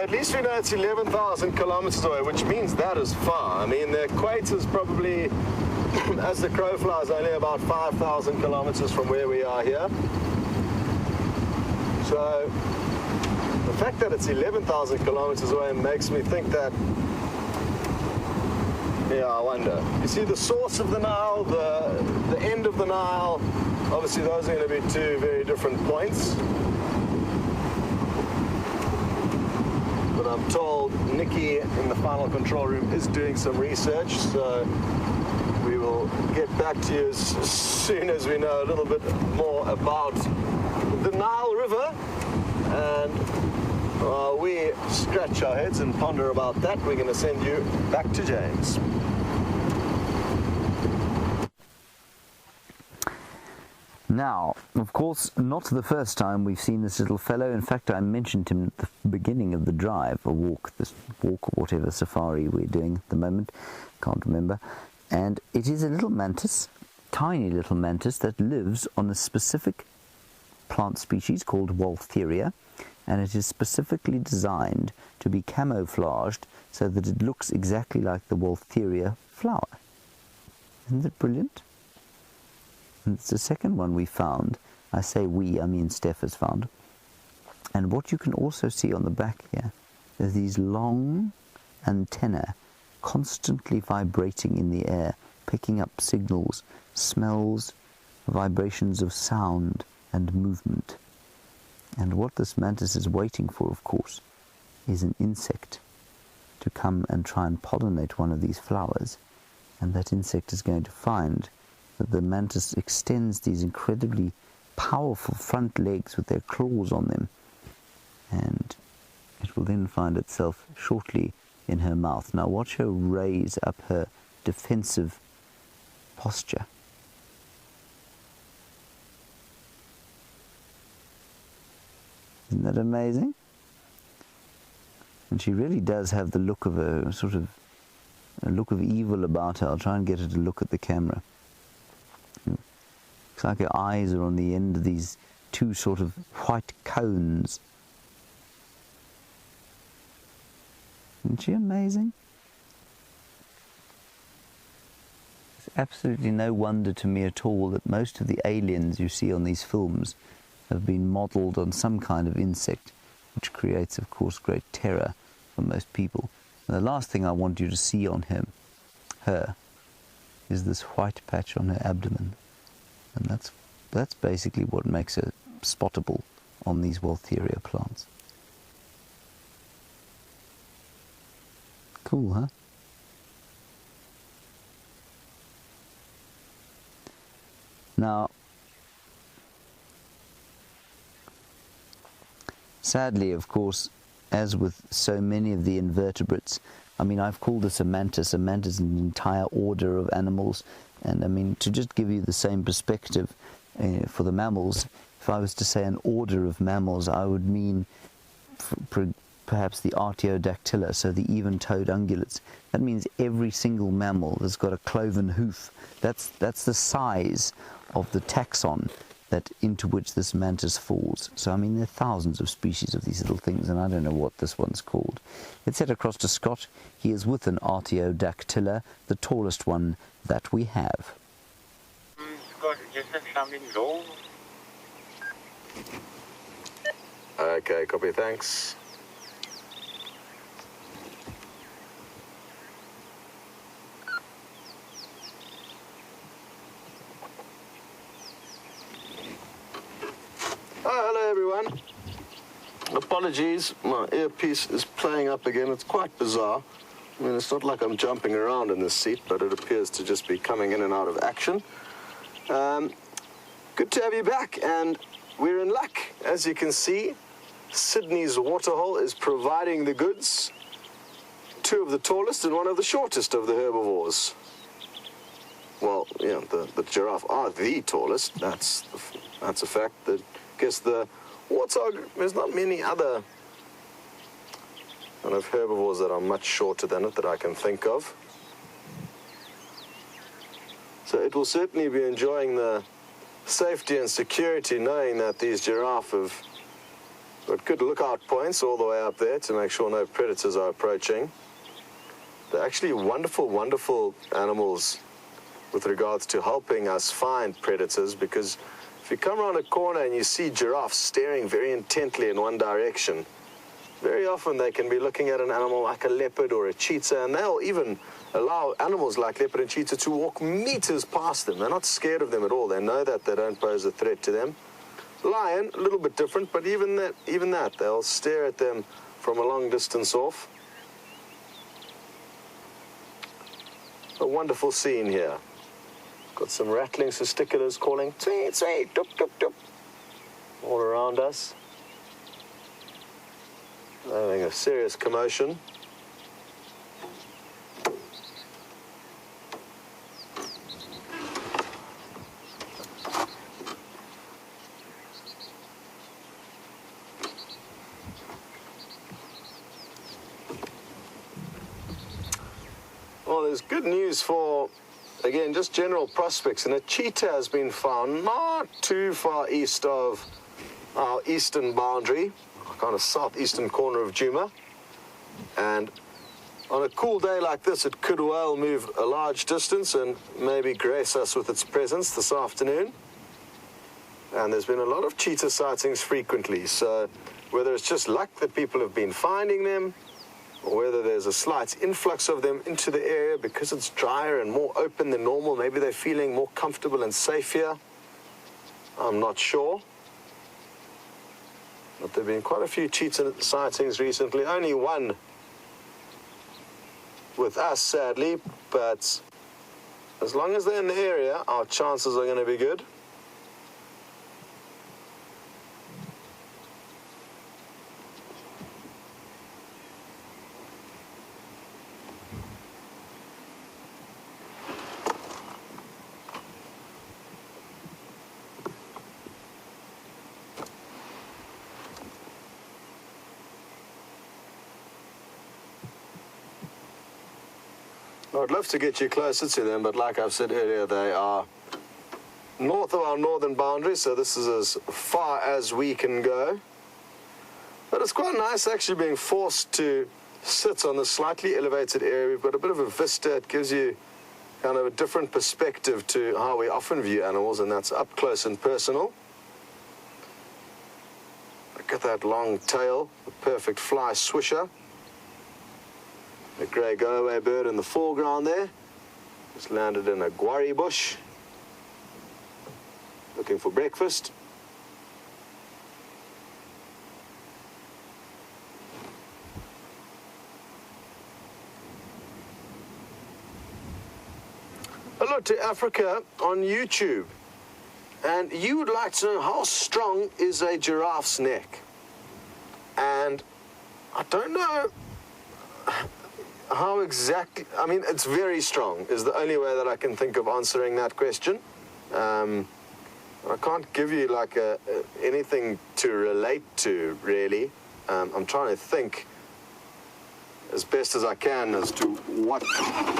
At least we know it's 11,000 kilometers away, which means that is far. I mean, the equator is probably, as the crow flies, only about 5,000 kilometers from where we are here. So the fact that it's 11,000 kilometers away makes me think that, yeah, I wonder. You see, the source of the Nile, the end of the Nile, obviously those are going to be two very different points. I'm told Nikki in the final control room is doing some research, so we will get back to you as soon as we know a little bit more about the Nile River. And while we scratch our heads and ponder about that, we're going to send you back to James. Now, of course, not the first time we've seen this little fellow. In fact, I mentioned him at the beginning of the drive, or walk, or whatever safari we're doing at the moment. Can't remember. And it is a little mantis, tiny little mantis, that lives on a specific plant species called Waltheria, and it is specifically designed to be camouflaged so that it looks exactly like the Waltheria flower. Isn't that brilliant? And it's the second one we found. I say we, I mean Stef has found. And what you can also see on the back here, there's these long antennae constantly vibrating in the air, picking up signals, smells, vibrations of sound and movement. And what this mantis is waiting for, of course, is an insect to come and try and pollinate one of these flowers. And that insect is going to find that the mantis extends these incredibly powerful front legs with their claws on them, and it will then find itself shortly in her mouth. Now watch her raise up her defensive posture. Isn't that amazing? And she really does have the look of a sort of a look of evil about her. I'll try and get her to look at the camera. Looks like her eyes are on the end of these two sort of white cones. Isn't she amazing? It's absolutely no wonder to me at all that most of the aliens you see on these films have been modelled on some kind of insect, which creates, of course, great terror for most people. And the last thing I want you to see on her, is this white patch on her abdomen. And that's basically what makes her spottable on these Waltheria plants. Cool, huh? Now, sadly, of course, as with so many of the invertebrates, I mean, I've called this a mantis. A mantis is an entire order of animals. And I mean, to just give you the same perspective for the mammals, if I was to say an order of mammals, I would mean perhaps the Artiodactyla, so the even-toed ungulates. That means every single mammal that's got a cloven hoof. That's the size of the taxon that into which this mantis falls. So, I mean, there are thousands of species of these little things, and I don't know what this one's called. Let's head across to Scott. He is with an Artiodactyla, the tallest one that we have. Scott, just something low. Okay, copy, thanks. Oh, hello everyone. Apologies, my earpiece is playing up again. It's quite bizarre. I mean, it's not like I'm jumping around in this seat, but it appears to just be coming in and out of action. Good to have you back, and we're in luck. As you can see, Sydney's waterhole is providing the goods. Two of the tallest and one of the shortest of the herbivores. Well, yeah, the giraffe are the tallest. That's a fact. I guess the warthog, there's not many other kind of herbivores that are much shorter than it that I can think of. So it will certainly be enjoying the safety and security knowing that these giraffe have got good lookout points all the way up there to make sure no predators are approaching. They're actually wonderful, wonderful animals with regards to helping us find predators, because if you come around a corner and you see giraffes staring very intently in one direction, very often they can be looking at an animal like a leopard or a cheetah, and they'll even allow animals like leopard and cheetah to walk meters past them. They're not scared of them at all. They know that they don't pose a threat to them. Lion, a little bit different, but even that, they'll stare at them from a long distance off. A wonderful scene here. Got some rattling cisticolas calling tweet, tweet, dup, dup, dup, all around us. Having a serious commotion. Well, there's good news for, again, just general prospects, and a cheetah has been found not too far east of our eastern boundary, kind of southeastern corner of Djuma. And on a cool day like this, it could well move a large distance and maybe grace us with its presence this afternoon. And there's been a lot of cheetah sightings frequently, so whether it's just luck that people have been finding them, or whether there's a slight influx of them into the area because it's drier and more open than normal, maybe they're feeling more comfortable and safe here, I'm not sure. But there have been quite a few cheetah sightings recently. Only one with us, sadly, but as long as they're in the area, our chances are going to be good. I'd love to get you closer to them, but like I've said earlier, they are north of our northern boundary, so this is as far as we can go. But it's quite nice actually being forced to sit on this slightly elevated area. We've got a bit of a vista. It gives you kind of a different perspective to how we often view animals, and that's up close and personal. Look at that long tail, the perfect fly swisher. The grey go-away bird in the foreground there. Just landed in a guarri bush. Looking for breakfast. Hello to Africa on YouTube. And you would like to know how strong is a giraffe's neck? And I don't know how exactly, I mean, it's very strong is the only way that I can think of answering that question. I can't give you like anything to relate to, really. I'm trying to think as best as I can as to what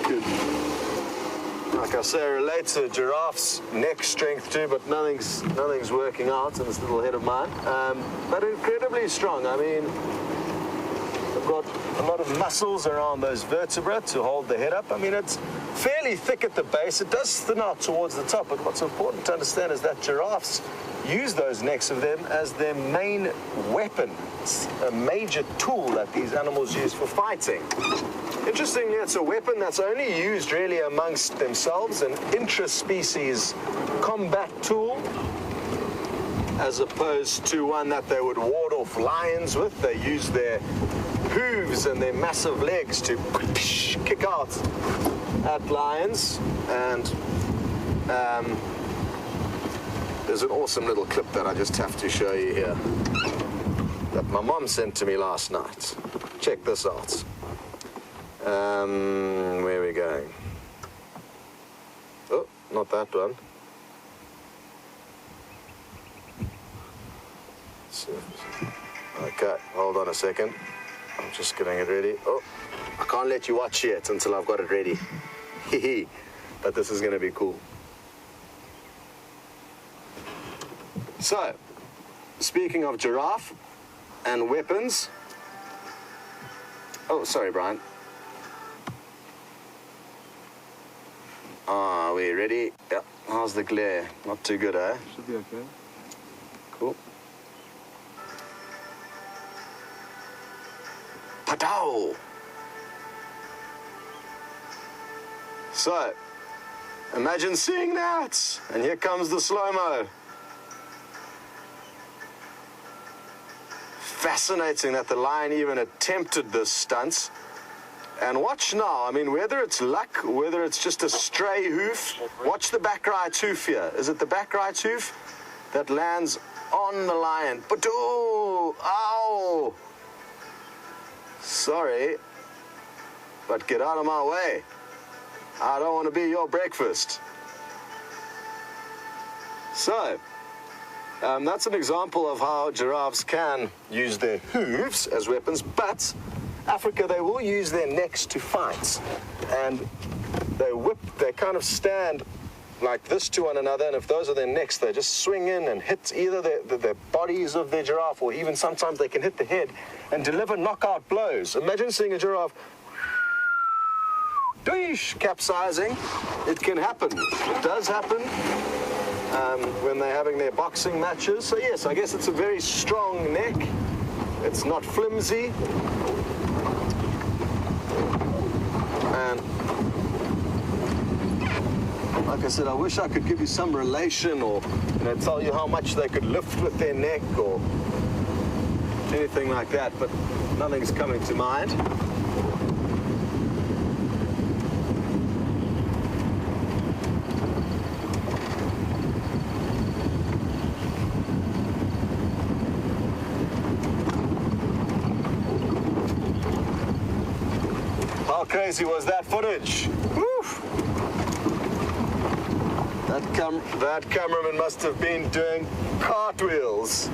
could... like I say, relates to giraffe's neck strength too, but nothing's working out in this little head of mine. But incredibly strong. I mean, they've got a lot of muscles around those vertebrae to hold the head up. I mean, it's fairly thick at the base. It does thin out towards the top, but what's important to understand is that giraffes use those necks of them as their main weapon. It's a major tool that these animals use for fighting. Interestingly, it's a weapon that's only used really amongst themselves, an intra-species combat tool, as opposed to one that they would ward off lions with. They use their hooves and their massive legs to kick out at lions. And there's an awesome little clip that I just have to show you here that my mom sent to me last night. Check this out. Where are we going? Oh, not that one. Okay, hold on a second. I'm just getting it ready. Oh, I can't let you watch yet until I've got it ready. Hee. But this is going to be cool. So, speaking of giraffe and weapons. Oh, sorry, Brian. Are we ready? Yeah. How's the glare? Not too good, eh? Should be okay. Cool. Patow! So, imagine seeing that. And here comes the slow-mo. Fascinating that the lion even attempted this stunt. And watch now, I mean, whether it's luck, whether it's just a stray hoof, watch the back right hoof here. Is it the back right hoof that lands on the lion? But oh, ow! Sorry, but get out of my way. I don't want to be your breakfast. So, that's an example of how giraffes can use their hooves as weapons, but Africa, they will use their necks to fight. And they kind of stand like this to one another, and if those are their necks, they just swing in and hit either the bodies of their giraffe, or even sometimes they can hit the head and deliver knockout blows. Imagine seeing a giraffe capsizing. It can happen. It does happen when they're having their boxing matches. So yes, I guess it's a very strong neck. It's not flimsy. And like I said, I wish I could give you some relation, or tell you how much they could lift with their neck or anything like that, but nothing's coming to mind. How crazy was that footage? Woo! That cameraman must have been doing cartwheels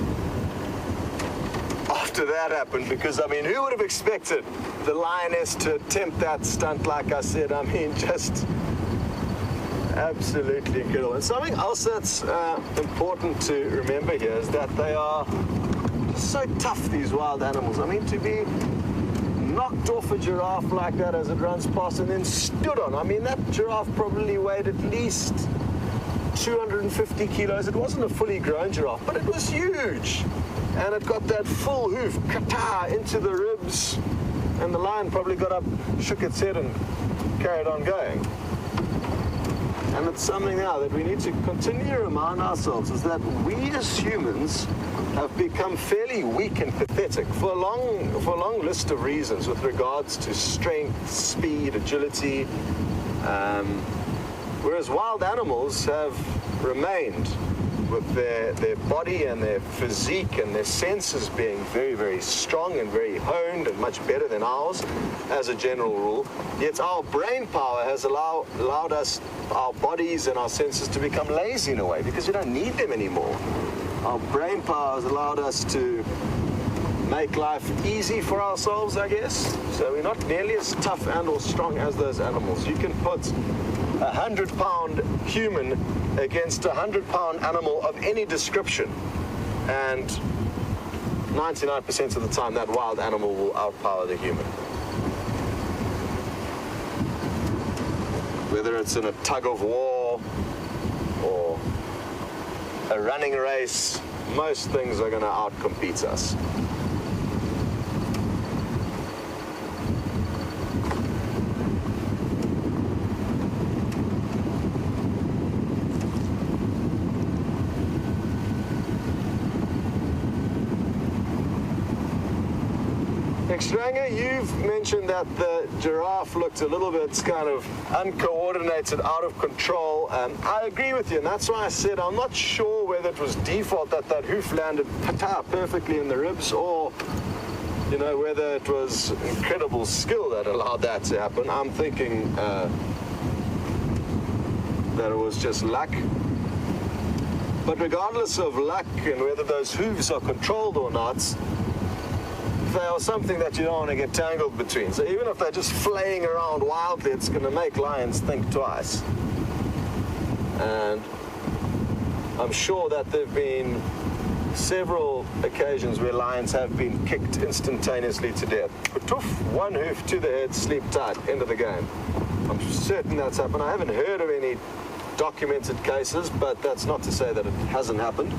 after that happened, because, I mean, who would have expected the lioness to attempt that stunt? Like I said, I mean, just absolutely incredible. And something else that's important to remember here is that they are so tough, these wild animals. I mean, to be knocked off a giraffe like that as it runs past and then stood on. I mean, that giraffe probably weighed at least 250 kilos. It wasn't a fully grown giraffe, but it was huge. And it got that full hoof, kata, into the ribs. And the lion probably got up, shook its head, and carried on going. And it's something now that we need to continue to remind ourselves, is that we as humans have become fairly weak and pathetic for a long list of reasons with regards to strength, speed, agility, whereas wild animals have remained with their body and their physique and their senses being very, very strong and very honed and much better than ours as a general rule. Yet our brain power has allowed us, our bodies and our senses, to become lazy in a way, because we don't need them anymore. Our brain power has allowed us to make life easy for ourselves, I guess. So we're not nearly as tough and or strong as those animals. You can put 100-pound human against a 100-pound animal of any description. And 99% of the time, that wild animal will outpower the human. Whether it's in a tug of war or a running race, most things are going to outcompete us. Stranger, you've mentioned that the giraffe looked a little bit kind of uncoordinated, out of control. I agree with you, and that's why I said I'm not sure whether it was default that that hoof landed perfectly in the ribs, or, you know, whether it was incredible skill that allowed that to happen. I'm thinking that it was just luck. But regardless of luck and whether those hooves are controlled or not, they are something that you don't want to get tangled between. So even if they're just flaying around wildly, it's going to make lions think twice. And I'm sure that there have been several occasions where lions have been kicked instantaneously to death. Putoof, one hoof to the head, sleep tight, end of the game. I'm certain that's happened. I haven't heard of any documented cases, but that's not to say that it hasn't happened.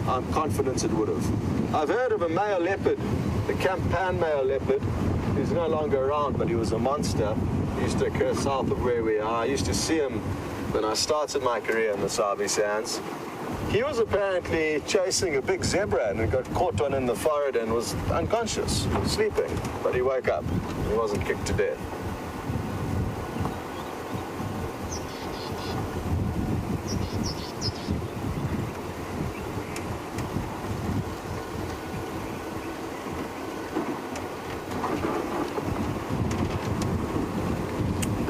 I'm confident it would have. I've heard of a male leopard, the Djuma Pan male leopard, who's no longer around, but he was a monster. He used to occur south of where we are. I used to see him when I started my career in the Sabi Sands. He was apparently chasing a big zebra and got caught on in the forehead and was unconscious, sleeping, but he woke up. He wasn't kicked to death.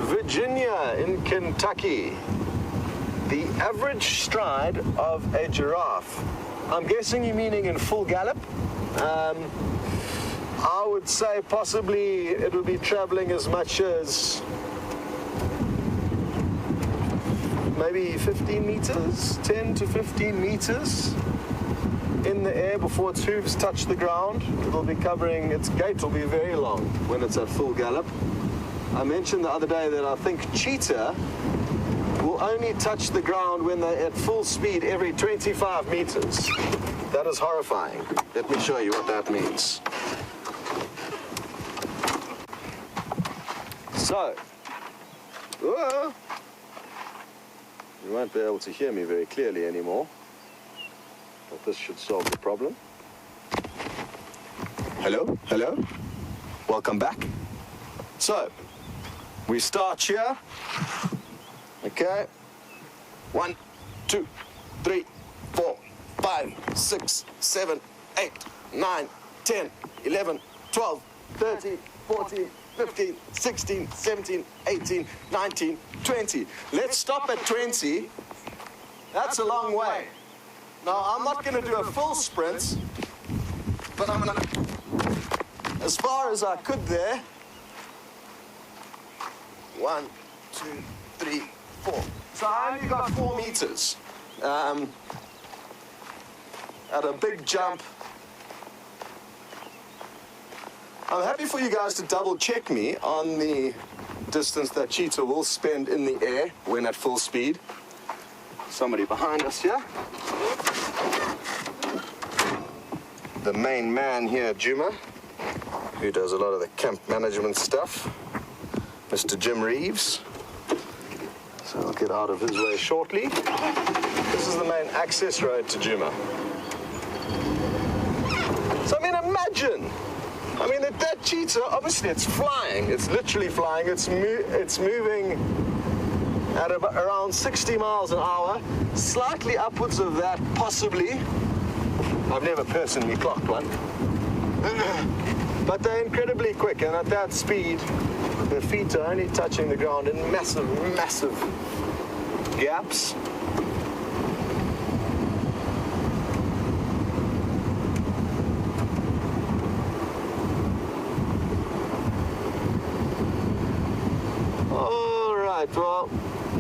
Virginia in Kentucky. The average stride of a giraffe. I'm guessing you're meaning in full gallop. I would say possibly it will be traveling as much as maybe 15 meters, 10 to 15 meters in the air before its hooves touch the ground. It'll be covering, its gait will be very long when it's at full gallop. I mentioned the other day that I think cheetah will only touch the ground when they're at full speed every 25 meters. That is horrifying. Let me show you what that means. So, you won't be able to hear me very clearly anymore, but this should solve the problem. Hello? Hello? Welcome back. So, we start here. Okay. 1, 2, 3, 4, 5, 6, 7, 8, 9, 10, 11, 12, 13, 14, 15, 16, 17, 18, 19, 20. Let's stop at 20. That's a long way. Now, I'm not going to do a full sprint, but I'm going to, as far as I could there. 1, 2, 3, 4. So I only got 4 meters. At a big jump. I'm happy for you guys to double check me on the distance that cheetah will spend in the air when at full speed. Somebody behind us here. The main man here, Djuma, who does a lot of the camp management stuff. Mr. Jim Reeves. So I'll get out of his way shortly. This is the main access road to Djuma. So I mean, imagine. I mean, that cheetah, obviously it's flying. It's literally flying. It's moving at around 60 miles an hour, slightly upwards of that, possibly. I've never personally clocked one. But they're incredibly quick, and at that speed, their feet are only touching the ground in massive, massive gaps. All right, well,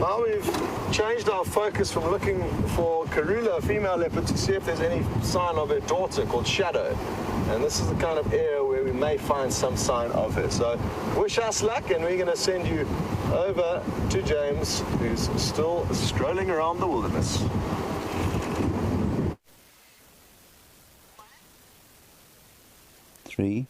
Now we've changed our focus from looking for Karula, a female leopard, to see if there's any sign of her daughter called Shadow. And this is the kind of area where we may find some sign of her. So wish us luck, and we're going to send you over to James, who's still strolling around the wilderness. Three.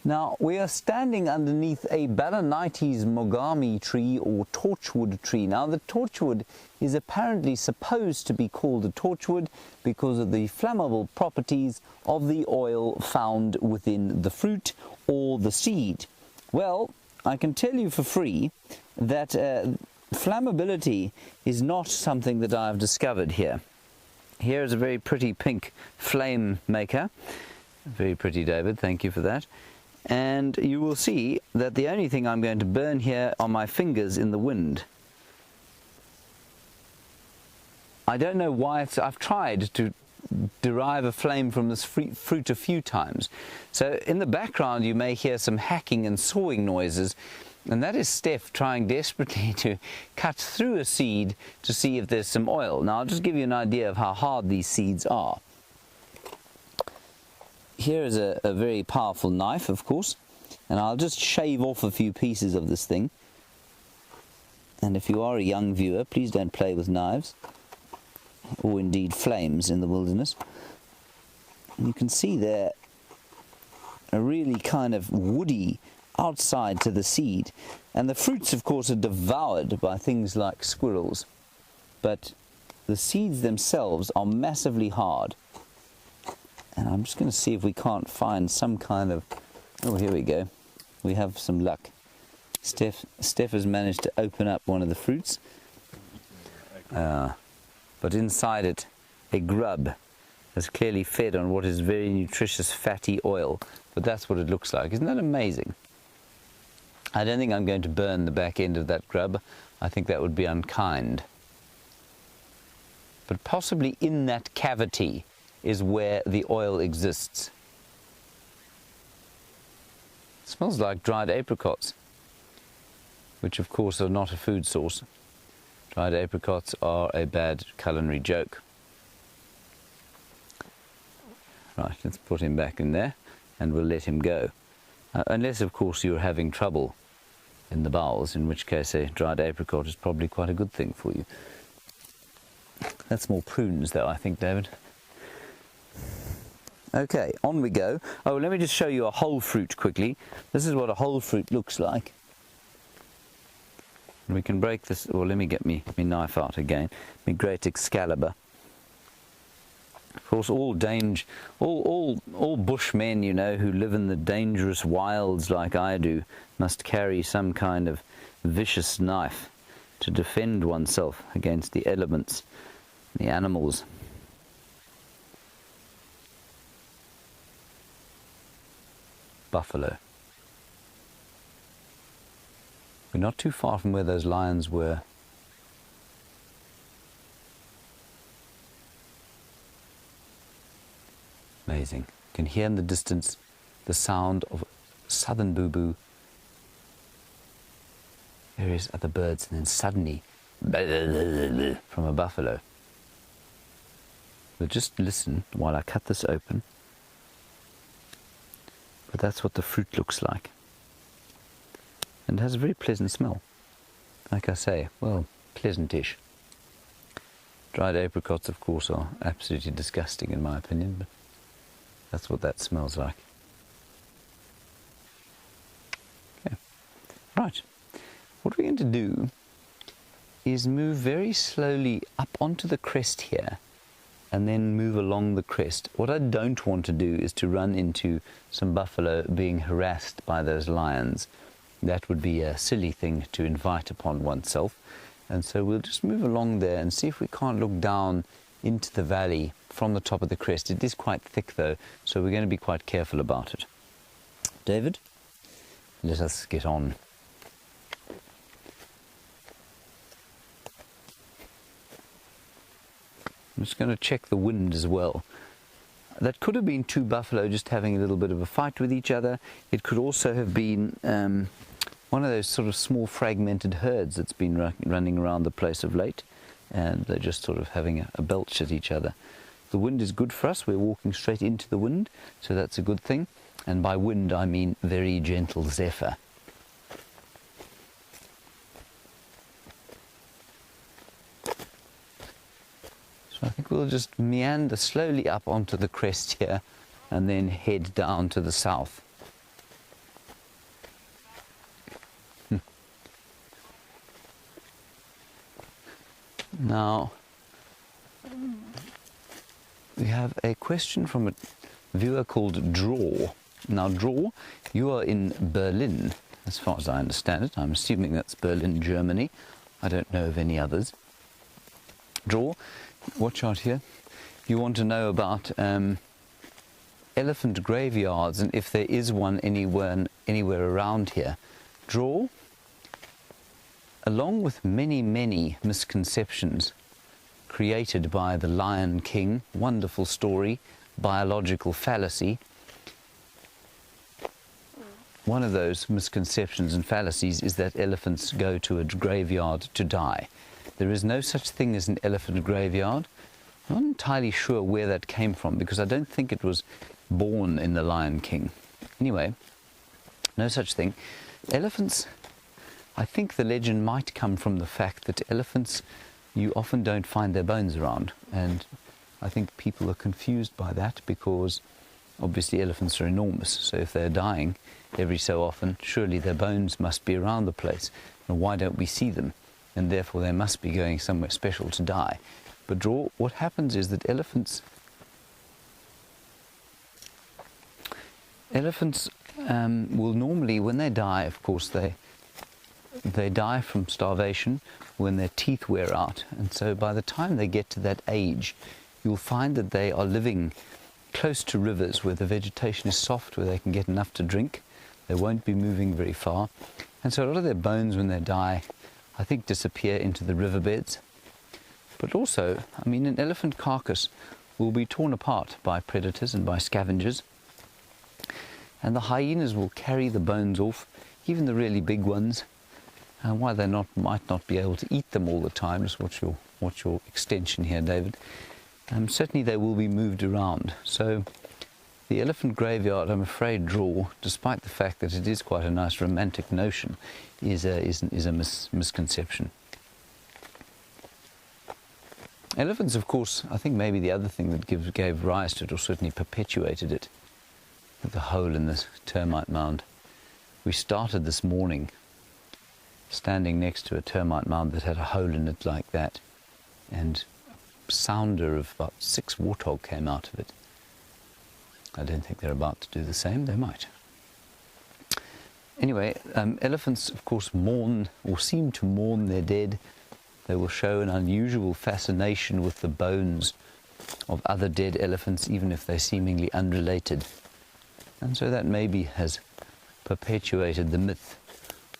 Now, we are standing underneath a Balanites mogami tree or torchwood tree. Now, the torchwood is apparently supposed to be called a torchwood because of the flammable properties of the oil found within the fruit or the seed. Well, I can tell you for free that flammability is not something that I've discovered here. Here is a very pretty pink flame maker. Very pretty, David. Thank you for that. And you will see that the only thing I'm going to burn here are my fingers in the wind. I don't know why I've tried to derive a flame from this fruit a few times. So in the background you may hear some hacking and sawing noises, and that is Stef trying desperately to cut through a seed to see if there's some oil. Now I'll just give you an idea of how hard these seeds are. Here is a very powerful knife, of course, and I'll just shave off a few pieces of this thing. And if you are a young viewer, please don't play with knives, or indeed flames in the wilderness. And you can see there a really kind of woody outside to the seed. And the fruits, of course, are devoured by things like squirrels. But the seeds themselves are massively hard. And I'm just going to see if we can't find some kind of... Oh, here we go. We have some luck. Stef has managed to open up one of the fruits. But inside it, a grub has clearly fed on what is very nutritious fatty oil. But that's what it looks like. Isn't that amazing? I don't think I'm going to burn the back end of that grub. I think that would be unkind. But possibly in that cavity is where the oil exists. It smells like dried apricots, which of course are not a food source. Dried apricots are a bad culinary joke. Right, let's put him back in there and we'll let him go. Unless of course you're having trouble in the bowels, in which case a dried apricot is probably quite a good thing for you. That's more prunes though, I think, David. Okay, on we go. Oh, let me just show you a whole fruit quickly. This is what a whole fruit looks like. And we can break this, or let me get me knife out again, my great Excalibur. Of course, all bushmen, you know, who live in the dangerous wilds like I do, must carry some kind of vicious knife to defend oneself against the elements, the animals. Buffalo. We're not too far from where those lions were. Amazing. You can hear in the distance the sound of southern boo-boo. Various other birds, and then suddenly from a buffalo. But just listen while I cut this open. But that's what the fruit looks like. And it has a very pleasant smell. Like I say, well, pleasantish. Dried apricots, of course, are absolutely disgusting in my opinion, but that's what that smells like. Okay. Right. What we're going to do is move very slowly up onto the crest here, and then move along the crest. What I don't want to do is to run into some buffalo being harassed by those lions. That would be a silly thing to invite upon oneself. And so we'll just move along there and see if we can't look down into the valley from the top of the crest. It is quite thick though, so we're going to be quite careful about it. David, let us get on. I'm just going to check the wind as well. That could have been two buffalo just having a little bit of a fight with each other. It could also have been one of those sort of small fragmented herds that's been running around the place of late, and they're just sort of having a belch at each other. The wind is good for us. We're walking straight into the wind, so that's a good thing. And by wind I mean very gentle zephyr. So I think we'll just meander slowly up onto the crest here and then head down to the south. Now, we have a question from a viewer called Draw. Now, Draw, you are in Berlin, as far as I understand it. I'm assuming that's Berlin, Germany. I don't know of any others. Draw, watch out here. You want to know about elephant graveyards and if there is one anywhere around here. Draw, along with many, many misconceptions created by the Lion King, wonderful story, biological fallacy. One of those misconceptions and fallacies is that elephants go to a graveyard to die. There is no such thing as an elephant graveyard. I'm not entirely sure where that came from because I don't think it was born in the Lion King. Anyway, no such thing. Elephants, I think the legend might come from the fact that elephants, you often don't find their bones around, and I think people are confused by that because obviously elephants are enormous, so if they're dying every so often, surely their bones must be around the place, and why don't we see them? And therefore they must be going somewhere special to die. But Draw, what happens is that elephants will normally, when they die, of course, they die from starvation when their teeth wear out, and so by the time they get to that age, you'll find that they are living close to rivers where the vegetation is soft, where they can get enough to drink. They won't be moving very far, and so a lot of their bones when they die, I think, disappear into the riverbeds. But also, I mean, an elephant carcass will be torn apart by predators and by scavengers, and the hyenas will carry the bones off, even the really big ones. And why they might not be able to eat them all the time, just watch your extension here, David. Certainly they will be moved around. So the elephant graveyard, I'm afraid, Draw, despite the fact that it is quite a nice romantic notion, is a misconception. Elephants, of course, I think maybe the other thing that gave rise to it, or certainly perpetuated it, the hole in this termite mound. We started this morning standing next to a termite mound that had a hole in it like that, and a sounder of about 6 warthog came out of it. I don't think they're about to do the same. They might. Anyway, elephants, of course, mourn or seem to mourn their dead. They will show an unusual fascination with the bones of other dead elephants, even if they're seemingly unrelated. And so that maybe has perpetuated the myth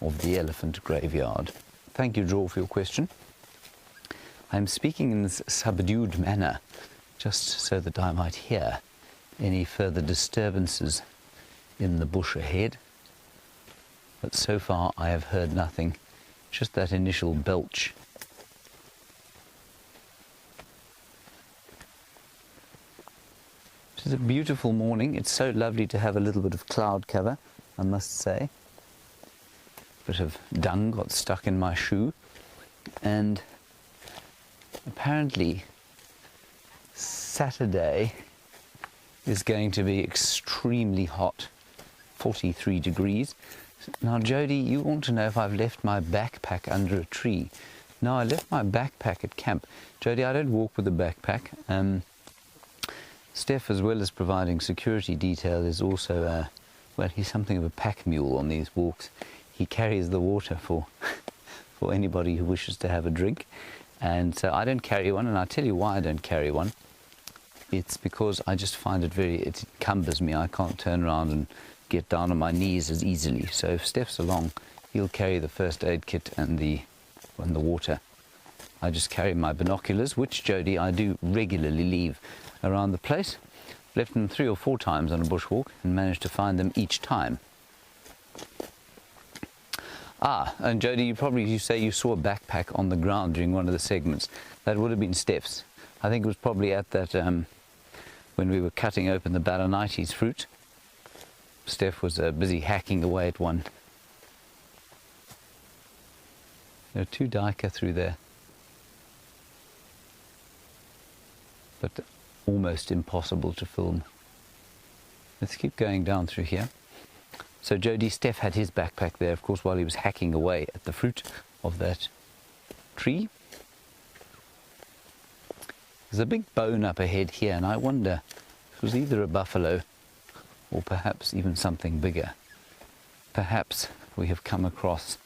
of the elephant graveyard. Thank you, Draw, for your question. I'm speaking in this subdued manner, just so that I might hear any further disturbances in the bush ahead. But so far I have heard nothing, just that initial belch. It is a beautiful morning. It's so lovely to have a little bit of cloud cover, I must say. A bit of dung got stuck in my shoe, and apparently Saturday is going to be extremely hot, 43 degrees. Now, Jody, you want to know if I've left my backpack under a tree. No, I left my backpack at camp. Jody, I don't walk with a backpack. Stef, as well as providing security detail, is also, well, he's something of a pack mule on these walks. He carries the water for anybody who wishes to have a drink. And so I don't carry one, and I'll tell you why I don't carry one. It's because I just find it it encumbers me. I can't turn around and get down on my knees as easily. So if Stef's along, he'll carry the first aid kit and the water. I just carry my binoculars, which, Jody, I do regularly leave around the place. Left them 3 or 4 times on a bushwalk and managed to find them each time. Ah, and Jody, you say you saw a backpack on the ground during one of the segments. That would have been Stef's. I think it was probably at that, when we were cutting open the balanites fruit. Stef was busy hacking away at one. There are 2 duiker through there. But almost impossible to film. Let's keep going down through here. So Jody, Stef had his backpack there, of course, while he was hacking away at the fruit of that tree. There's a big bone up ahead here, and I wonder if it was either a buffalo or perhaps even something bigger. Perhaps we have come across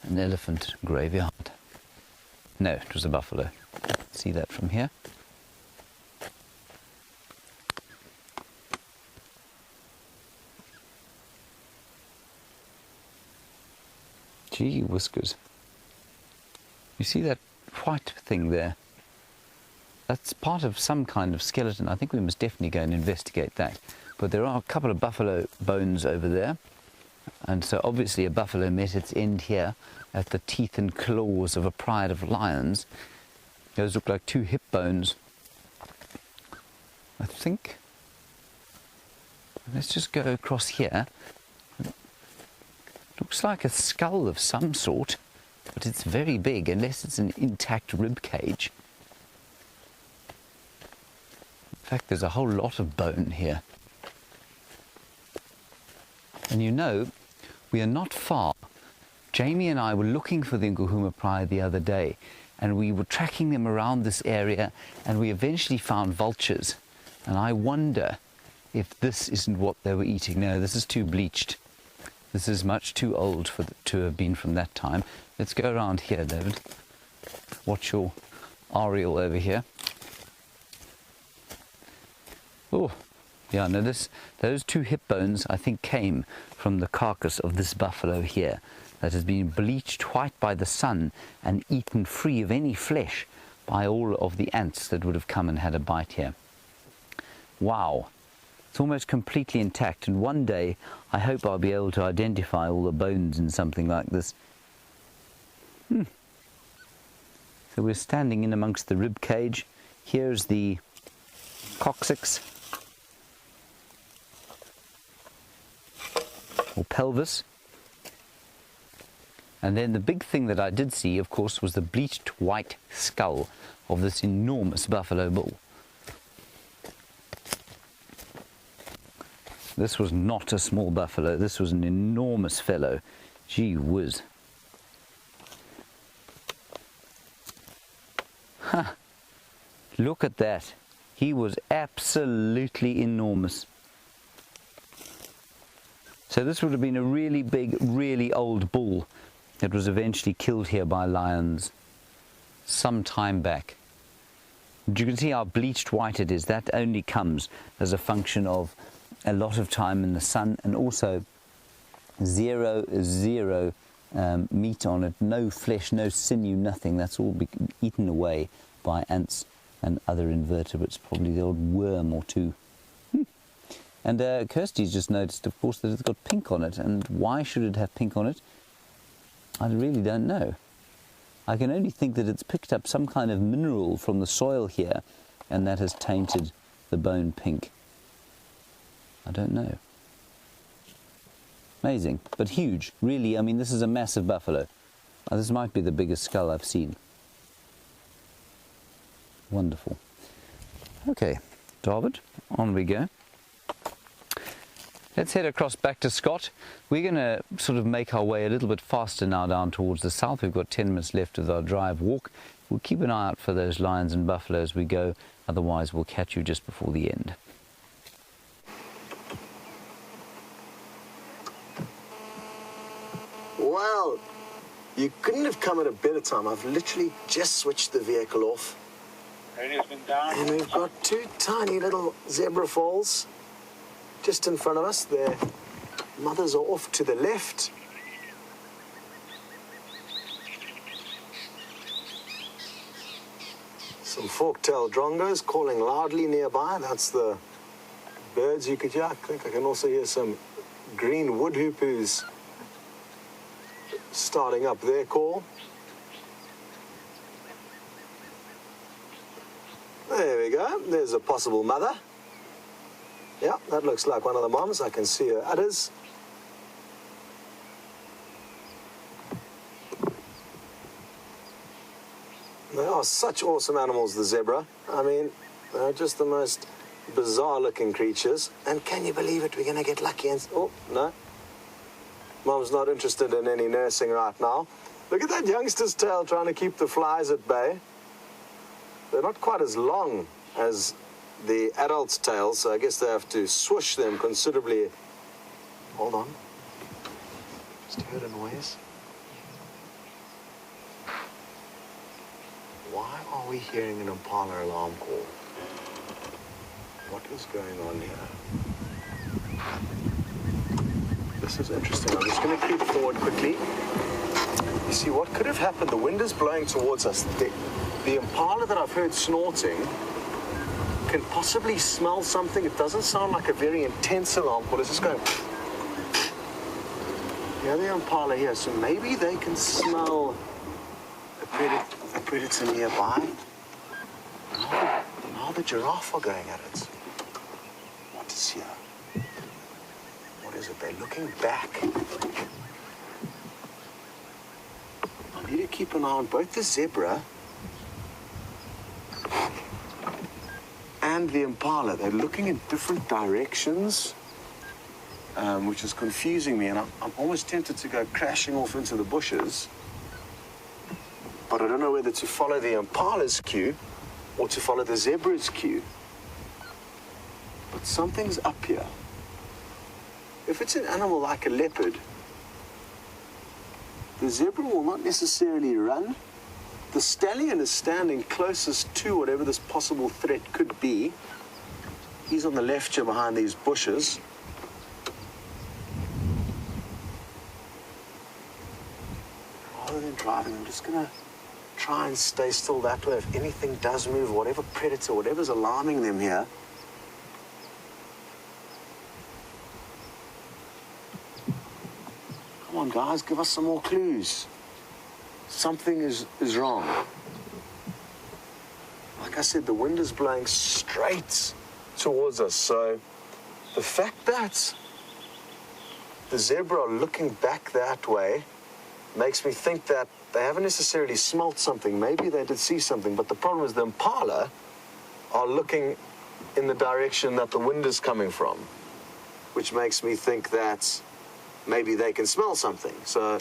an elephant graveyard. No, it was a buffalo. See that from here? Gee whiskers. You see that white thing there? That's part of some kind of skeleton. I think we must definitely go and investigate that. But there are a couple of buffalo bones over there. And so obviously a buffalo met its end here at the teeth and claws of a pride of lions. Those look like 2 hip bones, I think. Let's just go across here. Looks like a skull of some sort, but it's very big, unless it's an intact rib cage. In fact, there's a whole lot of bone here. And you know, we are not far. Jamie and I were looking for the Nkuhumas pride the other day, and we were tracking them around this area, and we eventually found vultures. And I wonder if this isn't what they were eating. No, this is too bleached. This is much too old to have been from that time. Let's go around here, David. Watch your aerial over here. Oh, yeah, no, those 2 hip bones, I think, came from the carcass of this buffalo here that has been bleached white by the sun and eaten free of any flesh by all of the ants that would have come and had a bite here. Wow. It's almost completely intact, and one day I hope I'll be able to identify all the bones in something like this. So we're standing in amongst the rib cage. Here's the coccyx, or pelvis. And then the big thing that I did see, of course, was the bleached white skull of this enormous buffalo bull. This was not a small buffalo, this was an enormous fellow. Gee whiz. Ha! Look at that. He was absolutely enormous. So this would have been a really big, really old bull that was eventually killed here by lions some time back. You can see how bleached white it is. That only comes as a function of a lot of time in the sun, and also zero meat on it, no flesh, no sinew, nothing. That's all eaten away by ants and other invertebrates, probably the old worm or 2. And Kirsty's just noticed, of course, that it's got pink on it. And why should it have pink on it? I really don't know. I can only think that it's picked up some kind of mineral from the soil here, and that has tainted the bone pink. I don't know. Amazing, but huge. Really, I mean, this is a massive buffalo. This might be the biggest skull I've seen. Wonderful. Okay, David, on we go. Let's head across back to Scott. We're going to sort of make our way a little bit faster now down towards the south. We've got 10 minutes left of our drive walk. We'll keep an eye out for those lions and buffalo as we go. Otherwise, we'll catch you just before the end. Well, you couldn't have come at a better time. I've literally just switched the vehicle off. Radio's been down. And we've got 2 tiny little zebra foals just in front of us. Their mothers are off to the left. Some fork-tailed drongos calling loudly nearby. That's the birds you could hear. I think I can also hear some green wood hoopoes starting up their call. There we go. There's a possible mother. Yeah, that looks like one of the moms. I can see her udders. They are such awesome animals, the zebra. I mean, they're just the most bizarre-looking creatures. And can you believe it? We're going to get lucky and... Oh, no. Mom's not interested in any nursing right now. Look at that youngster's tail trying to keep the flies at bay. They're not quite as long as the adult's tails, so I guess they have to swoosh them considerably. Hold on. Just heard a noise. Why are we hearing an impala alarm call? What is going on here? This is interesting. I'm just going to creep forward quickly. You see, what could have happened? The wind is blowing towards us. The impala that I've heard snorting can possibly smell something. It doesn't sound like a very intense alarm call. It's just going... Yeah, the impala here, so maybe they can smell a predator nearby. Now the giraffe are going at it. What is here? What is it? They're looking back. I need to keep an eye on both the zebra and the impala. They're looking in different directions, which is confusing me, and I'm almost tempted to go crashing off into the bushes, but I don't know whether to follow the impala's cue or to follow the zebra's cue. But something's up here. If it's an animal like a leopard, the zebra will not necessarily run. The stallion is standing closest to whatever this possible threat could be. He's on the left here behind these bushes. Rather than driving, I'm just going to try and stay still that way. If anything does move, whatever predator, whatever's alarming them here. Come on, guys, give us some more clues. Something is wrong. Like I said, the wind is blowing straight towards us, so the fact that the zebra are looking back that way makes me think that they haven't necessarily smelt something. Maybe they did see something, but the problem is the impala are looking in the direction that the wind is coming from, which makes me think that maybe they can smell something. So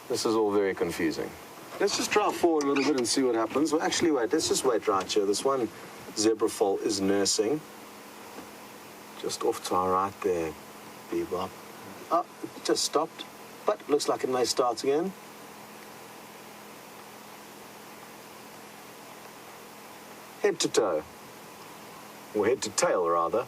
this is all very confusing. Let's just drive forward a little bit and see what happens. Well, actually, wait. Let's just wait right here. This one zebra foal is nursing. Just off to our right there, Bebop. Oh, it just stopped. But looks like it may start again. Head to toe. Or head to tail, rather.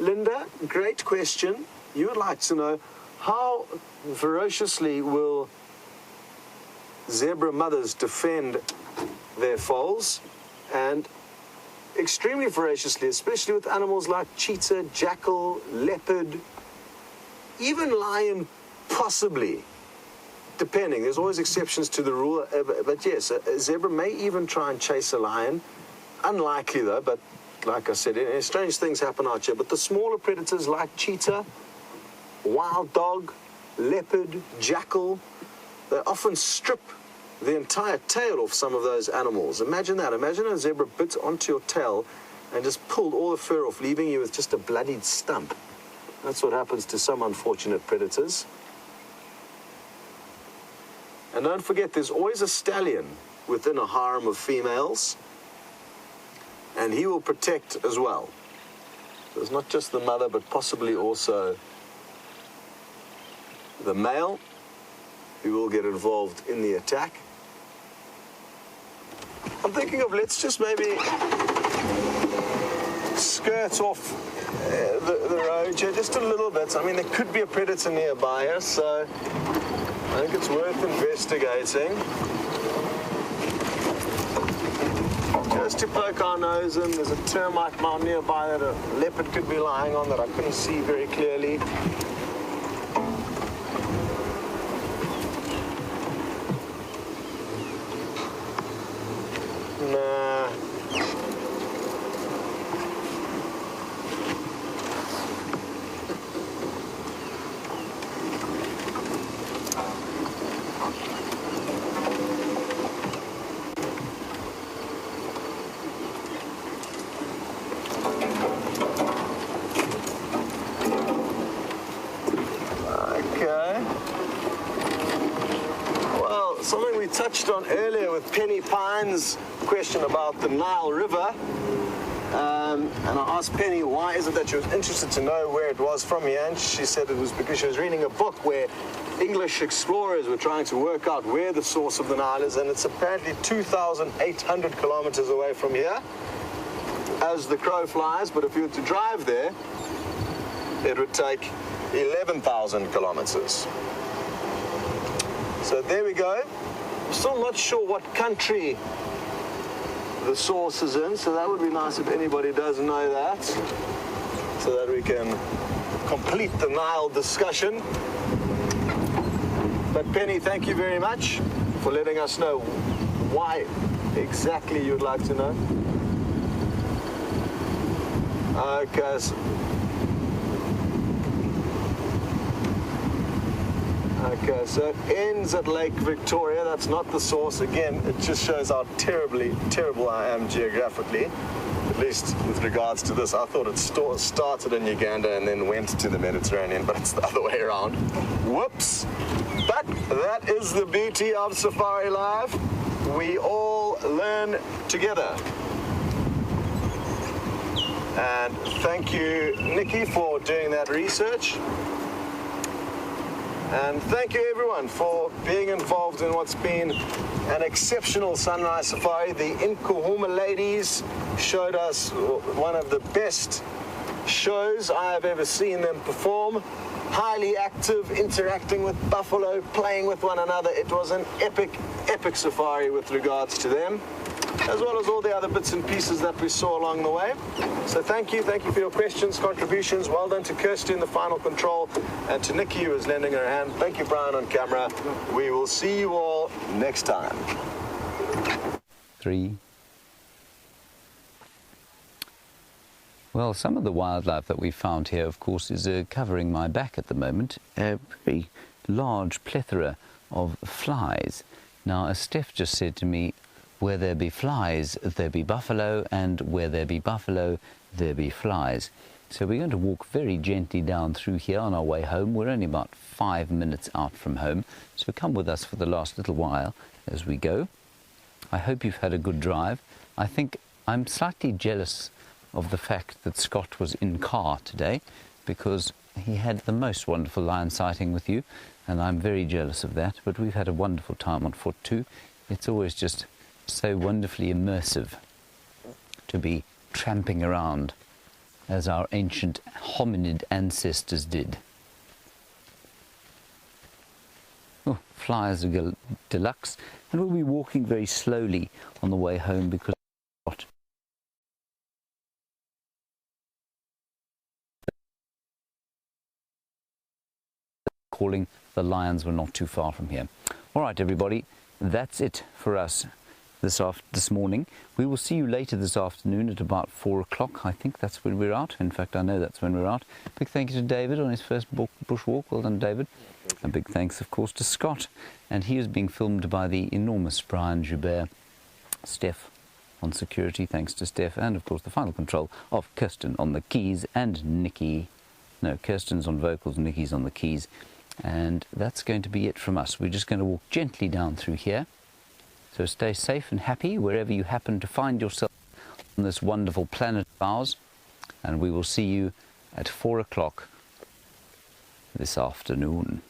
Linda, great question. You would like to know how ferociously will zebra mothers defend their foals, and extremely ferociously, especially with animals like cheetah, jackal, leopard, even lion, possibly, depending. There's always exceptions to the rule, but yes, a zebra may even try and chase a lion. Unlikely, though, but like I said, strange things happen out here. But the smaller predators like cheetah, wild dog, leopard, jackal, they often strip the entire tail off some of those animals. Imagine that. Imagine a zebra bit onto your tail and just pulled all the fur off, leaving you with just a bloodied stump. That's what happens to some unfortunate predators. And don't forget, there's always a stallion within a harem of females, and he will protect as well. So it's not just the mother, but possibly also the male, who will get involved in the attack. I'm thinking of, let's just maybe skirt off the road here just a little bit. I mean, there could be a predator nearby here, so I think it's worth investigating. Just to poke our nose in. There's a termite mound nearby that a leopard could be lying on that I couldn't see very clearly. Nah. Something we touched on earlier with Penny Pine's question about the Nile River. And I asked Penny, why is it that she was interested to know where it was from here? And she said it was because she was reading a book where English explorers were trying to work out where the source of the Nile is, and it's apparently 2,800 kilometers away from here, as the crow flies. But if you were to drive there, it would take 11,000 kilometers. So there we go. I'm still not sure what country the source is in, so that would be nice if anybody does know that, so that we can complete the Nile discussion. But Penny, thank you very much for letting us know why exactly you'd like to know. Okay. Okay, so it ends at Lake Victoria. That's not the source. Again, it just shows how terrible I am geographically, at least with regards to this. I thought it started in Uganda and then went to the Mediterranean, but it's the other way around. Whoops! But that is the beauty of Safari Live. We all learn together. And thank you, Nikki, for doing that research. And thank you everyone for being involved in what's been an exceptional sunrise safari. The Nkuhumas ladies showed us one of the best shows I have ever seen them perform. Highly active, interacting with buffalo, playing with one another. It was an epic safari with regards to them, as well as all the other bits and pieces that we saw along the way. So thank you for your questions, contributions. Well done to Kirsty in the final control, and to Nikki, who is lending her hand. Thank you, Bryan, on camera. We will see you all next time. 3. Well, some of the wildlife that we found here, of course, is covering my back at the moment. A very large plethora of flies. Now, as Stef just said to me, where there be flies, there be buffalo, and where there be buffalo, there be flies. So we're going to walk very gently down through here on our way home. We're only about 5 minutes out from home, so come with us for the last little while as we go. I hope you've had a good drive. I think I'm slightly jealous of the fact that Scott was in car today, because he had the most wonderful lion sighting with you, and I'm very jealous of that. But we've had a wonderful time on foot too. It's always just so wonderfully immersive to be tramping around as our ancient hominid ancestors did. Oh, flyers are deluxe, and we'll be walking very slowly on the way home because calling the lions were not too far from here. All right, everybody, that's it for us this morning. We will see you later this afternoon at about 4 o'clock. I think that's when we're out. In fact, I know that's when we're out. Big thank you to David on his first bushwalk. Well done, David. A big thanks, of course, to Scott. And he is being filmed by the enormous Bryan Joubert. Stef on security, thanks to Stef. And, of course, the final control of Kirsten on the keys and Nikki. No, Kirsten's on vocals, Nikki's on the keys. And that's going to be it from us. We're just going to walk gently down through here. So stay safe and happy wherever you happen to find yourself on this wonderful planet of ours. And we will see you at 4 o'clock this afternoon.